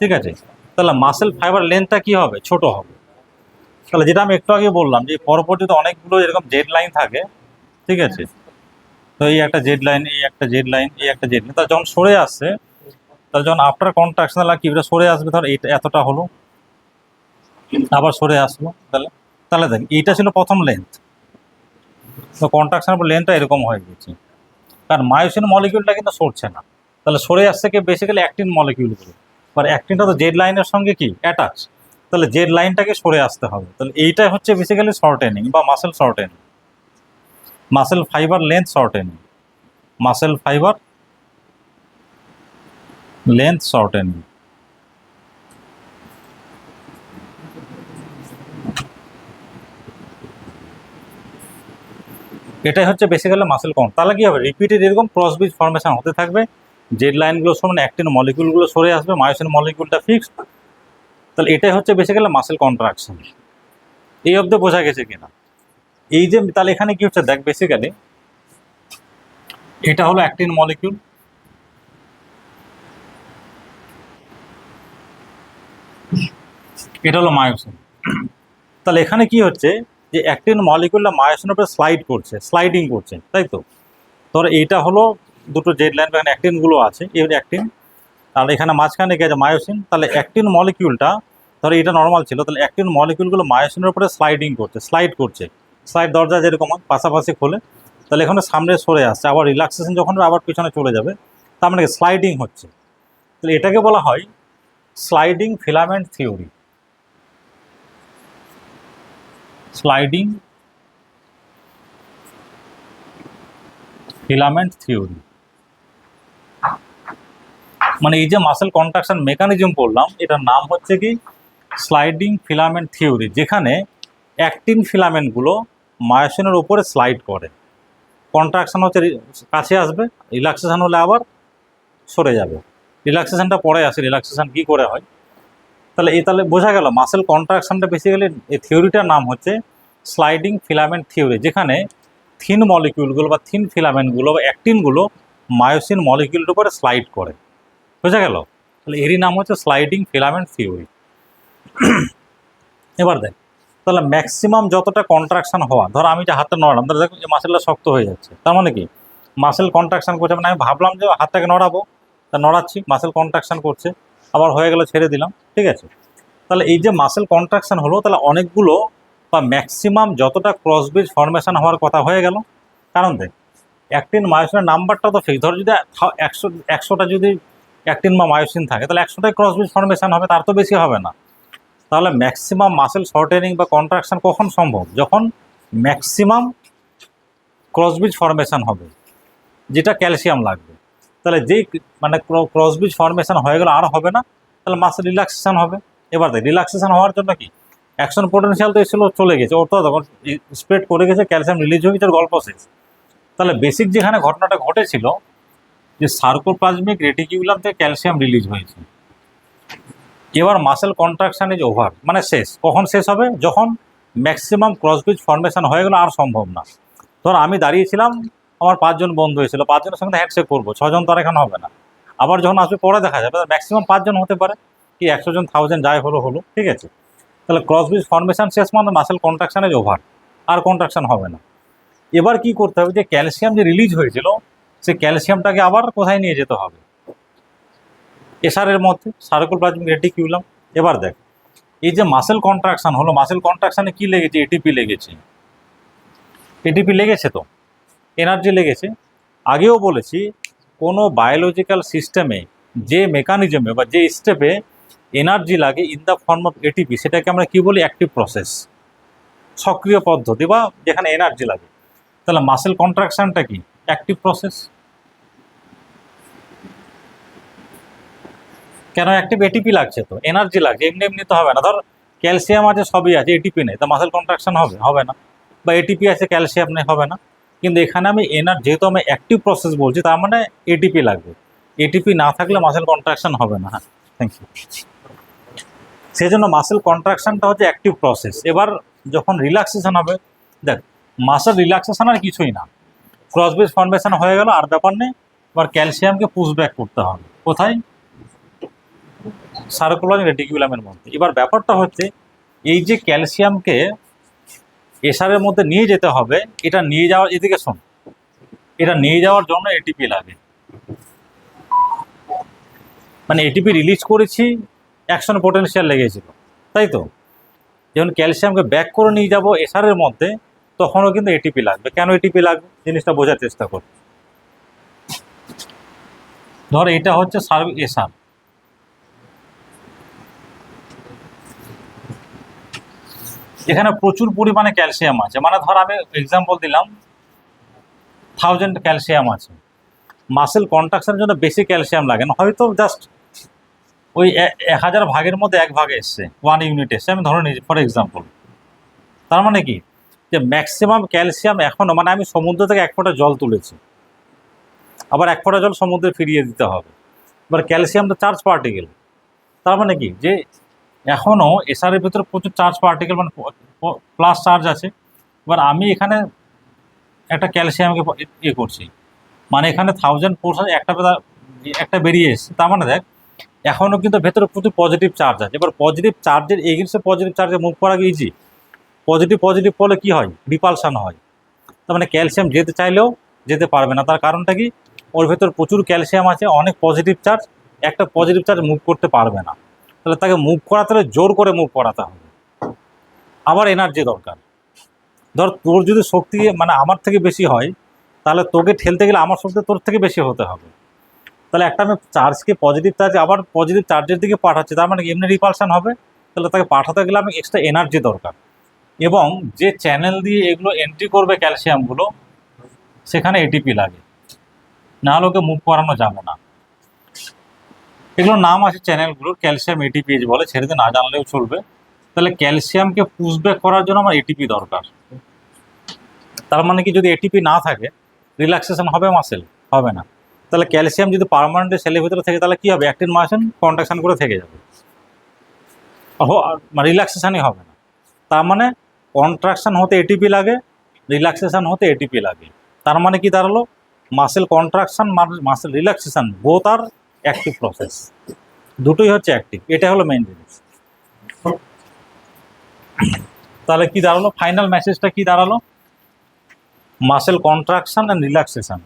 ঠিক আছে। তাহলে মাসেল ফাইবার লেন্থটা কী হবে, ছোট হবে। তাহলে যেটা আমি একটু আগে বললাম যে পরপর যদি অনেকগুলো এরকম জেড লাইন থাকে, ঠিক আছে, তো এই একটা জেড লাইন, এই একটা জেড লাইন, এই একটা জেড লাইন, তার যখন সরে আসছে, তাহলে যখন আফটার কন্ট্রাকশন কি এটা সরে আসবে, ধর এইটা এতটা হলো, আবার সরে আসলো, তাহলে তাহলে দেখ এইটা ছিল প্রথম লেন্থ, তো কন্ট্রাকশনের পর লেন্থটা এরকম হয়ে গেছে। কারণ মায়োসিন মলিকিউলটা কিন্তু সরছে না, তাহলে সরে আসছে কি বেসিক্যালি অ্যাক্টিন মলিকিউলগুলো, আর অ্যাক্টিনটা তো জেড লাইনের সঙ্গে কি অ্যাটাচ, তাহলে জেড লাইনটাকে সরে আসতে হবে। তাহলে এইটাই হচ্ছে বেসিক্যালি শর্টেনিং বা muscle shortening. Muscle fibre length shortening, muscle fibre length shortening. এটাই হচ্ছে বেসিক্যালি মাসেল কাউন্ট। তাহলে কি হবে, রিপিটেড এরকম ক্রস ব্রিজ ফর্মেশন হতে থাকবে, জেড লাইনগুলো সমান অ্যাক্টিন মলিকিউলগুলো সরে আসবে, মায়োসিন মলিকিউলটা ফিক্সড। তাহলে এটাই হচ্ছে বেসিক্যালি মাসেল কন্ট্রাকশন। এই অবধি বোঝা গেছে কিনা? এই যে তাহলে এখানে কি হচ্ছে দেখ, বেসিক্যালি এটা হলো অ্যাক্টিন মলিকিউল, এটা হলো মায়োসিন। তাহলে এখানে কি হচ্ছে যে অ্যাক্টিন মলিকিউলটা মায়োসিনের উপরে স্লাইড করছে, স্লাইডিং করছে, তাই তো। ধর এইটা হলো দুটো জেড লাইন, এখানে অ্যাক্টিনগুলো আছে, এই অ্যাক্টিন, তাহলে এখানে মাঝখানে কি আছে মায়োসিন। তাহলে অ্যাক্টিন মলিকিউলটা ধরো এটা নর্মাল ছিল, তাহলে অ্যাক্টিন মলিকিউলগুলো মায়োসিনের উপরে স্লাইডিং করছে, স্লাইড করছে, স্লাইড দরজা যেরকম পাশাপাশি খোলে, তাহলে এখানে সামনে সরে আসছে, আবার রিল্যাক্সেশন যখন আবার পিছনে চলে যাবে, তার মানে স্লাইডিং হচ্ছে। তাহলে এটাকে বলা হয় sliding filament theory, sliding filament theory. মানে এই যে মাসেল কন্ট্রাকশন মেকানিজম বললাম, এটার নাম হচ্ছে কি স্লাইডিং ফিলামেন্ট থিওরি, যেখানে অ্যাক্টিন ফিলামেন্টগুলো মায়োসিনের উপরে স্লাইড করে, কন্ট্রাকশন হচ্ছে কাছে আসবে, রিল্যাক্সেশন হলে আবার সরে যাবে। রিল্যাক্সেশনটা পরে আসে, রিল্যাক্সেশন কী করে হয়। তাহলে বোঝা গেল মাসেল কন্ট্রাকশনটা বেসিক্যালি এই থিওরিটার নাম হচ্ছে স্লাইডিং ফিলামেন্ট থিওরি, যেখানে থিন মলিকিউলগুলো বা থিন ফিলামেন্টগুলো বা অ্যাক্টিনগুলো মায়োসিন মলিকিউলের উপরে স্লাইড করে, বোঝা গেল। তাহলে এরই নাম হচ্ছে স্লাইডিং ফিলামেন্ট থিওরি। এবার দেখ, তাহলে ম্যাক্সিমাম যতটা কন্ট্রাকশন হওয়া, ধর আমি যে হাতটা নড়ালাম, তাহলে দেখো যে মাসেলটা শক্ত হয়ে যাচ্ছে, তার মানে কি মাসেল কন্ট্রাকশন করছে। মানে আমি ভাবলাম যে হাতটাকে নড়াবো, তা নড়াচ্ছি, মাসেল কন্ট্রাকশন করছে, আবার হয়ে গেল ছেড়ে দিলাম, ঠিক আছে। তাহলে এই যে মাসেল কন্ট্রাকশন হলো, তাহলে অনেকগুলো বা ম্যাক্সিমাম যতটা ক্রস ব্রিজ ফর্মেশন হওয়ার কথা হয়ে গেল। কারণ দেখ অ্যাক্টিন মায়োসিনের নাম্বারটা তো ফিক্স, ধর যদি 100টা যদি অ্যাক্টিন বা মায়োসিন থাকে, তাহলে 100টাই ক্রস ব্রিজ ফর্মেশন হবে, তার তো বেশি হবে না। তাহলে ম্যাক্সিমাম মাসেল শর্টেনিং বা কন্ট্রাকশন কখন সম্ভব, যখন ম্যাক্সিমাম ক্রস ব্রিজ ফর্মেশন হবে, যেটা ক্যালসিয়াম লাগবে। তাহলে যেই মানে ক্রস ব্রিজ ফর্মেশন হয়ে গেল আর হবে না, তাহলে মাসেল রিল্যাক্সেশন হবে। এবার দেখ রিল্যাক্সেশন হওয়ার জন্য কি অ্যাকশন পোটেনশিয়াল তো এসেছিল, চলে গেছে, ওর তো তখন স্প্রেড করে গেছে, ক্যালসিয়াম রিলিজ হয়ে গেছে, গল্প শেষ। তাহলে বেসিক যেখানে ঘটনাটা ঘটেছিল যে সার্কোপ্লাজমিক রেটিকিউলাম থেকে ক্যালসিয়াম রিলিজ হয়েছে, এবার মাসেল কন্ট্রাকশন ইজ ওভার, মানে শেষ। কখন শেষ হবে, যখন ম্যাক্সিমাম ক্রসব্রিজ ফর্মেশন হয়ে গেল, আর সম্ভব না। ধর আমি দাঁড়িয়েছিলাম, আমার 5জন বন্ধু হয়েছিল, 5জনের সঙ্গে হ্যান্ডশেক করবো, 6জন তো আর এখানে হবে না। আবার যখন আসবে পরে দেখা যাবে, ম্যাক্সিমাম 5জন হতে পারে, কি 100 জন 1000 যাই হলো, ঠিক আছে। তাহলে ক্রসব্রিজ ফর্মেশন শেষ, মানে মাসেল কন্ট্রাকশন ইজ ওভার, আর কন্ট্রাকশন হবে না। এবার কি করতে হবে, যে ক্যালসিয়াম যে রিলিজ হয়েছিল, সেই ক্যালসিয়ামটাকে আবার কোথায় নিয়ে যেতে হবে, এসআরের মধ্যে, সার্কোপ্লাজমিক রেটিকিউলাম। এবার দেখ এই যে মাসেল কন্ট্রাকশন হলো, মাসেল কন্ট্রাকশনে কি লেগেছে, এটিপি লেগেছে, এটিপি লেগেছে, তো এনার্জি লেগেছে। আগেও বলেছি কোনো বায়োলজিক্যাল সিস্টেমে যে মেকানিজমে বা যে স্টেপে এনার্জি লাগে in the form of ATP, সেটাকে আমরা কি বলি, অ্যাক্টিভ প্রসেস, সক্রিয় পদ্ধতি, বা যেখানে এনার্জি লাগে। তাহলে মাসেল কন্ট্রাকশনটা কি অ্যাক্টিভ প্রসেস। কেন অ্যাক্টিভ, এটিপি লাগছে, তো এনার্জি লাগছে, এমনি এমনি তো হবে না। ধর ক্যালসিয়াম আছে, সবই আছে, এটিপি নেই, তো মাসেল কন্ট্রাকশন হবে, হবে না। বা এটিপি আছে, ক্যালসিয়াম নেই, হবে না। কিন্তু এখানে আমি যেহেতু আমি অ্যাক্টিভ প্রসেস বলছি, তার মানে এটিপি লাগবে, এটিপি না থাকলে মাসেল কন্ট্রাকশন হবে না। হ্যাঁ, থ্যাংক ইউ। সেই জন্য মাসেল কন্ট্রাকশনটা হচ্ছে অ্যাক্টিভ প্রসেস। এবার যখন রিল্যাক্সেশন হবে, দেখ মাসেল রিল্যাক্সেশন আর কিছুই না, ক্রসব্রিজ ফর্মেশন হয়ে গেল, আর ব্যাপার নেই। এবার ক্যালসিয়ামকে পুশ ব্যাক করতে হবে, কোথায়, সার্কুলার রেটিকুলামের মধ্যে। এবার ব্যাপারটা হচ্ছে এই যে ক্যালসিয়ামকে এসআরের মধ্যে নিয়ে যেতে হবে, এটা নিয়ে যাওয়ার, এদিকে শোন, এটা নিয়ে যাওয়ার জন্য এটিপি লাগে। মানে এটিপি রিলিজ করেছি, অ্যাকশন পোটেনশিয়াল লেগেছিল, তাই তো। যখন ক্যালসিয়ামকে ব্যাক করে নিয়ে যাব এসআরের মধ্যে, তখনও কিন্তু এটিপি লাগবে। কেন এটিপি লাগবে জিনিসটা বোঝার চেষ্টা কর। ধর এটা হচ্ছে এসআর, এখানে প্রচুর পরিমাণে ক্যালসিয়াম আছে। মানে ধর আমি এক্সাম্পল দিলাম, 1000 ক্যালসিয়াম আছে। মাসেল কন্ট্রাকশনের জন্য বেশি ক্যালসিয়াম লাগে না, হয়তো জাস্ট ওই 1000 ভাগের মধ্যে 1 ভাগ এসছে, 1 ইউনিট এসছে, আমি ধরে নিয়েছি ফর এক্সাম্পল। তার মানে কি, যে ম্যাক্সিমাম ক্যালসিয়াম এখনও, মানে আমি সমুদ্র থেকে 1 ফোঁটা জল তুলেছি, আবার 1 ফোঁটা জল সমুদ্রে ফিরিয়ে দিতে হবে। এবার ক্যালসিয়াম তো চার্জ পার্টিকেল, তার মানে কি, যে এখনও এসআরের ভিতরে প্রচুর চার্জ পার্টিকেল, মানে প্লাস চার্জ আছে। এবার আমি এখানে একটা ক্যালসিয়ামকে ইয়ে করছি, মানে এখানে 1000 একটা বেরিয়ে এসছে। তার মানে দেখ, এখনও কিন্তু ভেতরে প্রচুর পজিটিভ চার্জ আছে। এবার পজিটিভ চার্জের এগেন্সে পজিটিভ চার্জে মুভ করা ইজি, পজিটিভ পজিটিভ কী হয়, রিপালশন হয়। তার মানে ক্যালসিয়াম যেতে চাইলেও যেতে পারবে না। তার কারণটা কি, ওর ভেতর প্রচুর ক্যালসিয়াম আছে, অনেক পজিটিভ চার্জ, একটা পজিটিভ চার্জ মুভ করতে পারবে না। তাহলে তাকে মুভ করাতে হলে জোর করে মুভ করাতে হবে। আবার এনার্জি দরকার। ধর তোর যদি শক্তি মানে আমার থেকে বেশি হয়, তাহলে তোকে ঠেলতে গেলে আমার শক্তি তোর থেকে বেশি হতে হবে। তাহলে একটা আমি চার্জকে পজিটিভ চার্জে আবার পজিটিভ চার্জের দিকে পাঠাচ্ছি, তার মানে এমনি রিপালশন হবে। তাহলে তাকে পাঠাতে গেলে আমি এক্সট্রা এনার্জি দরকার। এবং যে চ্যানেল দিয়ে এগুলো এন্ট্রি করবে ক্যালসিয়ামগুলো, সেখানে এটিপি লাগে, নাহলে ওকে মুভ করানো যাবে না। এগুলোর নাম আছে চ্যানেলগুলোর, ক্যালসিয়াম এটিপি বলে, ছেড়ে না জানলেও চলবে। তাহলে ক্যালসিয়ামকে পুশব্যাক করার জন্য আমার এটিপি দরকার। তার মানে কি, যদি এটিপি না থাকে রিল্যাক্সেশন হবে মাসেল? হবে না। তাহলে ক্যালসিয়াম যদি পার্মানেন্ট সেলের ভিতরে থাকে, তাহলে কি হবে, অ্যাক্টিন মাসেল কন্ট্রাকশন করে থেকে যাবে, রিল্যাক্সেশনই হবে না। তার মানে কন্ট্রাকশন হতে এটিপি লাগে, রিল্যাক্সেশন হতে এটিপি লাগে। তার মানে কি দাঁড়ালো, muscle contraction muscle relaxation both আর অ্যাক্টিভ প্রসেস, দুটোই হচ্ছে অ্যাক্টিভ। এটা হলো মেইন জিনিস। তাহলে কি দাঁড়ালো, ফাইনাল মেসেজটা কি দাঁড়ালো, muscle contraction and relaxation.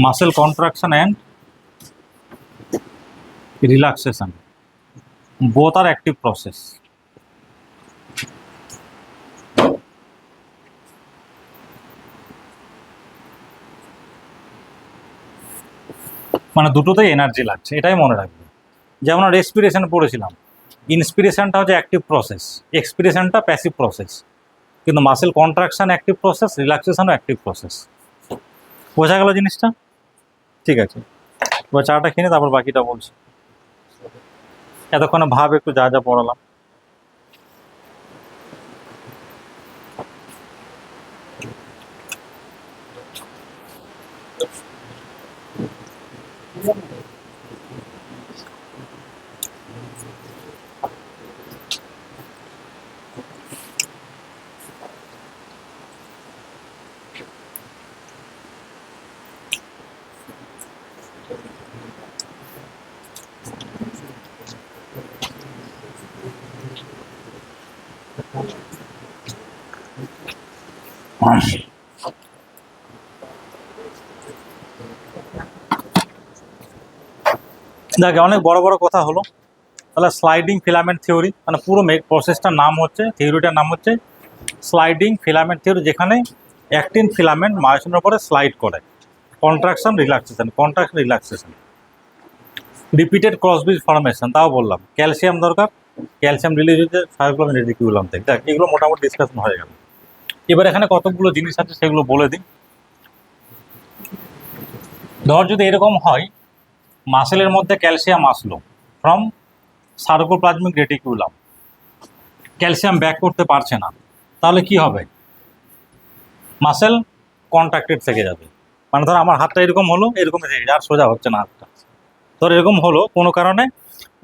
Muscle contraction and relaxation both are active process. মানে দুটোতেই এনার্জি লাগছে, এটাই মনে রাখবে। যেমন রেসপিরেশন পড়েছিলাম, ইন্সপিরেশনটা হচ্ছে অ্যাক্টিভ প্রসেস, এক্সপিরেশনটা প্যাসিভ প্রসেস। কিন্তু মাসেল কন্ট্রাকশন অ্যাক্টিভ প্রসেস, রিল্যাক্সেশনও অ্যাক্টিভ প্রসেস। বোঝা গেল জিনিসটা? ঠিক আছে, এবার চাটা খেয়ে তারপর বাকিটা বলছি। এতক্ষণে ভাব একটু যা যা পড়ালাম। দেখে অনেক বড় বড় কথা হলো। তাহলে স্লাইডিং ফিলামেন্ট থিওরি, মানে পুরো প্রসেসটার নাম হচ্ছে, থিওরিটার নাম হচ্ছে স্লাইডিং ফিলামেন্ট থিওরি, যেখানে অ্যাক্টিন ফিলামেন্ট মায়োসিনের উপরে স্লাইড করে। Contraction relaxation, contraction relaxation, repeated crossbridge formation, তাও বললাম। ক্যালসিয়াম দরকার, ক্যালসিয়াম রিলিজ হচ্ছে সাইটোপ্লাজম রেটিকুলাম থেকে। দেখ এগুলো মোটামুটি ডিসকাশন হয়ে গেল। এবার এখানে কতগুলো জিনিস আছে সেগুলো বলে দিই। ধর যদি এরকম হয়, মাসেলের মধ্যে ক্যালসিয়াম আসলো from sarcoplasmic reticulum, calcium back করতে পারছে না, তাহলে কি হবে, মাসেল কন্ট্রাক্টেড থেকে যাবে। মানে ধর আমার হাতটা এরকম হলো, এরকমই থেকে আর সোজা হচ্ছে না হাতটা। ধর এরকম হলো কোনো কারণে,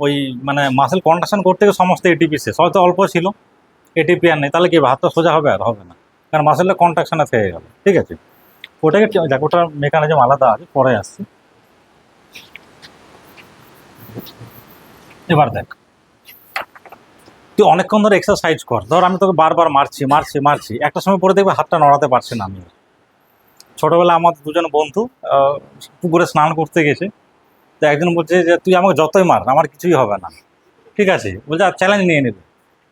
ওই মানে মাসেল কন্ট্রাকশন করতে গিয়ে সমস্ত এটিপি শেষ, হয়তো অল্প ছিল, এটিপি আর নেই, তাহলে কি হাতটা সোজা হবে? আর হবে না, কারণ মাসেলটা কন্ট্রাকশনে থেকে গেল। ঠিক আছে, ওটাকে দেখ, ওটার মেকানিজম আলাদা আছে, পরে আসছে। এবার দেখ, তুই অনেকক্ষণ ধরে এক্সারসাইজ কর, ধর আমি তোকে বারবার মারছি মারছি মারছি, একটা সময় পরে দেখবে হাতটা নড়াতে পারছি না। আমি ছোটোবেলা আমার দুজন বন্ধু পুকুরে স্নান করতে গেছে, তো একজন বলছে যে তুই আমাকে যতই মার আমার কিছুই হবে না। ঠিক আছে, বলছে আর চ্যালেঞ্জ নিয়ে নেবে।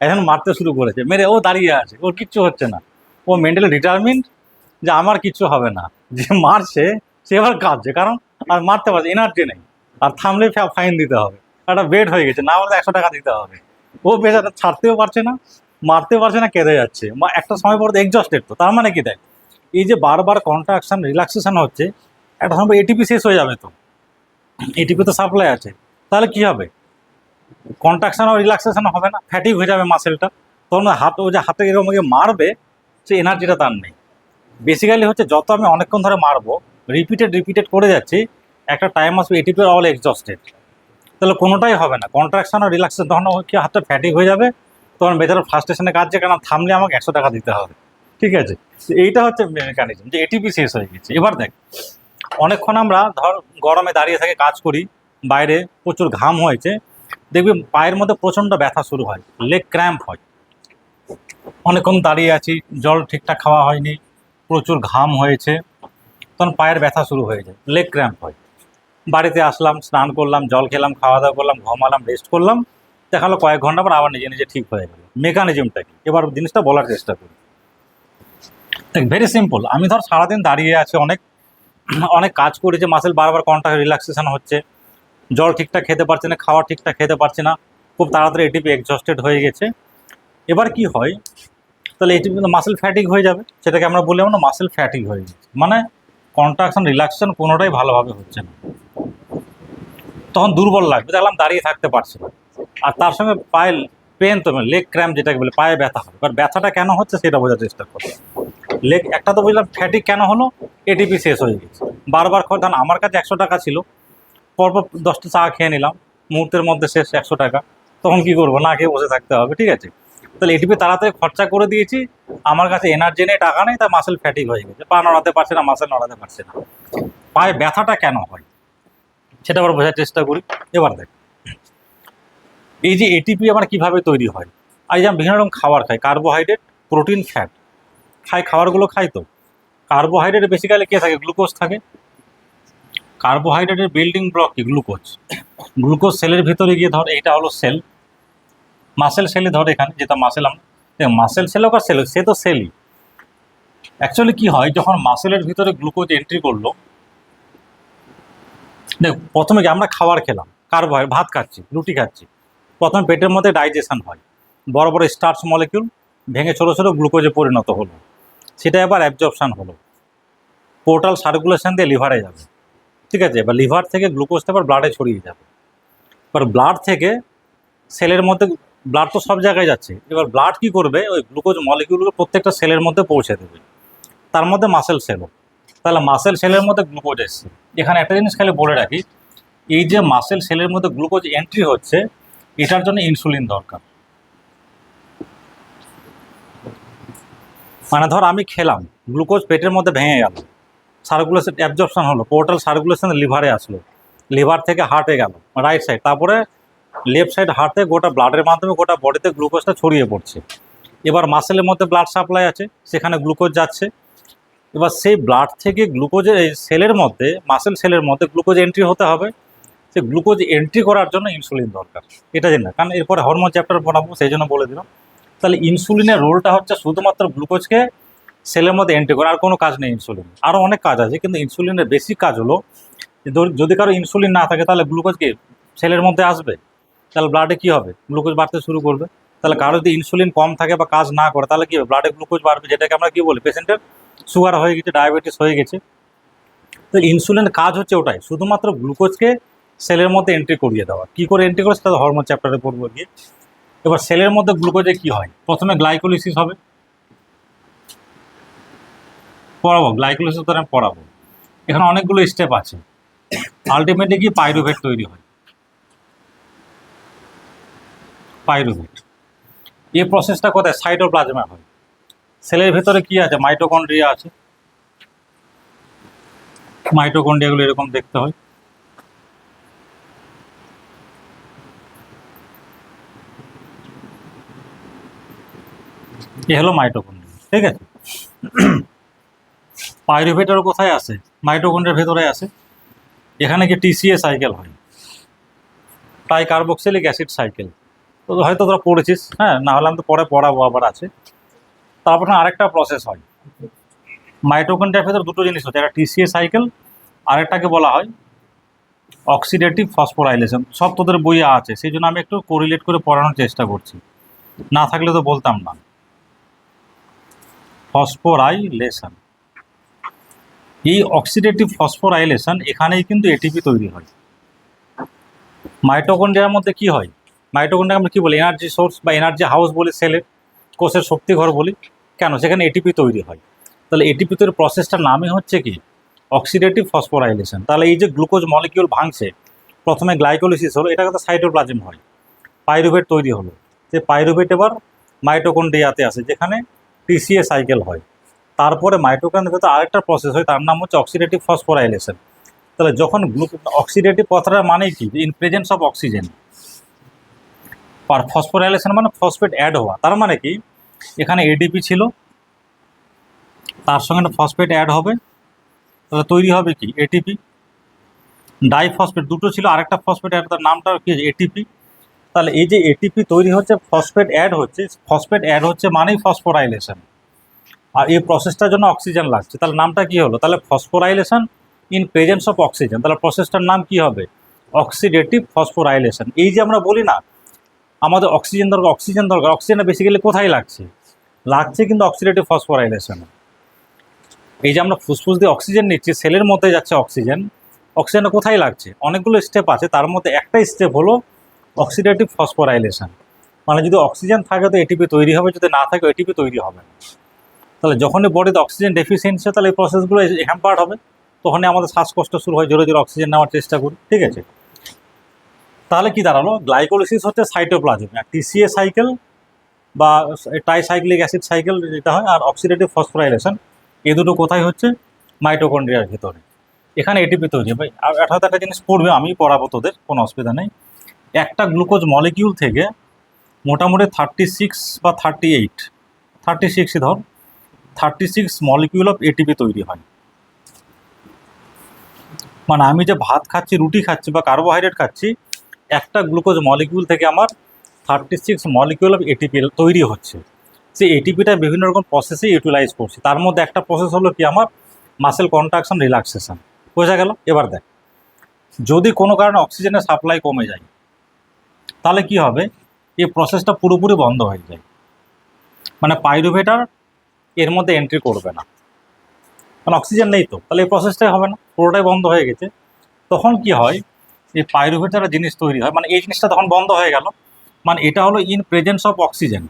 এখন মারতে শুরু করেছে, মেরে ও দাঁড়িয়ে আছে, ওর কিচ্ছু হচ্ছে না। ও মেন্টালি ডিটারমিন্ড যে আমার কিচ্ছু হবে না। যে মারছে সে এবার কাঁদছে, কারণ আর মারতে পারছে, এনার্জি নেই, আর থামলে ফাইন দিতে হবে, একটা বেড হয়ে গেছে, না হলে 100 টাকা দিতে হবে। ও বেচারা ছাড়তেও পারছে না, মারতে পারছে না, কেঁদে যাচ্ছে, একটা সময় পর এক্সস্টেড। তো তার মানে কি দেখ, এই যে বারবার কন্ট্রাকশন রিল্যাক্সেশন হচ্ছে, একটা সময় এটিপি শেষ হয়ে যাবে। তো এটিপি তো সাপ্লাই আছে, তাহলে কি হবে, কন্ট্রাকশন আর রিল্যাক্সেশন হবে না, ফ্যাটিক হয়ে যাবে মাসেলটা। তখন ও যে হাতে এরকম মারবে, সে এনার্জিটা তার নেই। বেসিক্যালি হচ্ছে যত আমি অনেকক্ষণ ধরে মারবো, রিপিটেড করে যাচ্ছি, একটা টাইম আসবে এটিপি অল এক্সস্টেড, তাহলে কোনোটাই হবে না, কন্ট্রাকশন আর রিল্যাক্সেশন। তখন কি হাতটা ফ্যাটিক হয়ে যাবে, তখন বেচারা ফ্রাস্ট্রেশনে কাজ, কেন থামলে আমাকে 100 টাকা দিতে হবে। ঠিক আছে, এইটা হচ্ছে মেকানিজম, যে এটিপি শেষ হয়ে গেছে। এবার দেখ, অনেকক্ষণ আমরা ধর গরমে দাঁড়িয়ে থেকে কাজ করি, বাইরে প্রচুর ঘাম হয়েছে, দেখবি পায়ের মধ্যে প্রচণ্ড ব্যথা শুরু হয়, লেগ ক্র্যাম্প হয়। অনেকক্ষণ দাঁড়িয়ে আছি, জল ঠিকঠাক খাওয়া হয়নি, প্রচুর ঘাম হয়েছে, তখন পায়ের ব্যথা শুরু হয়ে যায়, লেগ ক্র্যাম্প হয়। বাড়িতে আসলাম, স্নান করলাম, জল খেলাম, খাওয়া দাওয়া করলাম, ঘুমালাম, রেস্ট করলাম, দেখালো কয়েক ঘন্টা পর আবার নিজে নিজে ঠিক হয়ে গেল। মেকানিজমটা কি, এবার জিনিসটা বলার চেষ্টা করি। ভেরি সিম্পল, আমি ধর সারাদিন দাঁড়িয়ে আছি, অনেক অনেক কাজ করেছে, মাসেল বারবার কন্ট্রাক্ট রিল্যাক্সেশন হচ্ছে, জল ঠিকঠাক খেতে পারছে না, খাওয়া ঠিকঠাক খেতে পারছে না, খুব তাড়াতাড়ি এটিপি এক্সস্টেড হয়ে গেছে। এবার কি হয়, তাহলে এটিপি মাসেল ফ্যাটিক হয়ে যাবে, সেটাকে আমরা বলি আমরা মাসেল ফ্যাটিক হয়ে গেছে, মানে কন্ট্রাকশন রিল্যাক্সেশন কোনোটাই ভালোভাবে হচ্ছে না। তখন দুর্বল লাগবে, দেখলাম দাঁড়িয়ে থাকতে পারছে না, আর তার সঙ্গে পায়ে পেন, তো লেগ ক্র্যাম্প যেটাকে বলে, পায়ে ব্যথা হবে। এবার ব্যথাটা কেন হচ্ছে সেটা বোঝার চেষ্টা করো। লেগ একটা তো বুঝলাম ফ্যাটিক কেন হলো, এটিপি শেষ হয়ে গেছে, বারবার ধরুন আমার কাছে 100 টাকা ছিল, পরপর 10টা চা খেয়ে নিলাম, মুহূর্তের মধ্যে শেষ 100 টাকা, তখন কি করবো, না খেয়ে বসে থাকতে হবে। ঠিক আছে, তাহলে এটিপি তাড়াতাড়ি খরচা করে দিয়েছি, আমার কাছে এনার্জি নেই, টাকা নেই, তাই মাসেল ফ্যাটিক হয়ে গেছে, পা নড়াতে পারছে না, মাসেল নড়াতে পারছে না। পায়ে ব্যথাটা কেন হয় সেটা আবার বোঝার চেষ্টা করি। এবার দেখ, এই যে এটিপি আমার কিভাবে তৈরি হয়, আজ আমি বিভিন্ন রকম খাবার খাই, কার্বোহাইড্রেট, প্রোটিন, ফ্যাট খাই, খাবারগুলো খাই। তো কার্বোহাইড্রেট বেসিক্যালি কে থাকে, গ্লুকোজ থাকে। কার্বোহাইড্রেটের বিল্ডিং ব্লক কি, গ্লুকোজ। গ্লুকোজ সেলের ভিতরে গিয়ে ধর, এইটা হলো সেল, মাসেল সেলে ধর, এখানে যেটা মাসেল, আমরা মাসেল সেল হোক আর সেল, সে তো সেলই। অ্যাকচুয়ালি কি হয়, যখন মাসেলের ভিতরে গ্লুকোজ এন্ট্রি করলো, দেখ প্রথমে কি আমরা খাবার খেলাম, কার্বোহাইড্রেট, ভাত খাচ্ছি, রুটি খাচ্ছি, প্রথমে পেটের মধ্যে ডাইজেশন হয়, বড় বড় স্টার্চ মলিকিউল ভেঙে ছোটো ছোটো গ্লুকোজে পরিণত হলো, সেটা এবার অ্যাবজর্পশন হলো, পোর্টাল সার্কুলেশন দিয়ে লিভারে যাবে। ঠিক আছে, এবার লিভার থেকে গ্লুকোজটা এবার ব্লাডে ছড়িয়ে যাবে, এবার ব্লাড থেকে সেলের মধ্যে, ব্লাড তো সব জায়গায় যাচ্ছে, এবার ব্লাড কি করবে, ওই গ্লুকোজ মলিকিউলগুলো প্রত্যেকটা সেলের মধ্যে পৌঁছে দেবে, তার মধ্যে মাসেল সেলও। তাহলে মাসেল সেলের মধ্যে গ্লুকোজ এসছে। এখানে একটা জিনিস খালি বলে রাখি, এই যে মাসেল সেলের মধ্যে গ্লুকোজ এন্ট্রি হচ্ছে, এটার জন্য ইনসুলিন দরকার। মানে ধর আমি খেলাম, গ্লুকোজ পেটের মধ্যে ভেঙে গেল, সার্কুলেশন অ্যাবজর্পশন হলো, পোর্টাল সার্কুলেশন লিভারে আসলো, লিভার থেকে হার্টে গেল, রাইট সাইড, তারপরে লেফট সাইড হার্টে, গোটা ব্লাডের মাধ্যমে গোটা বডিতে গ্লুকোজটা ছড়িয়ে পড়ছে। এবার মাসেলের মধ্যে ব্লাড সাপ্লাই আছে, সেখানে গ্লুকোজ যাচ্ছে, এবার সেই ব্লাড থেকে গ্লুকোজের এই সেলের মধ্যে, মাসেল সেলের মধ্যে গ্লুকোজ এন্ট্রি হতে হবে, সে গ্লুকোজ এন্ট্রি করার জন্য ইনসুলিন দরকার। এটা জানি না, কারণ এরপরে হরমোন চ্যাপ্টার পড়াবো, সেই জন্য বলে দিলাম। তাহলে ইনসুলিনের রোলটা হচ্ছে শুধুমাত্র গ্লুকোজকে সেলের মধ্যে এন্ট্রি করা, আর কোনো কাজ নেই ইনসুলিন, আরও অনেক কাজ আছে, কিন্তু ইনসুলিনের বেসিক কাজ হলো, যদি কারো ইনসুলিন না থাকে, তাহলে গ্লুকোজ কি সেলের মধ্যে আসবে, তাহলে ব্লাডে কী হবে, গ্লুকোজ বাড়তে শুরু করবে। তাহলে কারো যদি ইনসুলিন কম থাকে বা কাজ না করে, তাহলে কী হবে, ব্লাডে গ্লুকোজ বাড়বে, যেটাকে আমরা কী বলি, পেশেন্টের সুগার হয়ে গেছে, ডায়াবেটিস হয়ে গেছে। তো ইনসুলিনের কাজ হচ্ছে ওটাই, শুধুমাত্র গ্লুকোজকে সেলের মধ্যে এন্ট্রি করিয়ে দেওয়া। কী করে এন্ট্রি করে সেটা হরমোন চ্যাপ্টারে পড়বো গিয়ে। এবার সেলের মধ্যে গ্লুকোজে কী হয়, প্রথমে গ্লাইকোলিসিস হবে, পড়াবো গ্লাইকোলিসিস, তো আমি পড়াবো, এখানে অনেকগুলো স্টেপ আছে। আলটিমেটলি কি পাইরুভেট তৈরি হয়, পাইরুভেট। এই প্রসেসটা কোথায়, সাইটোপ্লাজমে হয়। সেলের ভেতরে কি আছে, মাইটোকন্ড্রিয়া আছে, মাইটোকন্ড্রিয়াগুলো এরকম দেখতে হয়। এ হলো মাইটোকন্ড্রিয়া। ঠিক আছে, পাইরুভেটের কোথায় আছে, মাইটোকন্ড্রিয়ার ভেতরে আছে। এখানে কি টিসিএ সাইকেল হয়, ট্রাই কার্বক্সিলিক অ্যাসিড সাইকেল, তো হয়তো তোরা পড়েছিস, হ্যাঁ, না হলে আমি তো পরে পড়াবো, আবার আছে। তারপর আরেকটা প্রসেস হয়, মাইটোকন্ড্রিয়ার ভেতর দুটো জিনিস হচ্ছে, একটা টিসিএ সাইকেল, আরেকটাকে বলা হয় অক্সিডেটিভ ফসফোরাইলেশন সব তোদের বইয়ে আছে, সেই জন্য আমি একটু কোরিলেট করে পড়ানোর চেষ্টা করছি, না থাকলে তো বলতাম না। ফসফোরাইলেশন, এই অক্সিডেটিভ ফসফোরাইলেশন এখানেই কিন্তু এটিপি তৈরি হয়। মাইটোকন্ড্রিয়ার মধ্যে কি হয়, মাইটোকন্ড্রিয়া আমরা কি বলি, এনার্জি সোর্স বা এনার্জি হাউস বলি, সেলের কোষের শক্তিঘর বলি, কেন সেখানে এটিপি তৈরি হয়। তাহলে এটিপি তৈরির প্রসেসটার নামই হচ্ছে কি অক্সিডেটিভ ফসফোরাইলেশন। তাহলে এই যে গ্লুকোজ মলিকিউল ভাঙছে, প্রথমে গ্লাইকোলিসিস হলো, এটা কিন্তু সাইটোপ্লাজম হয়, পাইরুভেট তৈরি হলো, যে পাইরুভেট এবার মাইটোকন্ড্রিয়াতে আসে যেখানে টিসিএ সাইকেল হয়, তারপরে মাইটোকন্ড্রিয়ার ভেতরে আরেকটা প্রসেস হয়, তার নাম হচ্ছে অক্সিডেটিভ ফসফোরাইলেশন। তাহলে যখন অক্সিডেটিভ কথাটা মানে কি, ইন প্রেজেন্স অফ অক্সিজেন, আর ফসফোরাইলেশন মানে ফসফেট অ্যাড হওয়া, তার মানে কি এখানে এডিপি ছিল, তার সঙ্গে একটা ফসফেট অ্যাড হবে, তাহলে তৈরি হবে কি এটিপি। ডাইফসফেট দুটো ছিল, আরেকটা ফসফেট অ্যাড, তার নামটা কি এটিপি। তাহলে এই যে এটিপি তৈরি হচ্ছে, ফসফেট অ্যাড হচ্ছে, ফসফেট অ্যাড হচ্ছে মানেই ফসফোরাইলেশন, আর এই প্রসেসটার জন্য অক্সিজেন লাগছে, তাহলে নামটা কি হলো, তাহলে phosphorylation in presence of oxygen, তাহলে প্রসেসটার নাম কি হবে অক্সিডেটিভ ফসফোরাইলেশন। এই যে আমরা বলি না আমাদের অক্সিজেন দরকার, অক্সিজেন দরকার, অক্সিজেনটা বেসিক্যালি কোথায় লাগছে, লাগছে কিন্তু অক্সিডেটিভ ফসফোরাইলেশন। এই যে আমরা ফুসফুস দিয়ে অক্সিজেন নিচ্ছি, সেলের মধ্যে যাচ্ছে অক্সিজেন, অক্সিজেনটা কোথায় লাগছে, অনেকগুলো স্টেপ আছে, তার মধ্যে একটা স্টেপ হলো অক্সিডেটিভ ফসফোরাইলেশন। মানে যদি অক্সিজেন থাকে তো এটিপি তৈরি হবে, যদি না থাকে এটিপি তৈরি হবে না। তাহলে যখনই বডিতে অক্সিজেন ডেফিসিয়েন্সি হয়, তাহলে এই প্রসেসগুলো হ্যাম্পার্ড হবে, তখনই আমাদের শ্বাসকষ্ট শুরু হয়, জোরে জোরে অক্সিজেন নেওয়ার চেষ্টা করি, ঠিক আছে। তাহলে কি দাঁড়ালো, গ্লাইকোলিসিস হচ্ছে সাইটোপ্লাজমে, আর টিসিএ সাইকেল বা ট্রাইসাইক্লিক অ্যাসিড সাইকেল যেটা হয়, আর অক্সিডেটিভ ফসফোরাইলেশন এই দুটো কোথায় হচ্ছে মাইটোকন্ড্রিয়ার ভিতরে, এখানে এটিপি তৈরি হয়। আর হয়তো একটা জিনিস পড়বে, আমি পড়াবো তোদের, কোনো অসুবিধা নেই। একটা গ্লুকোজ মলিকিউল থেকে মোটামুটি 36 বা 38, 36ই ধর, 36 মলিকিউল অফ এটিপি তৈরি হয়। মানে আমি যে ভাত খাচ্ছি, রুটি খাচ্ছি বা কার্বোহাইড্রেট খাচ্ছি, একটা গ্লুকোজ মলিকিউল থেকে আমার 36 মলিকিউল অফ এটিপি তৈরি হচ্ছে। সেই এটিপিটা বিভিন্ন রকম প্রসেসে ইউটিলাইজ করছি, তার মধ্যে একটা প্রসেস হলো কি আমার মাসেল কন্ট্রাকশন রিল্যাক্সেশন। বোঝা গেল? এবার দেখ, যদি কোনো কারণে অক্সিজেনের সাপ্লাই কমে যায় তাহলে কি হবে, এই প্রসেসটা পুরোপুরি বন্ধ হয়ে যায়, মানে পাইরুভেটার এর মধ্যে এন্ট্রি করবে না, কারণ অক্সিজেন নেই, তো তাহলে এই প্রসেসটাই হবে না, পুরোটাই বন্ধ হয়ে গেছে। তখন কি হয়, এই পাইরুভেটার জিনিস তৈরি হয়, মানে এই জিনিসটা তখন বন্ধ হয়ে গেল, মানে এটা হলো ইন প্রেজেন্স অফ অক্সিজেন।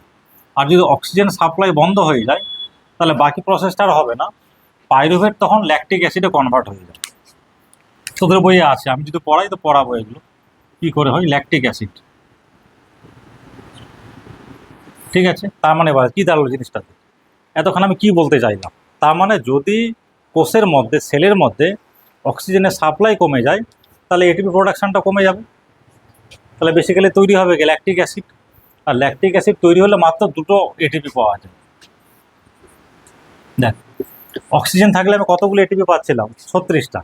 আর যদি অক্সিজেন সাপ্লাই বন্ধ হয়ে যায় তাহলে বাকি প্রসেসটা আর হবে না, পাইরুভেট তখন ল্যাকটিক অ্যাসিডে কনভার্ট হয়ে যায়। তোদের বইয়ে আছে, আমি যদি পড়াই তো পড়াবো এগুলো কী করে হয় ল্যাকটিক অ্যাসিড, ঠিক আছে। তার মানে এবার কী দাঁড়ালো জিনিসটাতে, এতক্ষণ আমি কি বলতে চাইলাম, তার মানে যদি কোষের মধ্যে, সেলের মধ্যে অক্সিজেনের সাপ্লাই কমে যায় তাহলে এটিপি প্রোডাকশনটা কমে যাবে, তাহলে বেসিক্যালি তৈরি হবে ল্যাকটিক অ্যাসিড। আর ল্যাকটিক অ্যাসিড তৈরি হলে মাত্র দুটো এটিপি পাওয়া যায়। দেখ, অক্সিজেন থাকলে আমি কতগুলো এটিপি পাচ্ছিলাম, 36টা।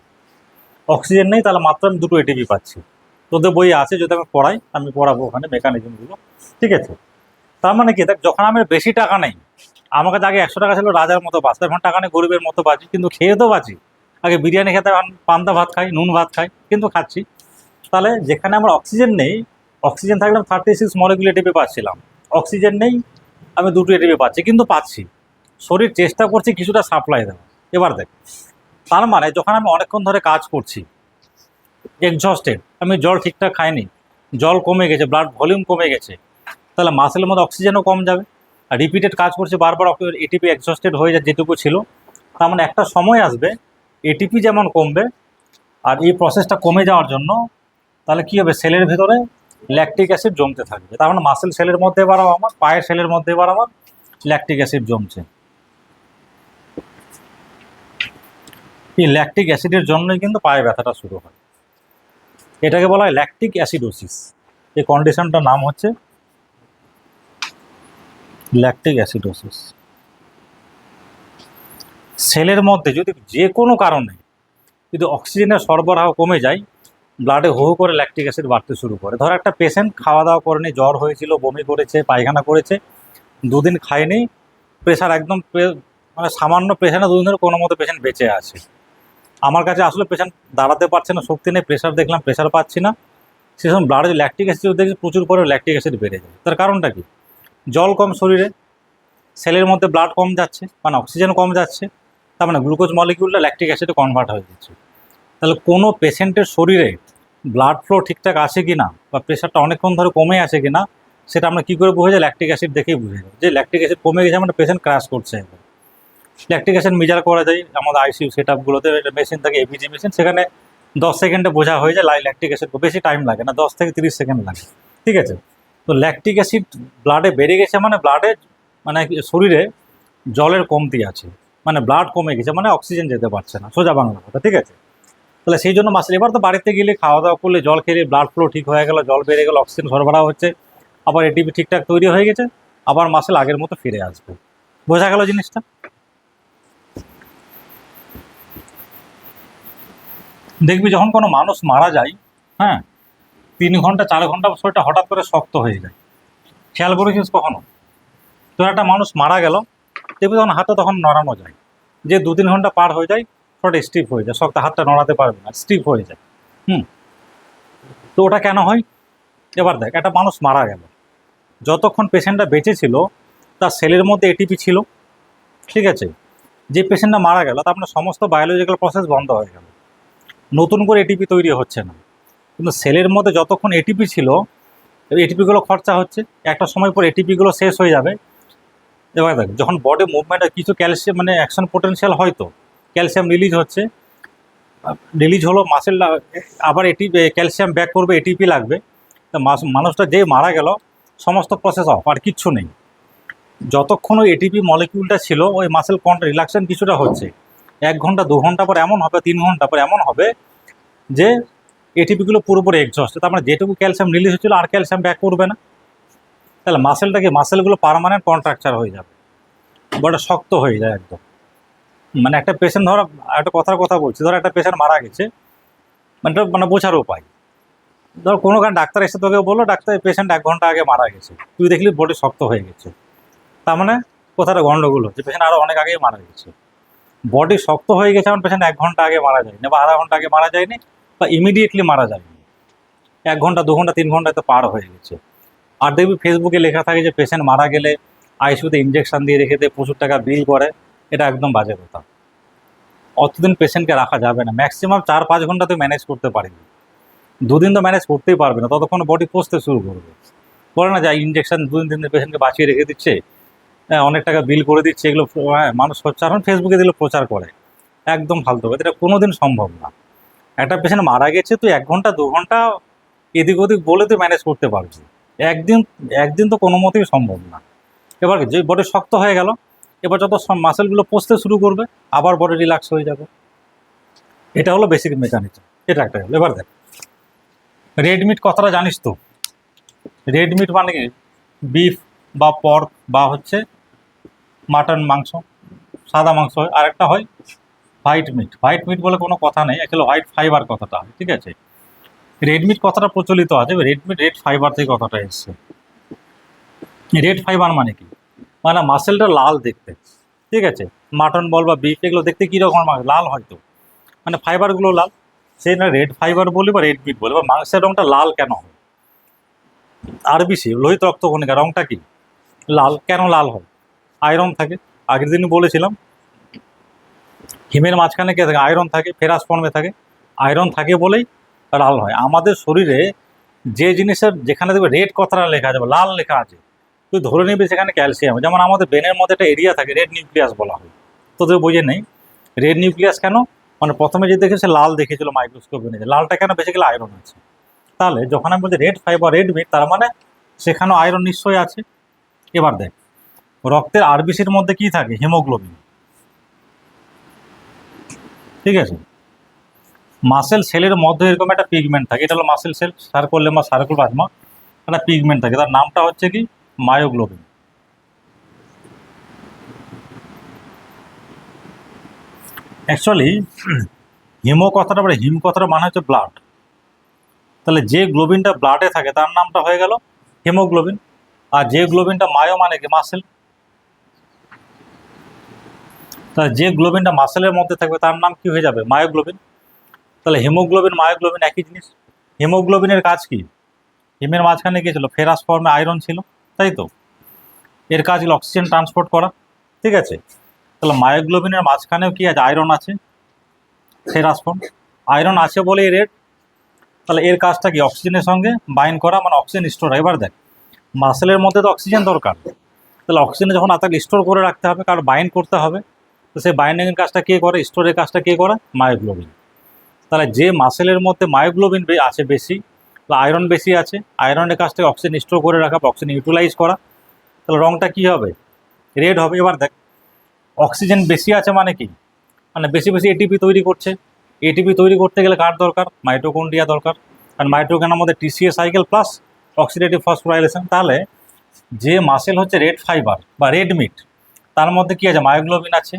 অক্সিজেন নেই, তাহলে মাত্র আমি দুটো এটিপি পাচ্ছি। তোদের বই আছে, যদি আমি পড়াই, আমি পড়াবো ওখানে মেকানিজমগুলো, ঠিক আছে। তার মানে কি, দেখ যখন আমার বেশি টাকা নেই, আমার কাছে আগে 100 টাকা ছিল রাজার মতো বাঁচতে, এখন টাকা নেই গরিবের মতো বাঁচি, কিন্তু খেয়ে তো বাঁচি। আগে বিরিয়ানি খেতে, এখন পান্তা ভাত খাই, নুন ভাত খাই, কিন্তু খাচ্ছি। তাহলে যেখানে আমার অক্সিজেন নেই, অক্সিজেন থাকলে আমি 36 মলিকুল এটিপি পাচ্ছিলাম, অক্সিজেন নেই, আমি দুটো এটিপি পাচ্ছি, কিন্তু পাচ্ছি, শরীর চেষ্টা করছে কিছুটা সাপ্লাই দেওয়া। এবার দেখ, তার মানে যখন আমি অনেকক্ষণ ধরে কাজ করছি, এক্সস্টেড, আমি জল ঠিকঠাক খাইনি, জল কমে গেছে, ব্লাড ভলিউম কমে গেছে, তাহলে মাসেলের মধ্যে অক্সিজেনও কম যাবে। আর রিপিটেড কাজ করছে, বারবার এটিপি এক্সস্টেড হয়ে যায় যেটুকু ছিল, তার মানে একটা সময় আসবে এটিপি যেমন কমবে, আর এই প্রসেসটা কমে যাওয়ার জন্য তাহলে কী হবে, সেলের ভিতরে ল্যাকটিক অ্যাসিড জমতে থাকবে। তার মানে মাসেল সেলের মধ্যে এবার আমার, পায়ের সেলের মধ্যে এবার আমার ল্যাকটিক অ্যাসিড জমছে। এই ল্যাকটিক অ্যাসিডের জন্যই কিন্তু পায়ে ব্যথাটা শুরু হয়, এটাকে বলা হয় ল্যাকটিক অ্যাসিডোসিস। এই কন্ডিশনটার নাম হচ্ছে ল্যাকটিক অ্যাসিডোসিস। সেলের মধ্যে যদি যে কোনো কারণে যদি অক্সিজেনের সরবরাহ কমে যায়, ব্লাডে হু হু করে ল্যাকটিক অ্যাসিড বাড়তে শুরু করে। ধর একটা পেশেন্ট খাওয়া দাওয়া করেনি, জ্বর হয়েছিল, বমি করেছে, পায়খানা করেছে, দুদিন খায়নি, প্রেশার একদম মানে সামান্য প্রেশারে দুদিন ধরে কোনো মতো পেশেন্ট বেঁচে আছে, আমার কাছে আসলে পেশেন্ট দাঁড়াতে পারছে না, শক্তি নেই, প্রেশার দেখলাম প্রেশার পাচ্ছি না, সে সময় ব্লাডে ল্যাকটিক অ্যাসিড দেখছি প্রচুর পরিমাণে ল্যাকটিক অ্যাসিড বেড়ে যায়। তার কারণটা কি? জল কম শরীরে, সেলের মধ্যে ব্লাড কম যাচ্ছে, মানে অক্সিজেন কম যাচ্ছে, তার মানে গ্লুকোজ মলিকিউলটা ল্যাকটিক অ্যাসিডে কনভার্ট হয়ে যাচ্ছে। তাহলে কোনো পেশেন্টের শরীরে ব্লাড ফ্লো ঠিকঠাক আছে কি না, বা প্রেশারটা অনেকক্ষণ ধরে কমে আছে কি না, সেটা আমরা কী করে বোঝা যায়? ল্যাকটিক অ্যাসিড দেখেই বুঝে যায় যে ল্যাকটিক অ্যাসিড কমে গেছে, মানে পেশেন্ট ক্র্যাশ করছে। ল্যাকটিক অ্যাসিড মেজার করা যায় আমাদের আইসিইউ সেট আপগুলোতে, মেশিন থাকে এবিজি মেশিন, সেখানে 10 সেকেন্ডে বোঝা হয়ে যায় ল্যাকটিক অ্যাসিড, বেশি টাইম লাগে না, 10 থেকে 30 সেকেন্ড লাগে। ঠিক আছে, তো ল্যাকটিক অ্যাসিড ব্লাডে বেড়ে গেছে মানে ব্লাডে, মানে শরীরে জলের কমতি আছে, মানে ব্লাড কমে গেছে, মানে অক্সিজেন যেতে পারছে না, সোজা বাংলা কথা। ঠিক আছে, তাহলে সেই জন্য মাসেল, এবার তো বাড়িতে গেলে খাওয়া দাওয়া করলে জল খেলে ব্লাড ফ্লো ঠিক হয়ে গেল, জল বেড়ে গেল, অক্সিজেন সরবরাহ হচ্ছে, আবার এটিপি ঠিকঠাক তৈরি হয়ে গেছে, আবার মাসেল আগের মতো ফিরে আসবে। বোঝা গেল জিনিসটা? দেখবি যখন কোনো মানুষ মারা যায়, হ্যাঁ, 3 ঘন্টা 4 ঘন্টা শরীরটা হঠাৎ করে শক্ত হয়ে যায়। খেয়াল করেছিস কখনো? তো একটা মানুষ মারা গেল, দেখবি তখন হাতটা তখন নড়ানো যায়, যে 2-3 ঘন্টা পার হয়ে যায় শরীরটা স্টিফ হয়ে যায়, শক্ত, হাতটা নড়াতে পারবে না, স্টিফ হয়ে যায়। হুম, তো ওটা কেন হয়? এবার দেখ, একটা মানুষ মারা গেল, যতক্ষণ পেশেন্টটা বেঁচে ছিল তার সেলের মধ্যে এটিপি ছিল। ঠিক আছে, যে পেশেন্টটা মারা গেল তার মানে সমস্ত বায়োলজিক্যাল প্রসেস বন্ধ হয়ে গেল, নতুন করে এটিপি তৈরি হচ্ছে না। কিন্তু সেলের মধ্যে যতক্ষণ এটিপি ছিল, এটিপিগুলো খরচা হচ্ছে, একটা সময় পর এটিপিগুলো শেষ হয়ে যাবে। এবার দেখ, যখন বডি মুভমেন্ট কিছু ক্যালসিয়াম, মানে অ্যাকশন পোটেনশিয়াল হয়তো ক্যালসিয়াম রিলিজ হচ্ছে, রিলিজ হলো মাসেল, আবার এটিপি ক্যালসিয়াম ব্যাক করবে, এটিপি লাগবে। তা মানুষটা যে মারা গেল সমস্ত প্রসেস অফ, আর কিচ্ছু নেই। যতক্ষণ ওই এটিপি মলিকিউলটা ছিল ওই মাসেল রিল্যাক্সেশন কিছুটা হচ্ছে, 1 ঘন্টা 2 ঘন্টা পর এমন হবে, 3 ঘন্টা পর এমন হবে যে এটিপিগুলো পুরোপুরি এক্সস্ট, তার মানে যেটুকু ক্যালসিয়াম রিলিজ হচ্ছিল আর ক্যালসিয়াম ব্যাক করবে না। তাহলে মাসেলগুলো পার্মানেন্ট কন্ট্রাকচার হয়ে যাবে, বড় শক্ত হয়ে যায় একদম। মানে একটা পেশেন্ট, ধরো একটা কথা বলছি, ধরো একটা পেশেন্ট মারা গেছে, মানে মানে বোঝার উপায়, ধর কোনো কারণ ডাক্তার এসে তোকে বললো ডাক্তার পেশেন্ট 1 ঘন্টা আগে মারা গেছে, তুই দেখলি বডি শক্ত হয়ে গেছে, তার মানে কোথাটা গন্ডগোল হচ্ছে, পেশেন্ট আরও অনেক আগেই মারা গেছে। বডি শক্ত হয়ে গেছে এমন পেশেন্ট 1 ঘন্টা আগে মারা যায়নি, বা আধা ঘন্টা আগে মারা যায়নি, বা ইমিডিয়েটলি মারা যায়নি, 1 ঘন্টা 2 ঘন্টা 3 ঘন্টা তো পার হয়ে গেছে। আর দেখবি ফেসবুকে লেখা থাকে যে পেশেন্ট মারা গেলে আইসিইউতে ইঞ্জেকশন দিয়ে রেখে দিয়ে প্রচুর টাকা বিল করে, এটা একদম বাজে কথা। অতদিন পেশেন্টকে রাখা যাবে না, ম্যাক্সিমাম 4-5 ঘন্টা তো ম্যানেজ করতে পারবি, 2 দিন তো ম্যানেজ করতেই পারবে না, ততক্ষণ বডি পচতে শুরু করবে। বলে না যে ইঞ্জেকশন 2 দিন পেশেন্টকে বাঁচিয়ে রেখে দিচ্ছে, হ্যাঁ, অনেক টাকা বিল করে দিচ্ছে, এগুলো হ্যাঁ মানুষ হচ্ছে, এখন ফেসবুকে দিলে প্রচার করে, একদম ফালতু কথা, এটা কোনোদিন সম্ভব না। একটা পেশেন্ট মারা গেছে, তুই 1 ঘন্টা 2 ঘন্টা এদিক ওদিক বলে তুই ম্যানেজ করতে পারবি, একদিন একদিন তো কোনো মতেই সম্ভব না। এবার যে বডি শক্ত হয়ে গেল, এবার যত মাসেলগুলো পচতে শুরু করবে, আবার বডি রিল্যাক্স হয়ে যাবে। এটা হলো বেসিক মেকানিজম, এটা একটা হলো। এবার দেখ, রেড মিট কথাটা জানিস তো? রেড মিট মানে কি? বিফ বা পর্ক বা হচ্ছে মাটন মাংস, সাদা মাংস হয়, আর একটা হয় হোয়াইট মিট। হোয়াইট মিট বলে কোনো কথা নেই, অ্যাকচুয়ালি হোয়াইট ফাইবার কথাটা হয়। ঠিক আছে, রেড মিট কথাটা প্রচলিত আছে, রেড মিট রেড ফাইবার থেকে কথাটা এসছে। রেড ফাইবার মানে কি? মানে মাসেলটা লাল দেখতে। ঠিক আছে, মাটন বল বা বিফ এগুলো দেখতে কীরকম লাল, হয়তো মানে ফাইবারগুলো লাল, সেই না রেড ফাইবার বলি বা রেড মিট বলি। বা মাংসের রঙটা লাল কেন হয়? আরবিসি, লোহিত রক্তকণিকা, রঙটা কি লাল? কেন লাল হয়? আয়রন থাকে, আগের দিনই বলেছিলাম, হিমের মাঝখানে কে থাকে? আয়রন থাকে, ফেরাস ফর্মে থাকে, আয়রন থাকে বলেই লাল হয়। আমাদের শরীরে যে জিনিসের যেখানে দেখবে রেড কথাটা লেখা আছে বা লাল লেখা আছে, তুই ধরে নিবি সেখানে ক্যালসিয়াম। যেমন আমাদের ব্রেনের মধ্যে একটা এরিয়া থাকে, রেড নিউক্লিয়াস বলা হয়, তোদের বোঝে নেই। রেড নিউক্লিয়াস কেন? মানে প্রথমে যে দেখেছে লাল দেখেছিল মাইক্রোস্কোপে নিয়ে, লালটা কেন? বেসিক্যালি আয়রন আছে। তাহলে যখন আমি বলছি রেড ফাইবার রেড মিট, তার মানে সেখানেও আয়রন নিশ্চয়ই আছে। এবার দেখ, রক্তের আরবিসির মধ্যে কি থাকে? হিমোগ্লোবিন। ঠিক আছে, মাসেল সেলের মধ্যে এরকম একটা পিগমেন্ট থাকে, এটা হলো মাসেল সেল, সার্কোলেমা সার্কোপ্লাজমা, একটা পিগমেন্ট থাকে, তার নামটা হচ্ছে কি? মায়োগ্লোবিন। অ্যাকচুয়ালি হিমো কথাটা মানে হিম কথাটা মানে হচ্ছে ব্লাড, তাহলে যে গ্লোবিনটা ব্লাডে থাকে তার নামটা হয়ে গেল হিমোগ্লোবিন। আর যে গ্লোবিনটা মায়ো মানে কি? মাসেল। তাহলে যে গ্লোবিনটা মাসেলের মধ্যে থাকবে তার নাম কি হয়ে যাবে? মায়োগ্লোবিন। তাহলে হিমোগ্লোবিন মায়োগ্লোবিন একই জিনিস। হিমোগ্লোবিনের কাজ কি? হিমের মাঝখানে কি ছিল? ফেরাস ফর্মে আয়রন ছিল, তাই তো? এর কাজ হলো অক্সিজেন ট্রান্সপোর্ট করা, ঠিক আছে? তাহলে মায়োগ্লোবিনের মাঝখানেও কি আছে? আয়রন আছে, ফেরাস ফর্ম। আয়রন আছে বলে রেড। তাহলে এর কাজটা কি? অক্সিজেনের সঙ্গে বাইন্ড করা, মানে অক্সিজেন স্টোর। এবার দেখ, মাসেলের মধ্যে তো অক্সিজেন দরকার, তাহলে অক্সিজেন যখন তাকে স্টোর করে রাখতে হবে, কারণ বাইন্ড করতে হবে, তো সেই বাইন্ডিংয়ের কাজটা কে করে? স্টোরের কাজটা কে করে? মায়োগ্লোবিন। তাহলে যে মাসেলের মধ্যে মায়োগ্লোবিন আছে বেশি, আয়রন বেশি আছে, আয়রনের কাজটাকে অক্সিজেন স্টোর করে রাখা, অক্সিজেন ইউটিলাইজ করা, তাহলে রঙটা কি হবে? রেড হবে। এবার দেখ, অক্সিজেন বেশি আছে মানে কি? মানে বেশি বেশি এটিপি তৈরি করছে। এটিপি তৈরি করতে গেলে কার দরকার? মাইটোকন্ড্রিয়া দরকার। আর মাইটোকন্ড্রিয়ার মধ্যে TCA cycle plus oxidative phosphorylation. তাহলে যে মাসেল হচ্ছে রেড ফাইবার বা রেড মিট, তার মধ্যে কি আছে? মায়োগ্লোবিন আছে,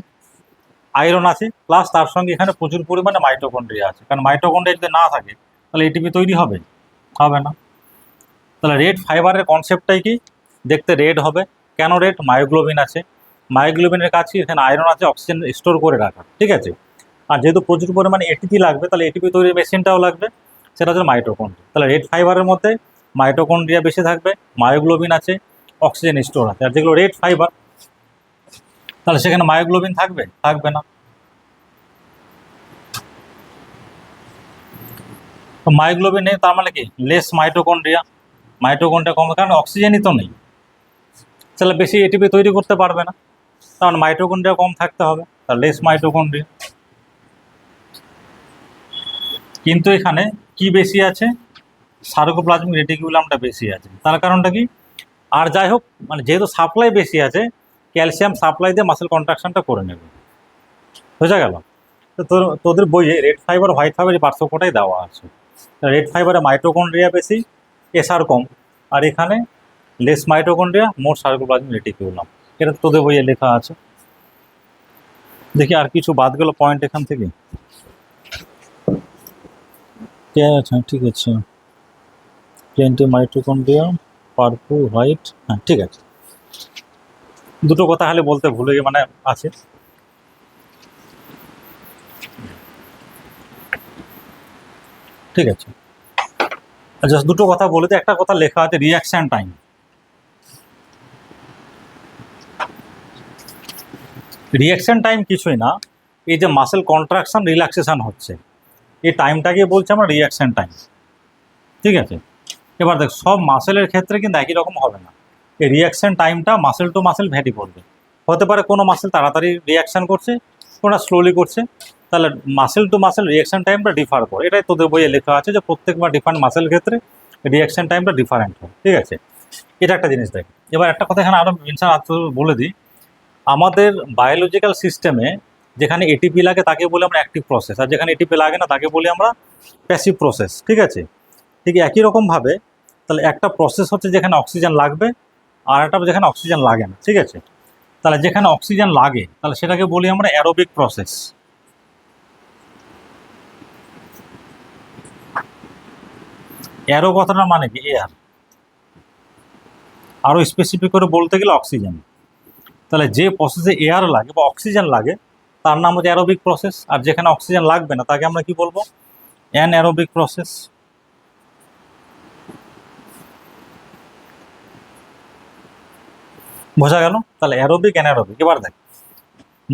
আয়রন আছে, প্লাস তার সঙ্গে এখানে প্রচুর পরিমাণে মাইটোকন্ড্রিয়া আছে। কারণ মাইটোকন্ড্রিয়া যদি না থাকে তাহলে এটিপি তৈরি হবে? হবে না। তাহলে রেড ফাইবারের কনসেপ্টটাই কি? দেখতে রেড হবে। কেন রেড? মায়োগ্লোবিন আছে। মায়োগ্লোবিনের কাছে এখানে আয়রন আছে, অক্সিজেন স্টোর করে রাখা, ঠিক আছে? আর যেহেতু প্রচুর পরিমাণে এটিপি লাগবে, তাহলে এটিপি তৈরির মেশিনটাও লাগবে, সেটা হচ্ছে মাইটোকন্ড্রিয়া। তাহলে রেড ফাইবারের মধ্যে মাইটোকন্ড্রিয়া বেশি থাকবে, মায়োগ্লোবিন আছে, অক্সিজেন স্টোর আছে। আর যেগুলো রেড ফাইবার, তাহলে সেখানে মায়োগ্লোবিন থাকবে? থাকবে না। তো মায়োগ্লোবিন নেই, তার মানে কি? Less mitochondria. মাইটোকন্ড্রিয়া কম, কারণ অক্সিজেনই তো নেই, তাহলে বেশি এটিপি তৈরি করতে পারবে না, কারণ মাইটোকন্ড্রিয়া কম থাকতে হবে, তাহলে লেস মাইটোকন্ড্রিয়া। কিন্তু এখানে কি বেশি আছে? সার্কোপ্লাজমিক রেটিকুলামটা বেশি আছে। তার কারণটা কি? আর যাই হোক, মানে যেহেতু সাপ্লাই বেশি আছে, ক্যালসিয়াম সাপ্লাই দিয়ে মাসেল কন্ট্রাকশনটা করে নেবে। বোঝা গেল? তো তোদের বইয়ে রেড ফাইবার হোয়াইট ফাইবারের পার্থক্যটাই দেওয়া আছে। রেড ফাইবারে মাইটোকন্ড্রিয়া বেশি, এসআর কম, আর এখানে লেস মাইটোকন্ড্রিয়া, মোর সার্কোপ্লাজমিক রেটিকুলাম। এটা তোদের বইয়ে লেখা আছে। দেখি আর কিছু বাদ গেল পয়েন্ট এখান থেকে। আচ্ছা, ঠিক আছে। প্লেন্টি মাইটোকন্ড্রিয়া, পার্পল হোয়াইট, হ্যাঁ ঠিক আছে। দুটো কথা খালি বলতে ভুলে গিয়ে মানে আছে। ঠিক আছে, জাস্ট দুটো কথা বলে দিই। একটা কথা লেখা আছে রিয়াকশন টাইম। রিয়াকশন টাইম কিছুই না, এই যে মাসেল কন্ট্রাকশন রিল্যাক্সেশন হচ্ছে, এই টাইমটাকে বলছে আমরা রিয়াকশন টাইম, ঠিক আছে? এবার দেখ, সব মাসেলের ক্ষেত্রে কিন্তু একই রকম হবে না। এই রিয়াকশন টাইমটা মাসেল টু মাসেল ভ্যারি করবে। হতে পারে কোনো মাসেল তাড়াতাড়ি রিয়াকশান করছে, কোনটা স্লোলি করছে, তাহলে মাসেল টু মাসেল রিয়াকশন টাইমটা ডিফার করে। এটাই তোদের বইয়ে লেখা আছে যে প্রত্যেকবার ডিফারেন্ট মাসেল ক্ষেত্রে রিয়াকশন টাইমটা ডিফারেন্ট হয়, ঠিক আছে? এটা একটা জিনিস দেখ। এবার একটা কথা এখানে আরও মেনশন বলে দিই, আমাদের বায়োলজিক্যাল সিস্টেমে যেখানে এটিপি লাগে তাকে বলি আমরা অ্যাক্টিভ প্রসেস, আর যেখানে এটিপি লাগে না তাকে বলি আমরা প্যাসিভ প্রসেস, ঠিক আছে? ঠিক একই রকমভাবে তাহলে একটা প্রসেস হচ্ছে যেখানে অক্সিজেন লাগবে, আর একটা যেখানে অক্সিজেন লাগে না, ঠিক আছে? তাহলে যেখানে অক্সিজেন লাগে তাহলে সেটাকে বলি আমরা অ্যারোবিক প্রসেস। অ্যারো কথাটার মানে কি? এয়ার। আরও স্পেসিফিক করে বলতে গেলে অক্সিজেন। তাহলে যে প্রসেসে এয়ার লাগে বা অক্সিজেন লাগে তার নাম হচ্ছে অ্যারোবিক প্রসেস, আর যেখানে অক্সিজেন লাগবে না তাকে আমরা কি বলবো? অ্যানঅ্যারোবিক প্রসেস। বোঝা গেল? তাহলে অ্যারোবিক অ্যানারোবিক। এবার দেখ,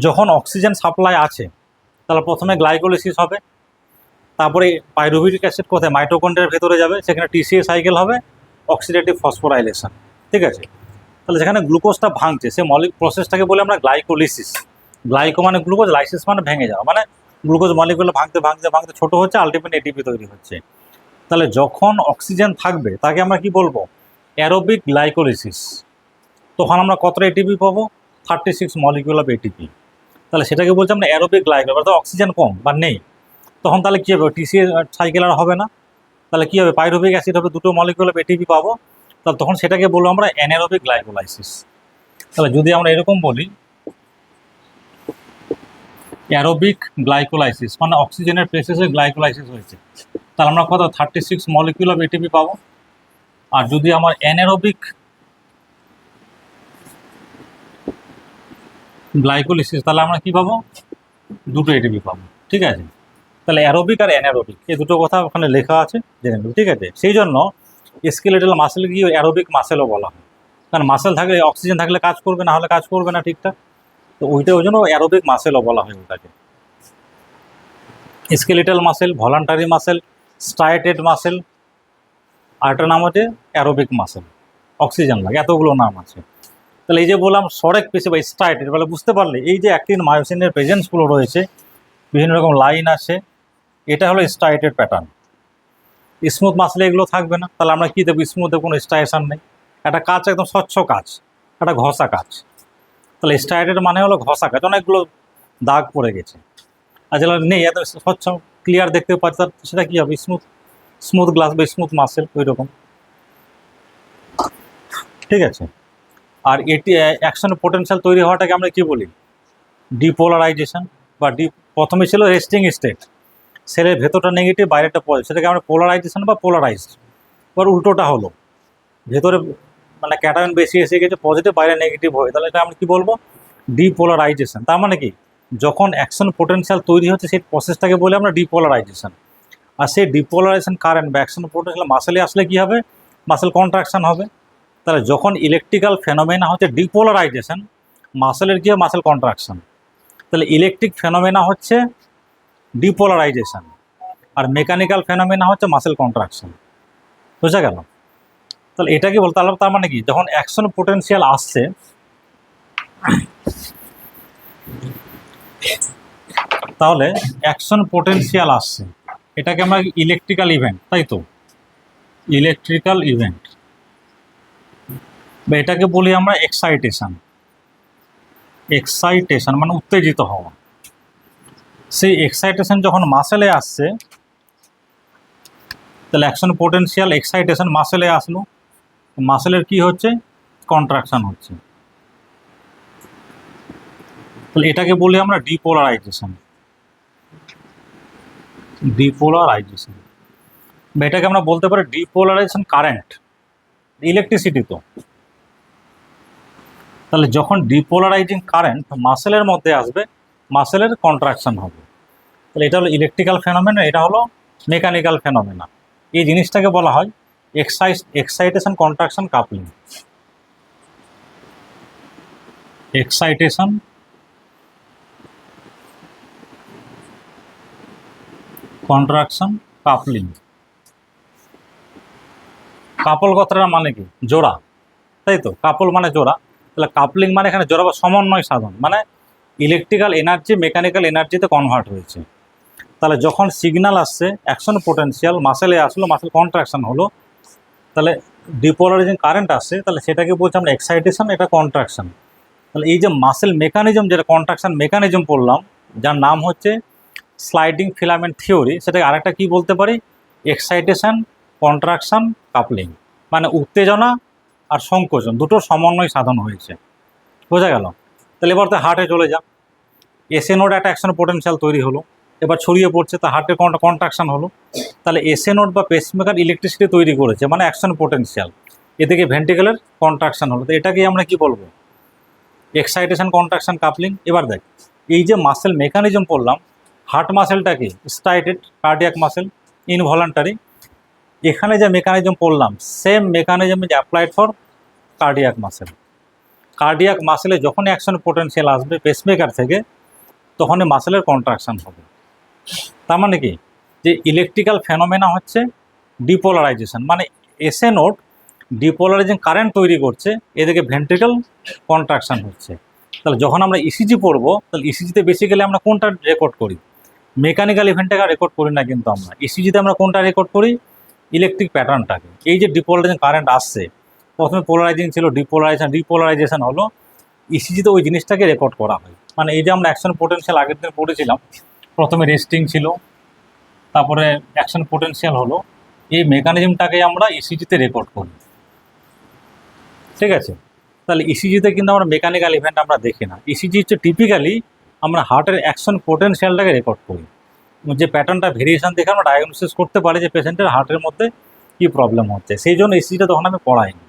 যখন অক্সিজেন সাপ্লাই আছে তাহলে প্রথমে গ্লাইকোলিসিস হবে, তারপরে পাইরুভিক অ্যাসিড কোথায়? মাইটোকন্ড্রিয়ার ভেতরে যাবে, সেখানে টিসিএ সাইকেল হবে, অক্সিডেটিভ ফসফোরাইলেশন, ঠিক আছে? তাহলে যেখানে গ্লুকোজটা ভাঙছে সে প্রসেসটাকে বলে আমরা গ্লাইকোলিসিস। গ্লাইকো মানে গ্লুকোজ, লাইসিস মানে ভেঙে যাওয়া, মানে গ্লুকোজ মলিকুল ভাঙতে ভাঙতে ভাঙতে ছোট হচ্ছে, আলটিমেট এটিপি তৈরি হচ্ছে। তাহলে যখন অক্সিজেন থাকবে তাকে আমরা কি বলবো? Aerobic glycolysis. তখন আমরা কতটা এটিপি পাবো? 36 মলিকুল অফ এটিপি। তাহলে সেটাকে বলছি আমরা অ্যারোবিক গ্লাইকো। অর্থাৎ অক্সিজেন কম বা নেই, তখন তাহলে কী হবে? টিসিএ সাইকেল আর হবে না, তাহলে কী হবে? পাইরুভিক অ্যাসিড হবে, দুটো মলিকুল অফ এটিপি পাবো, তাহলে তখন সেটাকে বলবো আমরা অ্যানারোবিক গ্লাইকোলাইসিস। তাহলে যদি আমরা এরকম বলি অ্যারোবিক গ্লাইকোলাইসিস মানে অক্সিজেনের প্রেসেসে গ্লাইকোলাইসিস হয়েছে, তাহলে আমরা কত? 36 মলিকুল অফ এটিপি পাবো। আর যদি আমার অ্যানারোবিক গ্লাইকোলিসিস, তাহলে আমরা কি পাবো? দুটো এটিপি পাবো। ঠিক আছে, তাহলে অ্যারোবিক আর অ্যানারোবিক এই দুটো কথা ওখানে লেখা আছে, জেনে নেব। ঠিক আছে, সেই জন্য স্কেলেটাল মাসেলকে অ্যারোবিক মাসেলও বলা হয়, কারণ মাসেল থাকলে অক্সিজেন থাকলে কাজ করবে, না হলে কাজ করবে না ঠিকঠাক। তো ওই জন্য অ্যারোবিক মাসেলও বলা হয় ওটাকে। Skeletal muscle, voluntary muscle, striated muscle, আরেকটা নাম হচ্ছে অ্যারোবিক মাসেল, অক্সিজেন লাগে, এতগুলো নাম আছে। তাহলে এই যে বললাম সরেক পেশি বা স্ট্রাইটেড, বলে বুঝতে পারলে এই যে অ্যাক্টিন মায়োসিনের প্রেজেন্সগুলো রয়েছে, বিভিন্ন রকম লাইন আছে, এটা হলো স্ট্রাইটেড প্যাটার্ন। স্মুথ মাসলে এগুলো থাকবে না, তাহলে আমরা কি দেবো? স্মুথে কোনো স্ট্রাইশন নেই, একটা কাজ একদম স্বচ্ছ কাজ, একটা ঘষা কাজ। তাহলে স্ট্রাইটেড মানে হলো ঘষা কাজ, অনেকগুলো দাগ পড়ে গেছে। আর যেগুলো নেই, এত স্বচ্ছ ক্লিয়ার দেখতে পাচ্ছি, সেটা কী হবে? স্মুথ, স্মুথ গ্লাস বা স্মুথ মাসেল ওই রকম। ঠিক আছে, আর এটি অ্যাকশন পোটেনশিয়াল তৈরি হওয়াটাকে আমরা কি বলি? ডিপোলারাইজেশন, বা প্রথমে ছিল রেস্টিং স্টেট, সেলের ভেতরটা নেগেটিভ বাইরেটা পজিটিভ, সেটাকে আমরা পোলারাইজেশন বা পোলারাইজড। এবার উল্টোটা হলো, ভেতরে মানে ক্যাটায়ন বেশি এসে গেছে, পজিটিভ বাইরে নেগেটিভ হয়ে, তাহলে এটা আমরা কী বলবো? ডিপোলারাইজেশন। তার মানে কি, যখন অ্যাকশন পোটেনশিয়াল তৈরি হচ্ছে সেই প্রসেসটাকে বলে আমরা ডিপোলারাইজেশন। আর সেই ডিপোলারাইজেশন কারেন্ট বা অ্যাকশন পোটেনশিয়াল মাসেলে আসলে কী হবে? মাসেল কন্ট্রাকশন হবে। তাহলে যখন ইলেকট্রিক্যাল ফেনোমেনা হচ্ছে ডিপোলারাইজেশন, মাসেলের কী হবে? Muscle contraction. তাহলে ইলেকট্রিক ফেনোমেনা হচ্ছে ডিপোলারাইজেশন, আর মেকানিক্যাল ফেনোমেনা হচ্ছে মাসেল কন্ট্রাকশন। বোঝা গেল? তাহলে এটাকে বলতে, তার মানে কি, যখন অ্যাকশন পোটেনশিয়াল আসছে, তাহলে অ্যাকশন পোটেনশিয়াল আসছে, এটাকে আমরা ইলেকট্রিক্যাল ইভেন্ট, তাই তো? ইলেকট্রিক্যাল ইভেন্ট, বা এটাকে বলি আমরা এক্সাইটেশন। এক্সাইটেশন মানে উত্তেজিত হওয়া। সেই এক্সাইটেশন যখন মাসেলে আসছে, তাহলে অ্যাকশন পোটেনশিয়াল এক্সাইটেশন মাসেলে আসলো, মাসেলের কি হচ্ছে? কন্ট্রাকশন হচ্ছে। তাহলে এটাকে বলি আমরা ডিপোলারাইজেশন। ডিপোলারাইজেশন, বা এটাকে আমরা বলতে পারি ডিপোলারাইজেশন কারেন্ট। ইলেকট্রিসিটি তো, তাহলে যখন ডিপোলারাইজিং কারেন্ট মাসেলের মধ্যে আসবে, মাসেলের কন্ট্রাকশন হবে। তাহলে এটা হলো ইলেকট্রিক্যাল ফেনোমেনা, এটা হলো মেকানিক্যাল ফেনোমেনা। এই জিনিসটাকে বলা হয় excitation contraction coupling. Excitation contraction coupling. Couple কথাটার মানে কি? জোড়া, তাই তো? কাপল মানে জোড়া, তাহলে কাপলিং মানে এখানে জোড়া বা সমন্বয় সাধন, মানে ইলেকট্রিক্যাল এনার্জি মেকানিক্যাল এনার্জিতে কনভার্ট হয়েছে। তাহলে যখন সিগন্যাল আসছে, অ্যাকশন পোটেনশিয়াল মাসেলে আসলো, মাসেল কন্ট্রাকশন হলো, তাহলে ডিপোলারাইজিং কারেন্ট আসছে, তাহলে সেটাকে বলছি আমরা এক্সাইটেশন, এটা কন্ট্রাকশন। তাহলে এই যে মাসেল মেকানিজম, যেটা কন্ট্রাকশন মেকানিজম পড়লাম, যার নাম হচ্ছে স্লাইডিং ফিলামেন্ট থিওরি, সেটাকে আরেকটা কি বলতে পারি? এক্সাইটেশন কন্ট্রাকশন কাপলিং, মানে উত্তেজনা আর সংকোচন দুটোর সমন্বয় সাধন হয়েছে। বোঝা গেল? তাহলে এবার তো হার্টে চলে যা, এসএ নোড একটা অ্যাকশন পোটেনশিয়াল তৈরি হলো, এবার ছড়িয়ে পড়ছে, তা হার্টের কন্ট্রাকশন হলো। তাহলে এসএ নোড বা পেসমেকার ইলেকট্রিসিটি তৈরি করেছে, মানে অ্যাকশন পোটেনশিয়াল, এ থেকে ভেন্ট্রিকেলের কন্ট্রাকশন হলো। তো এটাকে আমরা কি বলবো? Excitation contraction coupling. এবার দেখ, এই যে মাসেল মেকানিজম পড়লাম, হার্ট মাসেলটাকে স্ট্রাইটেড, কার্ডিয়াক মাসেল ইনভলান্টারি, এখানে যে মেকানিজম পড়লাম same mechanism is applied for cardiac muscle. Cardiac মাসেলে যখন অ্যাকশন পোটেনশিয়াল আসবে পেসমেকার থেকে, তখনই মাসেলের কন্ট্রাকশন হবে। তার মানে কি, যে ইলেকট্রিক্যাল ফেনোমেনা হচ্ছে ডিপোলারাইজেশন, মানে এসএ নোড ডিপোলারাইজিং কারেন্ট তৈরি করছে, এদিকে ভেন্ট্রিকেল কন্ট্রাকশন হচ্ছে। তাহলে যখন আমরা ইসিজি পড়বো, তাহলে ইসিজিতে বেসিক্যালি আমরা কোনটা রেকর্ড করি? মেকানিক্যাল ইভেন্টটাকে রেকর্ড করি না, কিন্তু আমরা ইসিজিতে আমরা কোনটা রেকর্ড করি? ইলেকট্রিক প্যাটার্নটাকে। এই যে ডিপোলারাইজিং কারেন্ট আসছে, প্রথমে পোলারাইজিং ছিল, ডিপোলারাইজেশন হলো, ইসিজিতে ওই জিনিসটাকে রেকর্ড করা হয়। মানে এই যে আমরা অ্যাকশন পোটেনশিয়াল আগের দিন পড়েছিলাম, প্রথমে রেস্টিং ছিল, তারপরে অ্যাকশন পোটেনশিয়াল হলো, এই মেকানিজমটাকে আমরা ইসিজিতে রেকর্ড করি। ঠিক আছে, তাহলে ইসিজিতে কিন্তু আমরা মেকানিক্যাল ইভেন্ট আমরা দেখি না। ইসিজি হচ্ছে টিপিক্যালি আমরা হার্টের অ্যাকশন পোটেনশিয়ালটাকে রেকর্ড করি, যে প্যাটার্নটা ভেরিয়েশন দেখে আমরা ডায়াগনোসিস করতে পারি যে পেশেন্টের হার্টের মধ্যে কী প্রবলেম হচ্ছে। সেই জন্য ইসিজিটা তখন আমি পড়াইনি।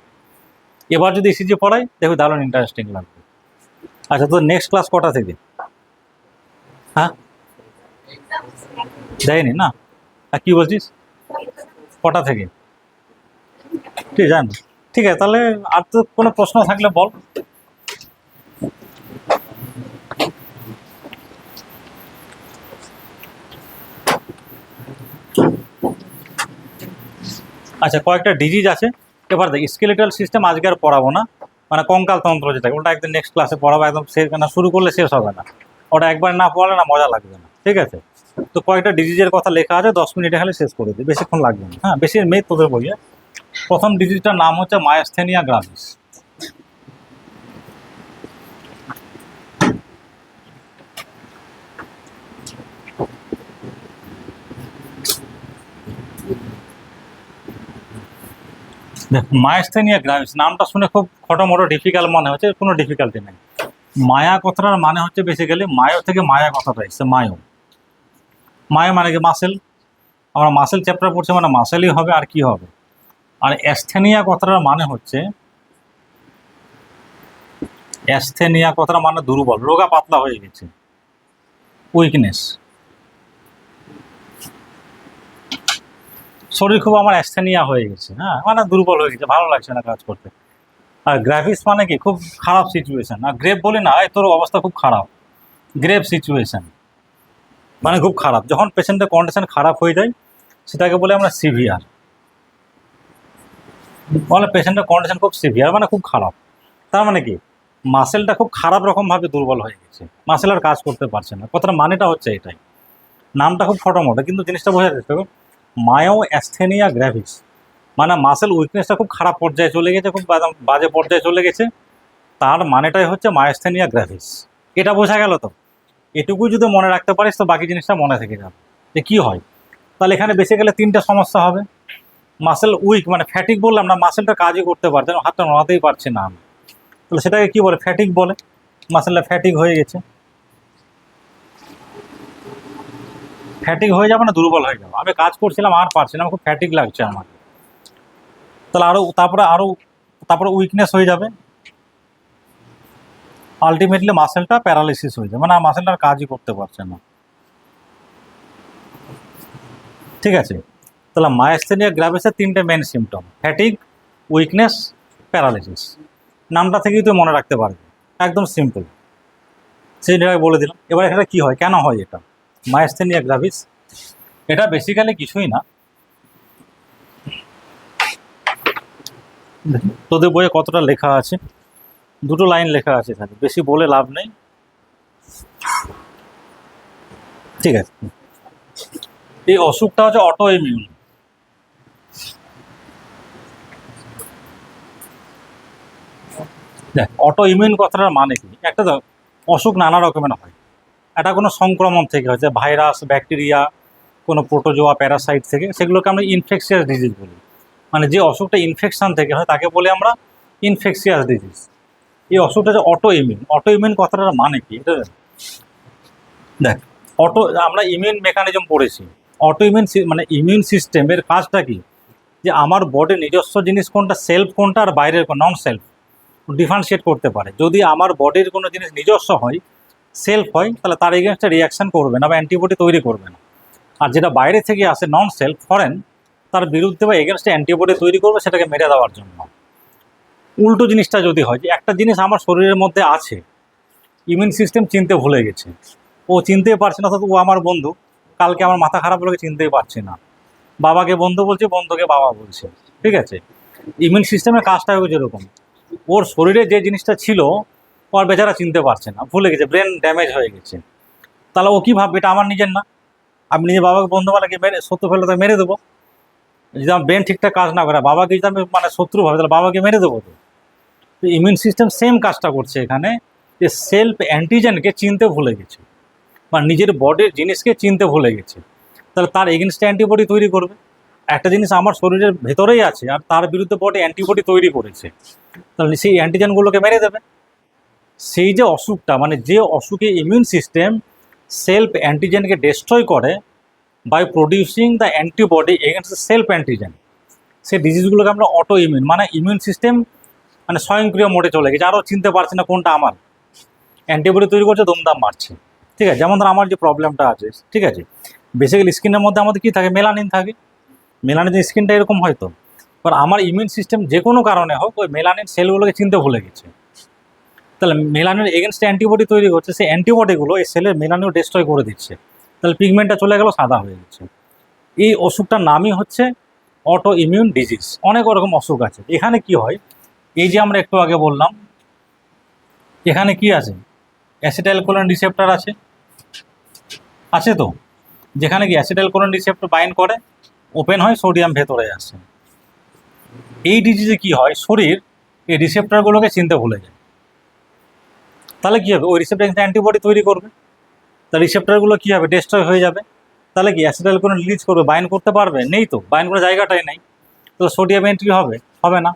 এবার যদি ইসিজি পড়াই, দেখো দারুণ ইন্টারেস্টিং লাগবে। আচ্ছা, তো নেক্সট ক্লাস কটা থেকে? হ্যাঁ, দেয়নি না? আর কি বলছিস, কটা থেকে? ঠিক জান, ঠিক আছে তাহলে। আর তো কোনো প্রশ্ন থাকলে বল। আচ্ছা, কয়েকটা ডিজিজ আছে। এবার দেখ, স্কেলেটাল সিস্টেম আজকে আর পড়াবো না, মানে কঙ্কাল তন্ত্র যেটা, ওটা একদম নেক্সট ক্লাসে পড়াবো, একদম শেষ না, শুরু করলে শেষ হবে না। ওটা একবার না পড়ালে না মজা লাগবে না, ঠিক আছে? তো কয়েকটা ডিজিজের কথা লেখা আছে, 10 মিনিটে খালি শেষ করে দিই, বেশিক্ষণ লাগবে না। হ্যাঁ, বেশি মেয়ে তোদের বইয়ে। প্রথম ডিজিজটার নাম হচ্ছে মায়াস্থেনিয়া গ্রাভিস। দেখ, মায়াস্থেনিয়া গ্রাভিস নামটা শুনে খুব মোটো ডিফিকাল্ট মনে হচ্ছে, কোনো ডিফিকাল্টি নেই। মায়া কথাটার মানে হচ্ছে বেসিক্যালি মায়ো থেকে মায়া কথাটা এসছে, মায়ো। মায়ো মানে কি? মাসেল। আমরা মাসেল চ্যাপ্টার পড়ছি, মানে মাসেলই হবে, আর কি হবে? আর অ্যাস্থেনিয়া কথাটার মানে হচ্ছে, অ্যাস্থেনিয়া কথাটার মানে দুর্বল, রোগা পাতলা হয়ে গেছে, উইকনেস। শরীর খুব আমার অ্যাস্থেনিয়া হয়ে গেছে, হ্যাঁ, মানে দুর্বল হয়ে গেছে, ভালো লাগছে না কাজ করতে। আর গ্রাভিস মানে কি? খুব খারাপ সিচুয়েশন। আর গ্রেভ বলি না, এই তোর অবস্থা খুব খারাপ, গ্রেভ সিচুয়েশন মানে খুব খারাপ। যখন পেশেন্টের কন্ডিশন খারাপ হয়ে যায় সেটাকে বলে আমরা সিভিয়ার। বলে পেশেন্টের কন্ডিশন খুব সিভিয়ার মানে খুব খারাপ। তার মানে কি? মাসেলটা খুব খারাপ রকমভাবে দুর্বল হয়ে গেছে, মাসেল আর কাজ করতে পারছে না। কথাটা মানেটা হচ্ছে এটাই। নামটা খুব ফটোমোটো, কিন্তু জিনিসটা বোঝা যাচ্ছে। মায়ো অ্যাস্থেনিয়া গ্র্যাভিস মানে মাসেল উইকনেসটা খুব খারাপ পর্যায়ে চলে গেছে, খুব বাজে পর্যায়ে চলে গেছে। তার মানেটাই হচ্ছে মায়াস্থেনিয়া গ্র্যাভিস। এটা বোঝা গেল তো? এটুকু যদি মনে রাখতে পারিস তো বাকি জিনিসটা মনে থেকে যাবে যে কী হয়। তাহলে এখানে বেসিক্যালি 3টে সমস্যা হবে। মাসেল উইক মানে ফ্যাটিক, বললাম না, মাসেলটা কাজই করতে পারছে না, হাতটা নড়াতেই পারছি না আমি। তাহলে সেটাকে কী বলে? ফ্যাটিক বলে। মাসেলটা ফ্যাটিক হয়ে গেছে। ফ্যাটিক হয়ে যাবে না দুর্বল হয়ে যাবে, আমি কাজ করছিলাম আর পারছি না, আমার খুব ফ্যাটিক লাগছে আমার। তাহলে তারপরে উইকনেস হয়ে যাবে। আলটিমেটলি মাসেলটা প্যারালাইসিস হয়ে যাবে, মানে মাসেলটা আর কাজই করতে পারছে না, ঠিক আছে? তাহলে মায়াস্থেনিয়া গ্রাভিসের 3টে main symptom: fatigue, weakness, paralysis. নামটা থেকেই তুই মনে রাখতে পারবি, একদম সিম্পল। সেই জায়গায় বলে দিলাম। এবার এটা কী হয়, কেন হয় এটা মায়াস্থেনিয়া গ্রাভিস? এটা বেসিক্যালি কিছুই না। তোদের বইয়ে কতটা লেখা আছে? 2টো লাইন লেখা আছে এখানে, বেশি বলে লাভ নেই, ঠিক আছে? এই অসুখটা হচ্ছে অটো ইমিউন। দেখ, অটো ইমিউন কথাটার মানে কি? একটা তো অসুখ নানা রকমের হয়। এটা কোনো সংক্রমণ থেকে হচ্ছে, ভাইরাস, ব্যাকটেরিয়া, কোনো প্রোটোজোয়া, প্যারাসাইট থেকে, সেগুলোকে আমরা ইনফেকশিয়াস ডিজিজ বলি। মানে যে অসুখটা ইনফেকশন থেকে হয় তাকে বলি আমরা ইনফেকশিয়াস ডিজিজ। এই অসুখটা যে অটো ইমিউন, অটো ইমিউন কথাটার মানে কি এটা দেখ। অটো, আমরা ইমিউন মেকানিজম পড়েছি। অটো ইমিউন মানে ইমিউন সিস্টেমের কাজটা কি? যে আমার বডির নিজস্ব জিনিস কোনটা, সেলফ কোনটা, আর বাইরের নন সেলফ, ডিফারেন্সিয়েট করতে পারে। যদি আমার বডির কোনো জিনিস নিজস্ব হয়, সেলফ হয়, তাহলে তার এগেনস্টে রিয়াকশন করবে না বা অ্যান্টিবডি তৈরি করবে না। আর যেটা বাইরে থেকে আসে, নন সেলফ, ফরেন, তার বিরুদ্ধে বা এগেনস্টে অ্যান্টিবডি তৈরি করবে, সেটাকে মেরে দেওয়ার জন্য। উল্টো জিনিসটা যদি হয়, যে একটা জিনিস আমার শরীরের মধ্যে আছে, ইমিউন সিস্টেম চিনতে ভুলে গেছে, ও চিনতেই পারছে না, অর্থাৎ ও আমার বন্ধু, কালকে আমার মাথা খারাপ হলে চিনতেই পারছি না, বাবাকে বন্ধু বলছি, বন্ধুকে বাবা বলছে, ঠিক আছে? ইমিউন সিস্টেমের কাজটা হবে যেরকম, ওর শরীরে যে জিনিসটা ছিল ও আর বেচারা চিনতে পারছে না, ভুলে গেছে, ব্রেন ড্যামেজ হয়ে গেছে। তাহলে ও কী ভাববে? এটা আমার নিজের না, আমি নিজে বাবাকে বন্ধুবালাকে মেরে, শত্রু ফেলে তাকে মেরে দেবো। যদি আমার ব্রেন ঠিকঠাক কাজ না করে, বাবাকে যদি আমি মানে শত্রু ভাবে, তাহলে বাবাকে মেরে দেবো। তো ইমিউন সিস্টেম সেম কাজটা করছে এখানে, যে সেলফ অ্যান্টিজেনকে চিনতে ভুলে গেছে, বা নিজের বডির জিনিসকে চিনতে ভুলে গেছে। তাহলে তার এগেনস্টে অ্যান্টিবডি তৈরি করবে। একটা জিনিস আমার শরীরের ভেতরেই আছে আর তার বিরুদ্ধে বডি অ্যান্টিবডি তৈরি করেছে, তাহলে সেই অ্যান্টিজেনগুলোকে মেরে দেবে। সেই যে অসুখটা, মানে যে অসুখে ইমিউন সিস্টেম সেলফ অ্যান্টিজেনকে ডিস্ট্রয় করে by producing the antibody against the self অ্যান্টিজেন, সেই ডিজিজগুলোকে আমরা অটো ইমিউন, মানে ইমিউন সিস্টেম মানে স্বয়ংক্রিয় মোডে চলে গেছে, আরও চিনতে পারছে না কোনটা আমার। অ্যান্টিবডি তৈরি করছে, দমদাম মারছে। ঠিক আছে, যেমন ধর আমার যে প্রবলেমটা আছে, ঠিক আছে, বেসিক্যালি স্কিনের মধ্যে আমাদের কী থাকে, মেলানিন থাকে। মেলানিন স্কিনটা এরকম হয়তো, এবার আমার ইমিউন সিস্টেম যে কোনো কারণে হোক ওই মেলানিন সেলগুলোকে চিনতে ভুলে গেছে। তাহলে মেলানিন এগেনস্ট অ্যান্টিবডি তৈরি করছে, সেই অ্যান্টিবডিগুলো এই সেলের মেলানিন ডিস্ট্রয় করে দিচ্ছে, তাহলে পিগমেন্টটা চলে গেল, সাদা হয়ে গেছে। এই অসুখটার নামই হচ্ছে অটো ইমিউন ডিজিজ। অনেক রকম অসুখ আছে। এখানে কি হয়, এই যে আমরা একটু আগে বললাম, এখানে কি আছে, অ্যাসিটাইলকোলিন রিসেপ্টর আছে, আছে তো, যেখানে কি অ্যাসিটাইলকোলিন রিসেপ্টর বাইন্ড করে, ওপেন হয়, সোডিয়াম ভেতরে আসে। এই ডিজিজে কি হয়, শরীর এই রিসেপ্টরগুলোকে চিনতে ভুলে যায়। তাহলে কী হবে, ওই রিসেপ্টর কিন্তু অ্যান্টিবডি তৈরি করবে, তা রিসেপ্টরগুলো কী হবে, ডিস্ট্রয় হয়ে যাবে। তাহলে কি অ্যাসিটাইলকোলিন রিলিজ করবে, বাইন্ড করতে পারবে, নেই তো, বাইন্ড করার জায়গাটাই নেই। তাহলে সোডিয়াম এন্ট্রি হবে, হবে না।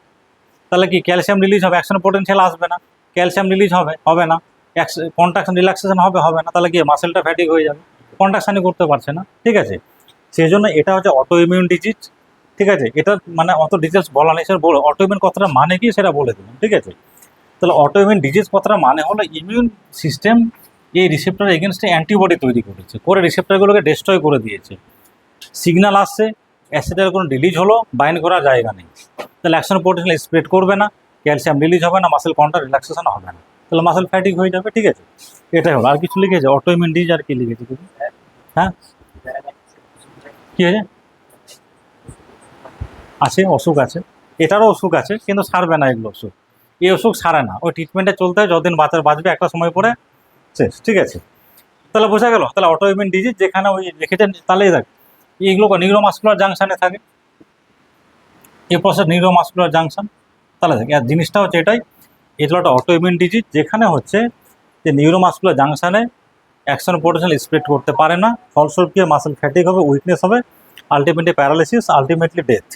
তাহলে কি ক্যালসিয়াম রিলিজ হবে, অ্যাকশন পোটেনশিয়াল আসবে না। ক্যালসিয়াম রিলিজ হবে, হবে না। কন্ট্রাকশন রিল্যাক্সেশন হবে, হবে না। তাহলে কি মাসেলটা ফ্যাটিক হয়ে যাবে, কন্ট্রাকশনই করতে পারছে না। ঠিক আছে, সেই জন্য এটা হচ্ছে অটো ইমিউন ডিজিজ। ঠিক আছে, এটা মানে অত ডিটেলস বলা নেই, স্যার বলে অটো ইমিউন কথাটা মানে কি সেটা বলে দিলাম। ঠিক আছে, তাহলে অটো ইমিউন ডিজিজ কথাটা মানে হলো ইমিউন সিস্টেম এই রিসেপ্টর এগেনস্টে অ্যান্টিবডি তৈরি করেছে, করে রিসেপ্টরগুলোকে ডিস্ট্রয় করে দিয়েছে। সিগন্যাল আসছে, অ্যাসিডের কোনো রিলিজ হলো, বাইন্ড করার জায়গা নেই, তাহলে অ্যাকশন পোটেনশিয়াল স্প্রেড করবে না, ক্যালসিয়াম রিলিজ হবে না, মাসেল কন্ট্রাক্ট রিল্যাক্সেশন হবে না, তাহলে মাসেল ফ্যাটিক হয়ে যাবে। ঠিক আছে, এটাই হলো। আর কিছু লিখেছে অটো ইমিউন ডিজিজ, আর কি লিখেছে তুমি? হ্যাঁ, কী হয়েছে, আছে অসুখ আছে, এটারও অসুখ আছে, কিন্তু সারবে না এগুলো অসুখ। এই অসুখ সারে না, ওই ট্রিটমেন্টে চলতে হয়, যতদিন বাঁচবে, একটা সময় পরে শেষ। ঠিক আছে, তাহলে বোঝা গেল। তাহলে অটো ইমিউন ডিজিজ যেখানে ওই লিখেছেন, তাহলে থাকে এইগুলো নিউরোমাস্কুলার জাংশনে থাকে, এই প্রসেস নিউরোমাস্কুলার জাংশন, তাহলে থাকে। আর জিনিসটা হচ্ছে এটাই, এটা একটা অটো ইমিউন ডিজিজ যেখানে হচ্ছে যে নিউরোমাস্কুলার জাংশনে অ্যাকশন পোটেনশিয়াল স্প্রেড করতে পারে না, ফলস্বরূপ কি মাসেল ফ্যাটিক হবে, উইকনেস হবে, আলটিমেটলি প্যারালাইসিস, আলটিমেটলি ডেথ।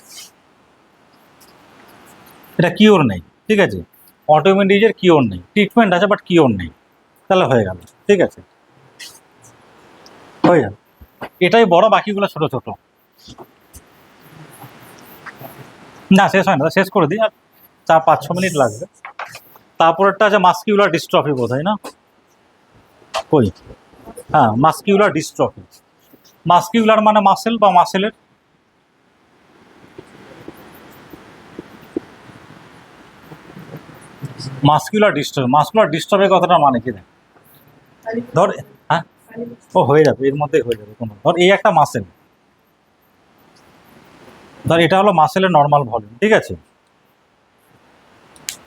এটা কিওর নেই। ঠিক আছে, অটো ইমিউন ডিজিজের কিওর নেই, ট্রিটমেন্ট আছে বাট কিওর নেই। তাহলে হয়ে গেল। ঠিক আছে, হয়ে গেল, এটাই বড়, বাকিগুলো ছোট ছোট। না শেষ হয় না, শেষ করে দিই, আর 4-5-6 মিনিট লাগবে। তারপরেরটা আছে মাস্কিউলার ডিস্ট্রফি, বোধহয় না? কই, হ্যাঁ, মাস্কিউলার ডিস্ট্রফি। মাস্কিউলার মানে মাসেল বা মাসেলের, মাস্কুলার ডিস্ট্রফির কথাটা মানে কি দেখ, ধর, হ্যাঁ, ও হয়ে যাবে, এর মধ্যেই হয়ে যাবে। কোনো ধর এই একটা মাসেল, ধর এটা হলো মাসেলের নর্মাল ভলিউম। ঠিক আছে,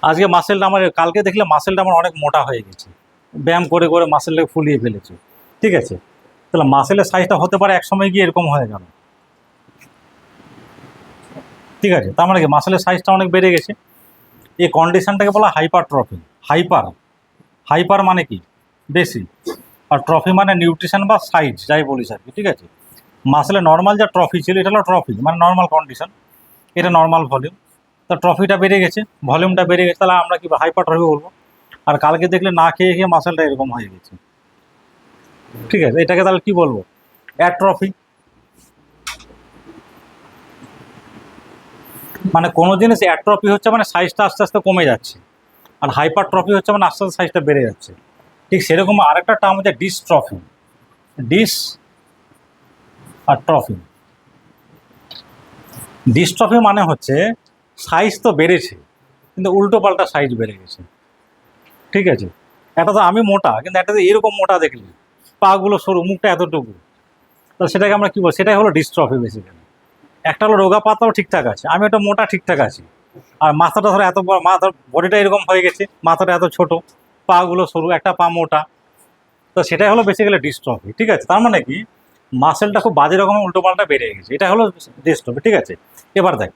আজকে মাসেলটা আমার, কালকে দেখলে মাসেলটা আমার অনেক মোটা হয়ে গেছে, ব্যায়াম করে করে মাসেলটাকে ফুলিয়ে ফেলেছে। ঠিক আছে, তাহলে মাসেলের সাইজটা হতে পারে একসময় গিয়ে এরকম হয়ে গেল। ঠিক আছে, তার মানে কি মাসেলের সাইজটা অনেক বেড়ে গেছে। এই কন্ডিশনটাকে বলা হাইপারট্রফি। হাইপার মানে কি, বেশি, আর ট্রফি মানে নিউট্রিশন বা সাইজ, যাই বলিস আর কি। ঠিক আছে, মাসেলের নর্মাল যা ট্রফি ছিল, এটা হলো ট্রফি মানে নর্মাল কন্ডিশন, এটা নর্মাল ভলিউম। তা ট্রফিটা বেড়ে গেছে, ভলিউমটা বেড়ে গেছে, তাহলে আমরা কি হাইপারট্রফি বলবো। আর কালকে দেখলে না খেয়ে খেয়ে মাসেলটা এরকম হয়ে গেছে। ঠিক আছে, এটাকে তাহলে কি বলবো, অ্যাট্রফি। মানে কোনো জিনিস অ্যাট্রফি হচ্ছে মানে সাইজটা আস্তে আস্তে কমে যাচ্ছে, আর হাইপারট্রফি হচ্ছে মানে আস্তে আস্তে সাইজটা বেড়ে যাচ্ছে। ঠিক সেরকম আরেকটা টার্ম হচ্ছে ডিসট্রফি। ডিস আর ট্রফি। ডিস্ট্রফি মানে হচ্ছে সাইজ তো বেড়েছে কিন্তু উল্টো পাল্টা সাইজ বেড়ে গেছে। ঠিক আছে, একটা তো আমি মোটা, কিন্তু একটা তো এরকম মোটা দেখলি, পাগুলো সরু, মুখটা এতটুকু, তাহলে সেটাকে আমরা কী বলি, সেটাই হলো ডিস্ট্রফি বেসিক্যালি। একটা হলো রোগা পাতাও ঠিকঠাক আছে, আমি একটা মোটা ঠিকঠাক আছি, আর মাথাটা ধরো এত বড়, মাথার বডিটা এরকম হয়ে গেছে, মাথাটা এত ছোট, পাগুলো সরু, একটা পা মোটা, তো সেটাই হলো বেসিক্যালি ডিস্ট্রফি। ঠিক আছে, তার মানে কি মাসেলটা খুব বাজে রকমের উল্টোপাল্টা বেড়ে গেছে, এটা হলো ডিস্ট্রফি। ঠিক আছে, এবার দেখ,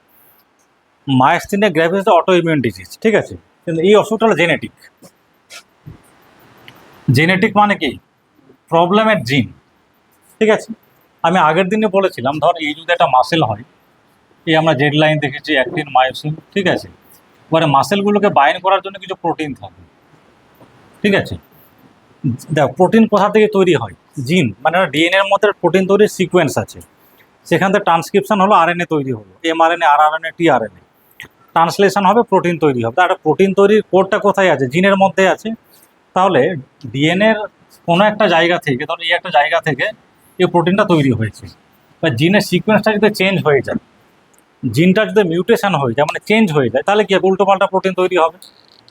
মায়াস্থিনিয়া গ্র্যাভিস অটো ইমিউন ডিজিজ। ঠিক আছে, কিন্তু এই অসুখটা হলো জেনেটিক। জেনেটিক মানে কি, প্রবলেমের জিন। ঠিক আছে, আমি আগের দিনে বলেছিলাম, ধর এই যদি একটা মাসেল হয়, এই আমরা জেড লাইন দেখেছি, অ্যাক্টিন, মায়োসিন। ঠিক আছে, এবারে মাসেলগুলোকে বাইন্ড করার জন্য কিছু প্রোটিন থাকে। ঠিক আছে, দেখ প্রোটিন কোথা থেকে তৈরি হয়, জিন মানে ডিএনএর মধ্যে প্রোটিন তৈরির সিকোয়েন্স আছে, সেখান থেকে ট্রান্সক্রিপশন হলো, আরএনএ তৈরি হলো, এমআরএনএ, আরআরএনএ, টিআরএনএ, ট্রান্সলেশন হবে, প্রোটিন তৈরি হবে। একটা প্রোটিন তৈরির কোডটা কোথায় আছে, জিনের মধ্যে আছে। তাহলে ডিএনএর কোনো একটা জায়গা থেকে, ধরো এই একটা জায়গা থেকে এই প্রোটিনটা তৈরি হয়েছে, বা জিনের সিকোয়েন্সটা যদি চেঞ্জ হয়ে যায়, জিনটা যদি মিউটেশন হয়ে যায়, মানে চেঞ্জ হয়ে যায়, তাহলে কি হবে, উল্টোপাল্টা প্রোটিন তৈরি হবে।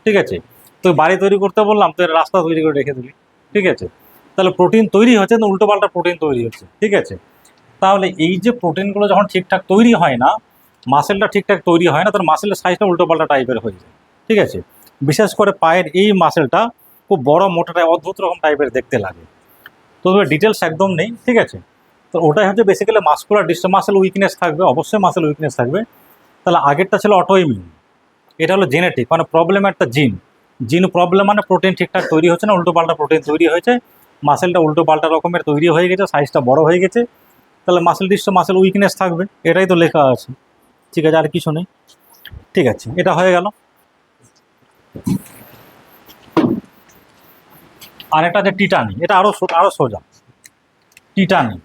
ঠিক আছে, তো বাড়ি তৈরি করতে বললাম, তো এর রাস্তা তৈরি করে রেখে দিলি। ঠিক আছে, তাহলে প্রোটিন তৈরি হচ্ছে না, উল্টোপাল্টা প্রোটিন তৈরি হচ্ছে। ঠিক আছে, তাহলে এই যে প্রোটিনগুলো যখন ঠিকঠাক তৈরি হয় না, মাসেলটা ঠিকঠাক তৈরি হয় না, তার মাসেলের সাইজটা উল্টোপাল্টা টাইপের হয়ে যায়। ঠিক আছে, বিশেষ করে পায়ের এই মাসেলটা খুব বড়, মোটাটা অদ্ভুত রকম টাইপের দেখতে লাগে। তো ডিটেলস একদম নেই। ঠিক আছে, তো ওটাই হচ্ছে basically muscular dystrophy, muscle weakness থাকবে, অবশ্যই মাসেল উইকনেস থাকবে। তাহলে আগেরটা ছিল অটো ইমিউন, এটা হলো জেনেটিক, মানে প্রবলেম একটা জিন, জিন প্রবলেম মানে প্রোটিন ঠিকঠাক তৈরি হচ্ছে না, উল্টোপাল্টা প্রোটিন তৈরি হয়েছে, মাসেলটা উল্টোপাল্টা রকমের তৈরি হয়ে গেছে, সাইজটা বড় হয়ে গেছে, তাহলে মাসেল ডিস্ট্রফি, মাসেল উইকনেস থাকবে, এটাই তো লেখা আছে। ঠিক আছে, আর কিছু নেই। ঠিক আছে, এটা হয়ে গেল। আর এটা যে টিটানি, এটা আরো আরো সোজা। টিটানি,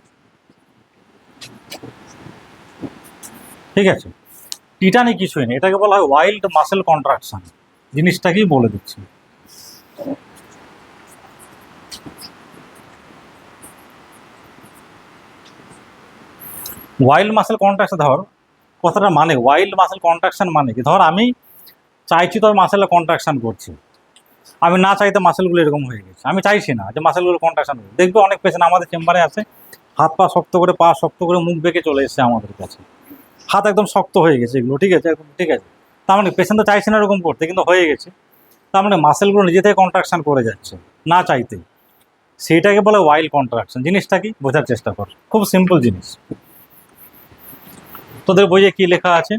ঠিক আছে, টিটানি কিছুই নেই, এটাকে বলা হয় ওয়াইল্ড মাসেল কন্ট্রাকশন। জিনিসটাকেই বলে দিচ্ছি। ওয়াইল্ড মাসেল কন্ট্রাকশন, ধর কথাটা মানে ওয়াইল্ড মাসেল কন্ট্রাকশন মানে কি, ধর আমি চাইছি তো মাসেলের কন্ট্রাকশন করছি, আমি না চাইতে মাসেলগুলো এরকম হয়ে গেছে, আমি চাইছি না যে মাসেলগুলো কন্ট্রাকশন হবে। দেখবে অনেক পেশেন্ট আমাদের চেম্বারে আছে, হাত পা শক্ত করে, পা শক্ত করে, মুখ বেঁকে চলে এসছে আমাদের কাছে, হাত একদম শক্ত হয়ে গেছে এগুলো। ঠিক আছে, একদম ঠিক আছে, তার মানে পেশেন্ট তো চাইছে না এরকম করতে, কিন্তু হয়ে গেছে, তার মানে মাসেলগুলো নিজে থেকে কন্ট্রাকশন করে যাচ্ছে না চাইতে, সেইটাকে বলে ওয়াইল্ড কন্ট্রাকশন। জিনিসটা কি বোঝার চেষ্টা কর, খুব সিম্পল জিনিস। তোদের বইয়ে কি লেখা আছে,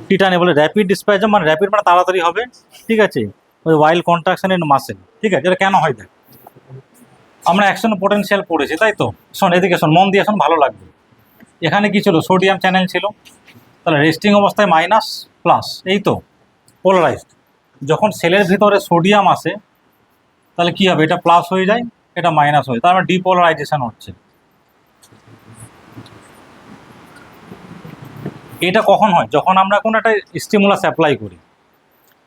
টিটানি বলে র্যাপিড স্প্যাজম, মানে র্যাপিড মানে তাড়াতাড়ি হবে। ঠিক আছে, ওই ওয়াইল্ড কন্ট্রাকশন ইন মাসেল। ঠিক আছে, এটা কেন হয় দেখ, আমরা অ্যাকশন পোটেনশিয়াল পড়েছি, তাই তো? শোন এদিকে, শোন মন দিয়ে, শোন ভালো লাগবে। এখানে কি ছিল, সোডিয়াম চ্যানেল ছিল, তাহলে রেস্টিং অবস্থায় মাইনাস প্লাস, এই তো পোলারাইজড। যখন সেলের ভিতরে সোডিয়াম আসে, তাহলে কি হবে, এটা প্লাস হয়ে যায়, এটা মাইনাস হয়ে, তার মানে ডিপোলারাইজেশন হচ্ছে। এটা কখন হয়, যখন আমরা কোনো একটা স্টিমুলাস অ্যাপ্লাই করি,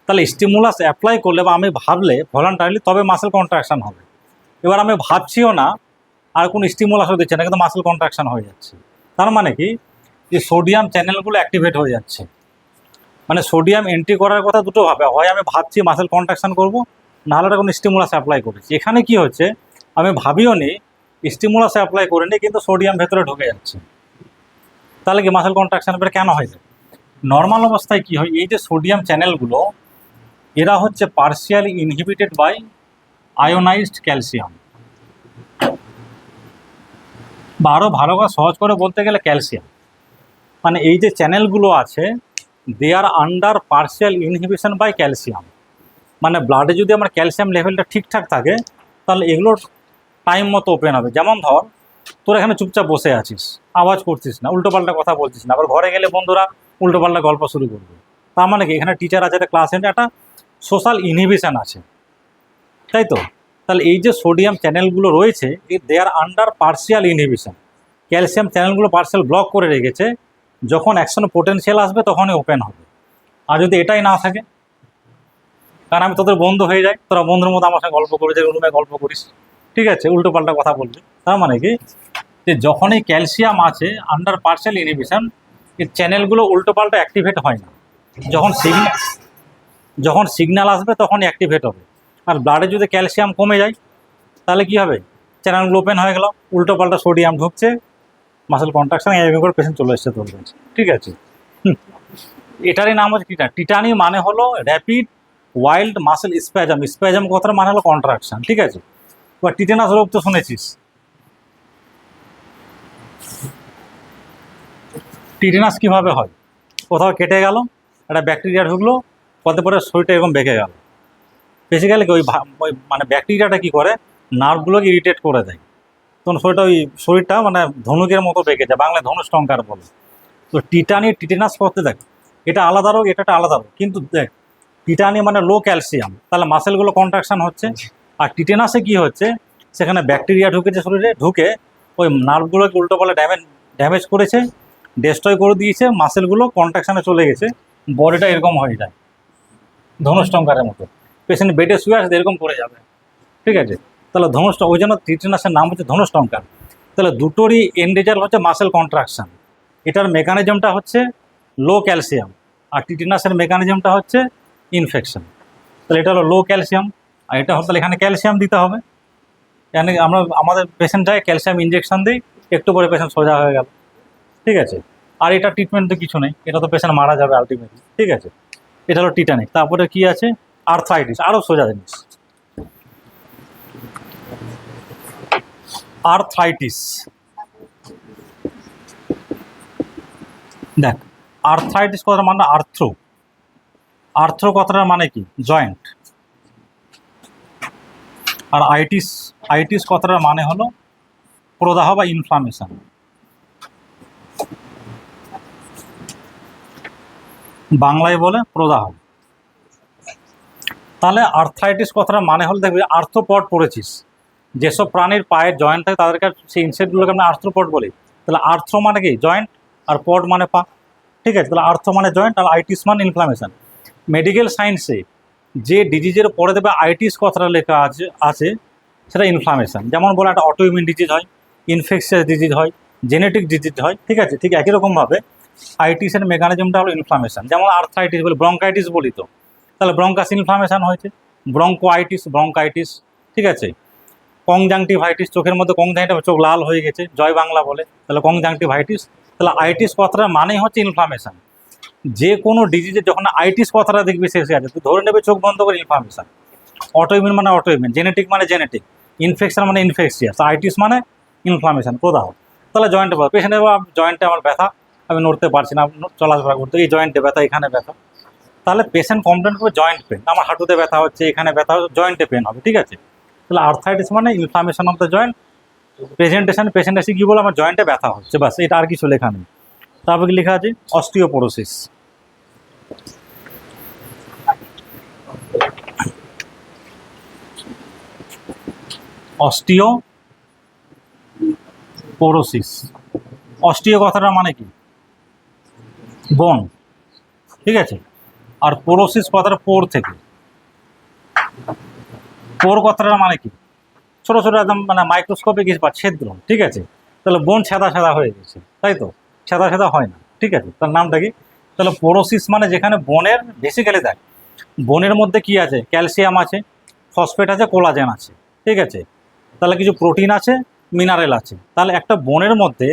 তাহলে স্টিমুলাস অ্যাপ্লাই করলে বা আমি ভাবলে ভলান্টারিলি, তবে মাসেল কন্ট্রাকশন হবে। এবার আমি ভাবছিও না, আর কোনো স্টিমুলাসও দিচ্ছে না, কিন্তু মাসেল কন্ট্রাকশন হয়ে যাচ্ছে। তার মানে কি, যে সোডিয়াম চ্যানেলগুলো অ্যাক্টিভেট হয়ে যাচ্ছে, মানে সোডিয়াম এন্ট্রি করার কথা দুটো ভাবে, হয় আমি ভাবছি মাসেল কন্ট্রাকশন করব, নাহলে এটা কোনো স্টিমুলাস অ্যাপ্লাই করেছি। এখানে কি হচ্ছে, আমি ভাবিও নি, স্টিমুলাস অ্যাপ্লাই করিনি, কিন্তু সোডিয়াম ভেতরে ঢুকে যাচ্ছে, তাহলে কি মাসেল কন্ট্রাকশন এবারে কেন হয়? নর্মাল অবস্থায় কি হয়, এই যে সোডিয়াম চ্যানেলগুলো, এরা হচ্ছে partially inhibited by ionised calcium, বা আরও ভালো করে সহজ করে বলতে গেলে ক্যালসিয়াম, মানে এই যে চ্যানেলগুলো আছে, they are under partial inhibition by calcium. মানে ব্লাডে যদি আমার ক্যালসিয়াম লেভেলটা ঠিকঠাক থাকে, তাহলে এগুলোর টাইম মতো ওপেন হবে। যেমন ধর, তোর এখানে চুপচাপ বসে আছিস, আওয়াজ করছিস না, উল্টোপাল্টা কথা বলছিস না, আবার ঘরে গেলে বন্ধুরা উল্টোপাল্টা গল্প শুরু করবে, তার মানে কি এখানে টিচার আছে, একটা ক্লাস একটা সোশ্যাল ইনহিবিশন আছে, তাই তো? তাহলে এই যে সোডিয়াম চ্যানেলগুলো রয়েছে, দে are under partial inhibition, calcium চ্যানেলগুলো পার্শিয়াল ব্লক করে রেখেছে, যখন অ্যাকশন পোটেনশিয়াল আসবে তখনই ওপেন হবে। আর যদি এটাই না থাকে, কারণ আমি তোদের বন্ধু হয়ে যাই, তোরা বন্ধুর মতো আমার সঙ্গে গল্প করে যে রুমে গল্প করিস, ঠিক আছে, উল্টোপাল্টা কথা বলবি, তার মানে কি, যে যখনই ক্যালসিয়াম আছে আন্ডার পার্শিয়াল ইনহিবিশন, এই চ্যানেলগুলো উল্টোপাল্টা অ্যাক্টিভেট হয় না, যখন সিগন্যাল আসবে তখনই অ্যাক্টিভেট হবে। আর ব্লাডে যদি ক্যালসিয়াম কমে যায়, তাহলে কি হবে, চ্যানেলগুলো ওপেন হয়ে গেল, উল্টোপাল্টা সোডিয়াম ঢুকছে, মাসেল কন্ট্রাকশন, এরকম করে পেশেন্ট চলে এসছে তোর কাছে। ঠিক আছে, এটারই নাম হচ্ছে টিটানি। টিটানি মানে হলো rapid wild muscle spasm, spasm কথার মানে হলো কন্ট্রাকশন। ঠিক আছে, এবার টিটেনাস রোগ তো শুনেছিস, টিটেনাস কীভাবে হয়, কোথাও কেটে গেল, একটা ব্যাকটেরিয়া ঢুকলো, কত পরে শরীরটা এরকম বেঁকে গেল। বেসিক্যালি ওই মানে ব্যাকটেরিয়াটা কী করে, নার্ভগুলোকে ইরিটেট করে দেয়, তখন শরীরটা মানে ধনুকের মতো বেঁকে যায়, বাংলায় ধনুষ্টঙ্কার বলে। তো টিটেনাস করতে দেখ, এটা আলাদা রোগ, এটা আলাদা রোগ, কিন্তু দেখ টিটানি মানে লো ক্যালসিয়াম, তাহলে মাসেলগুলো কন্ট্রাকশন হচ্ছে। আর টিটেনাসে কি হচ্ছে, সেখানে ব্যাকটেরিয়া ঢুকেছে শরীরে, ঢুকে ওই নার্ভগুলোকে উল্টোপাল্টা ড্যামেজ করেছে, ডেস্ট্রয় করে দিয়েছে, মাসেলগুলো কন্ট্রাকশানে চলে গেছে, বডিটা এরকম হয়ে যায় ধনুষ্টঙ্কারের মতো। পেশেন্ট বেডে শুয়ে আসে এরকম করে যাবে, ঠিক আছে। তাহলে ধনুষ, ওই জন্য টিটেনাসের নাম হচ্ছে ধনুষ্টঙ্কার। তাহলে দুটোরই এন্ড রেজাল্ট হচ্ছে মাসেল কন্ট্রাকশন। এটার মেকানিজমটা হচ্ছে লো ক্যালসিয়াম, আর টিটেনাসের মেকানিজমটা হচ্ছে ইনফেকশন। তাহলে এটা হলো লো ক্যালসিয়াম, আর এটা হলো, তাহলে এখানে ক্যালসিয়াম দিতে হবে। এখানে আমরা আমাদের পেশেন্ট যায় ক্যালসিয়াম ইঞ্জেকশন দিই, একটু পরে পেশেন্ট সোজা হয়ে গেল, ঠিক আছে। আর এটা ট্রিটমেন্ট তো কিছু নেই, এটা তো পেশেন্ট মারা যাবে আলটিমেটলি, ঠিক আছে। এটা হলো টিটানিক। তারপরে কি আছে, আর্থ্রাইটিস, আরও সোজা জিনিস। আর্থ্রাইটিস, দেখ আর্থ্রাইটিস কথার মানে আর্থ্রো, আর্থ্রো কথাটার মানে কি জয়েন্ট। আর আইটিস, আইটিস কথাটার মানে হলো প্রদাহ বা ইনফ্লামেশন। বাংলায় বলে প্রদাহ। তাহলে আর্থ্রাইটিস কথাটার মানে হলো, দেখবি আর্থ্রোপড পড়েছিস, যেসব প্রাণীর পায়ের জয়েন্ট থাকে তাদেরকে সেই ইনসেক্টগুলোকে আমরা আর্থ্রোপড বলি। তাহলে আর্থ্রো মানে কি জয়েন্ট, আর পড মানে পা, ঠিক আছে। তাহলে আর্থ্রো মানে জয়েন্ট, আর আইটিস মানে ইনফ্লামেশন। মেডিকেল সায়েন্সে যে ডিজিজের পরে দেবে আইটিস কথাটা লেখা আছে সেটা ইনফ্লামেশন। যেমন বলে একটা অটোইমিউন ডিজিজ হয়, ইনফেকশিয়াস ডিজিজ হয়, জেনেটিক ডিজিজ হয়, ঠিক আছে। ঠিক একই রকমভাবে আইটিসের মেকানিজমটা হলো ইনফ্লামেশন। যেমন আর্থ্রাইটিস বলি, ব্রঙ্কাইটিস বলি, তো তাহলে ব্রঙ্কাস ইনফ্লামেশন হয়েছে, ব্রঙ্কোআইটিস, ব্রঙ্কাইটিস, ঠিক আছে। কংজাংটিভাইটিস, চোখের মধ্যে কংজাংটিভ, চোখ লাল হয়ে গেছে, জয় বাংলা বলে, তাহলে কংজাংটিভাইটিস। তাহলে আইটিস কথাটা মানেই হচ্ছে ইনফ্লামেশন। যে কোনো ডিজিজে যখন আইটিস কথাটা দেখবি শেষে আছে, তুই ধরে নেবে চোখ বন্ধ করে ইনফ্লামেশন। অটোইমিউন মানে অটোইমিউন, জেনেটিক মানে জেনেটিক, ইনফেকশন মানে ইনফেকশিয়াস, আইটিস মানে ইনফ্লামেশন, প্রদাহ। তাহলে জয়েন্টে ব্যথা, পেশেন্টের জয়েন্টে আমার ব্যথা, আমি নড়তে পারছি না, চলাফেরা করতে, এই জয়েন্টে ব্যথা, এখানে ব্যথা। তাহলে পেশেন্ট কমপ্লেন করবে জয়েন্ট পেন, আমার হাঁটুতে ব্যথা হচ্ছে, এখানে ব্যথা হচ্ছে, জয়েন্টে পেন হবে, ঠিক আছে। তাহলে আর্থ্রাইটিস মানে inflammation of the joint. Presentation, patient এসে কী বলে, আমার জয়েন্টে ব্যথা হচ্ছে, বাস, এটা আর কিছু লেখা নেই। তারপরে কি লেখা আছে, অস্টিওপোরোসিস। অস্টিওপোরোসিস, অস্টিও কথাটার মানে কি বোন, ঠিক আছে। আর পোরোসিস কথাটা পোর থেকে, পোর কথাটার মানে কি ছোটো ছোটো একদম মানে মাইক্রোস্কোপে কিছু বা ছিদ্র, ঠিক আছে। তাহলে বোন সাদা সাদা হয়ে গেছে, তাই তো, সাদা সাদা হয় না, ঠিক আছে, তার নামটা কি। তাহলে পোরোসিস মানে যেখানে বোনের বেসিক্যালি দেখ, বোনের মধ্যে কি আছে, ক্যালসিয়াম আছে, ফসফেট আছে, কোলাজেন আছে, ঠিক আছে। তাহলে কিছু প্রোটিন আছে, মিনারেল আছে। তাহলে একটা বোনের মধ্যে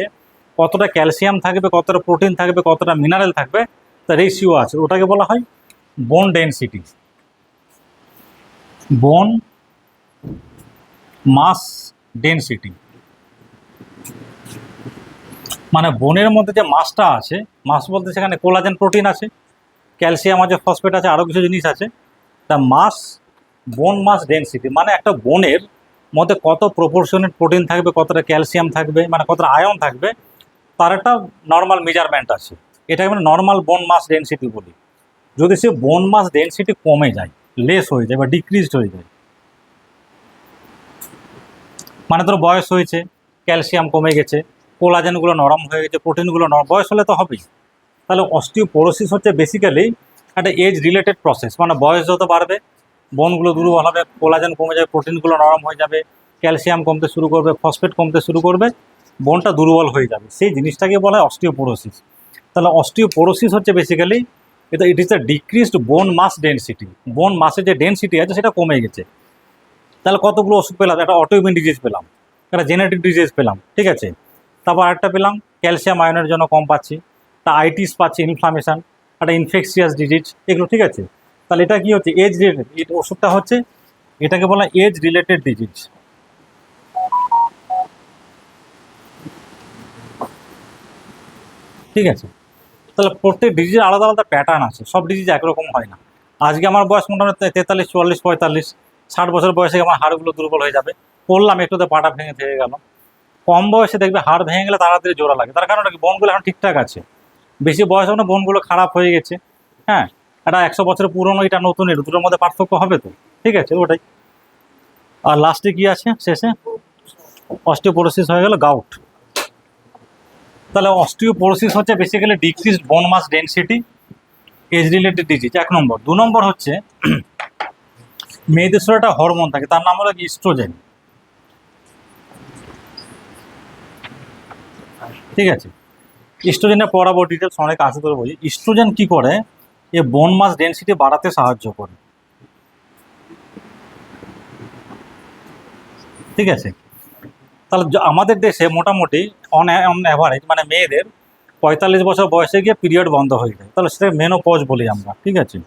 কতটা ক্যালসিয়াম থাকবে, কতটা প্রোটিন থাকবে, কতটা মিনারেল থাকবে, তার রেশিও আছে, ওটাকে বলা হয় বোন ডেনসিটি, বোন মাস ডেনসিটি। মানে বোনের মধ্যে যে মাসটা আছে, মাস বলতে সেখানে কোলাজেন প্রোটিন আছে, ক্যালসিয়াম আছে, ফসফেট আছে, আরও কিছু জিনিস আছে। তা মাস, বোন মাস ডেনসিটি মানে একটা বোনের মধ্যে কত প্রপোর্শনের প্রোটিন থাকবে, কতটা ক্যালসিয়াম থাকবে, মানে কতটা আয়ন থাকবে, তার একটা নর্মাল মেজারমেন্ট আছে। এটাকে মানে নর্মাল বোন মাস ডেনসিটি বলি। যদি সে বোন মাস ডেনসিটি কমে যায়, লেস হয়ে যায় বা ডিক্রিজড হয়ে যায়, মানে তোর বয়স হয়েছে, ক্যালসিয়াম কমে গেছে, কোলাজেনগুলো নরম হয়ে গেছে, প্রোটিনগুলো নরম, বয়স হলে তো হবেই। তাহলে অস্টিওপোরোসিস হচ্ছে বেসিক্যালি একটা এজ রিলেটেড প্রসেস। মানে বয়স যত বাড়বে বোনগুলো দুর্বল হবে, কোলাজেন কমে যাবে, প্রোটিনগুলো নরম হয়ে যাবে, ক্যালসিয়াম কমতে শুরু করবে, ফসফেট কমতে শুরু করবে, বোনটা দুর্বল হয়ে যাবে, সেই জিনিসটাকে বলা হয় অস্টিওপোরোসিস। তাহলে অস্টিওপোরোসিস হচ্ছে বেসিক্যালি এটা, ইট ইজ দ্য ডিক্রিজড বোন মাস ডেনসিটি। বোন মাসের যে ডেনসিটি আছে সেটা কমে গেছে। তাহলে কতগুলো ওষুধ পেলাম, একটা অটোইমিউন ডিজিজ পেলাম, একটা জেনেটিক ডিজিজ পেলাম, ঠিক আছে। তারপর আরেকটা পেলাম ক্যালসিয়াম আয়নের জন্য কম পাচ্ছি, তা আইটিস পাচ্ছি, ইনফ্লামেশন, একটা ইনফেকশিয়াস ডিজিজ, এগুলো, ঠিক আছে। তাহলে এটা কি হচ্ছে, এজ রিলেটেড, ওষুধটা হচ্ছে, এটাকে বলা এজ রিলেটেড ডিজিজ, ঠিক আছে। তাহলে প্রত্যেক ডিজিজের আলাদা আলাদা প্যাটার্ন আছে, সব ডিজিজ একরকম হয় না। আজকে আমার বয়স মোটামুটি 43, 44, 45, 60 বছর বয়সে আমার হাড়গুলো দুর্বল হয়ে যাবে, পড়লাম একটুতে পাটা ভেঙে থেকে গেল। কম বয়সে দেখবে হাড় ভেঙে গেলে তাড়াতাড়ি জোড়া লাগে, তার কারণ কি বোনগুলো এখন ঠিকঠাক আছে। বেশি বয়স হলে বোনগুলো খারাপ হয়ে গেছে, হ্যাঁ। এটা 100 বছরের পুরনো, এটা নতুন, এটা দুটোর মধ্যে পার্থক্য হবে তো, ঠিক আছে, ওটাই। আর লাস্টে কি আছে শেষে, অস্টিওপোরোসিস হয়ে গেল গাউট। তাহলে অস্টিওপোরোসিস হচ্ছে বেসিক্যালি ডিক্রিজড বোন মাস ডেনসিটি, এজ রিলেটেড ডিজিজ, 1 নম্বর। 2 নম্বর হচ্ছে মেয়েদের শরীরে একটা হরমোন থাকে, তার নাম হলো কি ইস্ট্রোজেন। ঠিক আছে, ইস্ট্রোজেনের পড়াবো ডিটেলস অনেক আছে, তোর বলি ইস্ট্রোজেন কি করে, এ বোন মাস ডেনসিটি বাড়াতে সাহায্য করে। ঠিক আছে, তাহলে আমাদের দেশে মোটামুটি অন অ্যাভারেজ মানে মেয়েদের 45 বছর বয়সে গিয়ে পিরিয়ড বন্ধ হয়ে যায়, তাহলে সেটা মেনোপজ বলি আমরা। ঠিক আছে,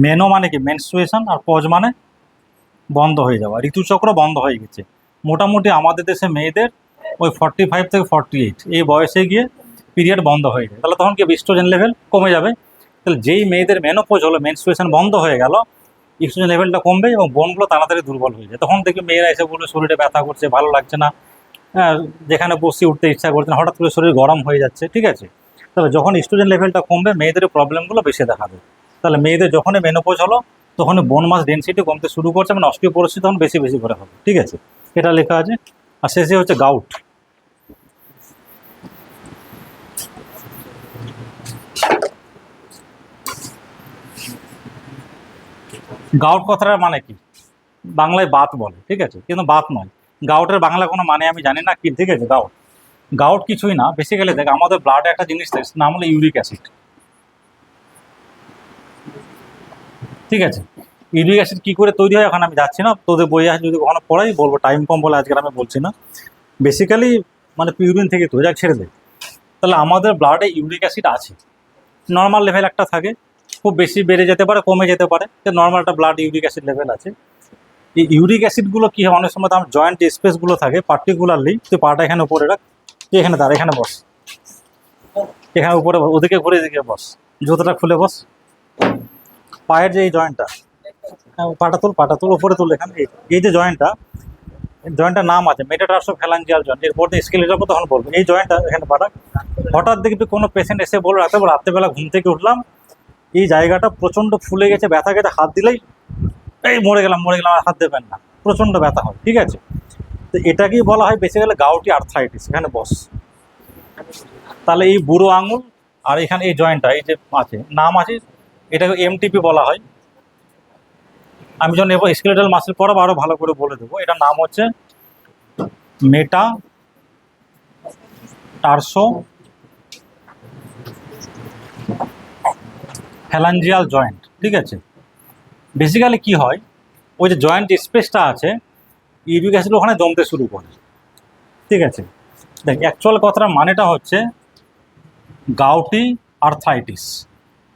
মেনো মানে কি মেনস্ট্রুয়েশন, আর পজ মানে বন্ধ হয়ে যাওয়া, ঋতুচক্র বন্ধ হয়ে গেছে। মোটামুটি আমাদের দেশে মেয়েদের ওই 45 থেকে 48 এই বয়সে গিয়ে পিরিয়ড বন্ধ হয়ে যায়, তাহলে তখন কি ইস্ট্রোজেন লেভেল কমে যাবে। তাহলে যেই মেয়েদের মেনোপজ হলো, মেনস্ট্রুয়েশন বন্ধ হয়ে গেল, ইস্ট্রোজেন লেভেলটা কমবে এবং বোনগুলো তাড়াতাড়ি দুর্বল হয়ে যায়। তখন দেখি মেয়েরা এসে বলে শরীরে ব্যথা করছে, ভালো লাগছে না, হ্যাঁ, যেখানে বসে উঠতে ইচ্ছা করছে না, হঠাৎ করে শরীর গরম হয়ে যাচ্ছে। ঠিক আছে, তাহলে যখন ইস্ট্রোজেন লেভেলটা কমবে মেয়েদের প্রবলেমগুলো বেশি দেখাবে। তাহলে মেয়েদের যখনই মেনোপজ হলো তখনই বোন মাস ডেনসিটি কমতে শুরু করছে, মানে অস্টিওপোরোসিস তখন বেশি বেশি করে হবে। ঠিক আছে, এটা লেখা আছে। আর শেষে হচ্ছে গাউট। গাউট কথাটার মানে কি, বাংলায় বাত বলে, ঠিক আছে, কিন্তু বাত নয়। গাউটের বাংলা কোনো মানে আমি জানি না কি। ঠিক আছে, গাউট গাউট কিছুই না, বেসিক্যালি দেখ আমাদের ব্লাডে একটা জিনিস থাকে, নাম হলো ইউরিক অ্যাসিড। ঠিক আছে, ইউরিক অ্যাসিড কী করে তৈরি হয় এখন আমি যাচ্ছি না, তোদের বই আছে যদি কখনো পড়াই বলবো, টাইম কম বলে আজকে আমি বলছি না। বেসিক্যালি মানে পিউরিন থেকে তৈরি, যাক ছেড়ে দেয়। তাহলে আমাদের ব্লাডে ইউরিক অ্যাসিড আছে, নর্মাল লেভেল একটা থাকে, খুব বেশি বেড়ে যেতে পারে, কমে যেতে পারে, নর্মাল একটা ব্লাড ইউরিক অ্যাসিড লেভেল আছে। এই ইউরিক অ্যাসিডগুলো কী হয়, অনেক সময় আমার জয়েন্ট স্পেসগুলো থাকে, পার্টিকুলারলি তুই পাটা এখানে উপরে রাখ, তুই এখানে দাঁড়া, এখানে বস, এখানে উপরে বস, ওদিকে ঘুরে এদিকে বস, জুতোটা খুলে বস। পায়ের যে এই জয়েন্টটা, পাটা তুল উপরে তুল, এখানে এই যে জয়েন্টটার নাম আছে মেটাটার্সো ফ্যালাঞ্জিয়াল জয়েন্ট, এরপর স্কেলের উপর তখন বলবো এই জয়েন্টটা এখানে পাটা। হঠাৎ দেখবি কোনো পেশেন্ট এসে বললো রাত্রেবেলা ঘুম থেকে উঠলাম, এই জায়গাটা প্রচণ্ড ফুলে গেছে, ব্যথা গেছে, হাত দিলেই এই মরে গেলাম আর হাত দেবেন না, প্রচণ্ড ব্যথা হয়। ঠিক আছে, তো এটাকেই বলা হয় বেসিক্যালি গাউটি আর্থ্রাইটিস। এখানে বস, তাহলে এই বুড়ো আঙুল আর এখানে এই জয়েন্টটা এই যে আছে নাম আছে, এটাকে এমটিপি বলা হয়। আমি যখন এবার স্কেলেটাল মাসেল পড়াবো আরও ভালো করে বলে দেবো, এটার নাম হচ্ছে মেটা টার্সো ফ্যালাঞ্জিয়াল জয়েন্ট। ঠিক আছে, বেসিক্যালি কি হয়, ওই যে জয়েন্ট স্পেসটা আছে ইউরিক অ্যাসিড ওখানে জমতে শুরু করে। ঠিক আছে, দেখ অ্যাকচুয়াল কথাটার মানেটা হচ্ছে গাউটি আর্থ্রাইটিস,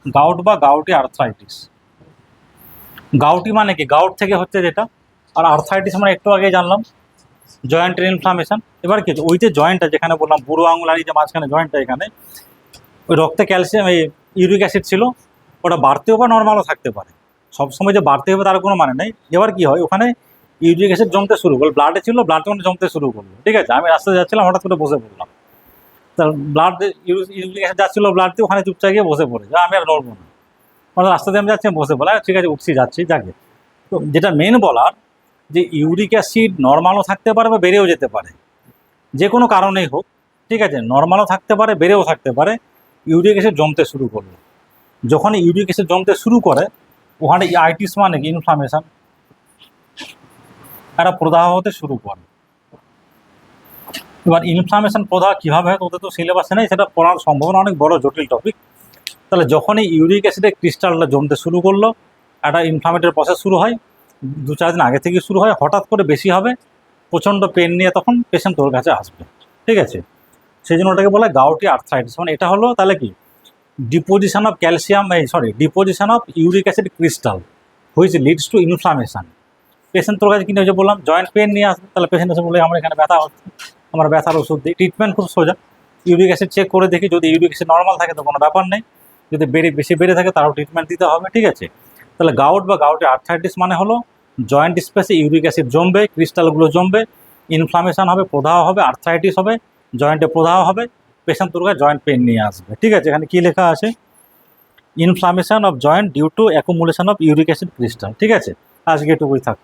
গাউট বা গাউটি আর্থ্রাইটিস। গাউটি মানে কি, গাউট থেকে হচ্ছে যেটা, আর আর্থ্রাইটিস মানে একটু আগে জানলাম জয়েন্টের ইনফ্লামেশন। এবার কি ওই যে জয়েন্টটা যেখানে বললাম বুড়ো আঙুল আর এই যে মাঝখানে জয়েন্টটা, এখানে ওই রক্তে ক্যালসিয়াম এই ইউরিক অ্যাসিড ছিল, ওটা বাড়তেও বা নর্মালও থাকতে পারে, সবসময় যে বাড়তে হবে তার কোনো মানে নেই। এবার কি হয়, ওখানে ইউরিক অ্যাসিড জমতে শুরু করলো, ব্লাডে ছিল, ব্লাড যখন জমতে শুরু করলো। ঠিক আছে, আমি রাস্তায় যাচ্ছিলাম, হঠাৎ করে বসে পড়লাম, তার ব্লাড ইউরিক অ্যাসিড যাচ্ছিলো ব্লাড দিয়ে, ওখানে চুপচাপ গিয়ে বসে পড়ে, আমি আর নড়বো না, মানে রাস্তা দিয়ে আমি যাচ্ছি, বসে পড়ে, ঠিক আছে উঠছি যাচ্ছি যাকে। তো যেটা মেন বলার, যে ইউরিক অ্যাসিড নর্মালও থাকতে পারে বা বেড়েও যেতে পারে, যে কোনো কারণেই হোক। ঠিক আছে, নর্মালও থাকতে পারে, বেড়েও থাকতে পারে। ইউরিক অ্যাসিড জমতে শুরু করলো, যখন ইউরিক অ্যাসিড জমতে শুরু করে ওখানে আইটিস মানে কি ইনফ্লামেশন, একটা প্রদাহ হতে শুরু করে। এবার ইনফ্লামেশন প্রদাহ কীভাবে হয় তোদের তো সিলেবাসে নেই, সেটা পড়ার সম্ভাবনা অনেক বড় জটিল টপিক। তাহলে যখনই ইউরিক অ্যাসিডের ক্রিস্টালটা জমতে শুরু করলো, একটা ইনফ্লামেটরি প্রসেস শুরু হয়, 2-4 দিন আগে থেকে শুরু হয়, হঠাৎ করে বেশি হবে, প্রচণ্ড পেন নিয়ে তখন পেশেন্ট তোর কাছে আসবে। ঠিক আছে, সেই জন্য ওটাকে বলে গাউটি আর্থ্রাইটিস। মানে এটা হলো তাহলে কি, deposition of calcium deposition of uric acid crystal which leads to inflammation. Patient তোর কাছে কিনে হয়েছে বললাম জয়েন্ট পেন নিয়ে আসবে, তাহলে পেশেন্ট এসে বলে আমার এখানে ব্যথা হচ্ছে, আমার ব্যথার ওষুধ দিই। ট্রিটমেন্ট খুব সোজা, ইউরিক অ্যাসিড চেক করে দেখি, যদি ইউরিক অ্যাসিড নর্মাল থাকে তো কোনো ব্যাপার নেই, যদি বেশি বেড়ে থাকে তারও ট্রিটমেন্ট দিতে হবে। ঠিক আছে, তাহলে গাউট বা গাউটি আর্থ্রাইটিস মানে হলো জয়েন্ট স্পেসে ইউরিক অ্যাসিড জমবে, ক্রিস্টালগুলো জমবে, ইনফ্লামেশন হবে, প্রদাহ হবে, আর্থ্রাইটিস হবে, জয়েন্টে প্রদাহ হবে, পেশেন্ট তোর কাছে জয়েন্ট পেন নিয়ে আসবে। ঠিক আছে, এখানে কী লেখা আছে, inflammation of joint due to accumulation of uric acid crystal. ঠিক আছে, আজকে এটুকুই থাক।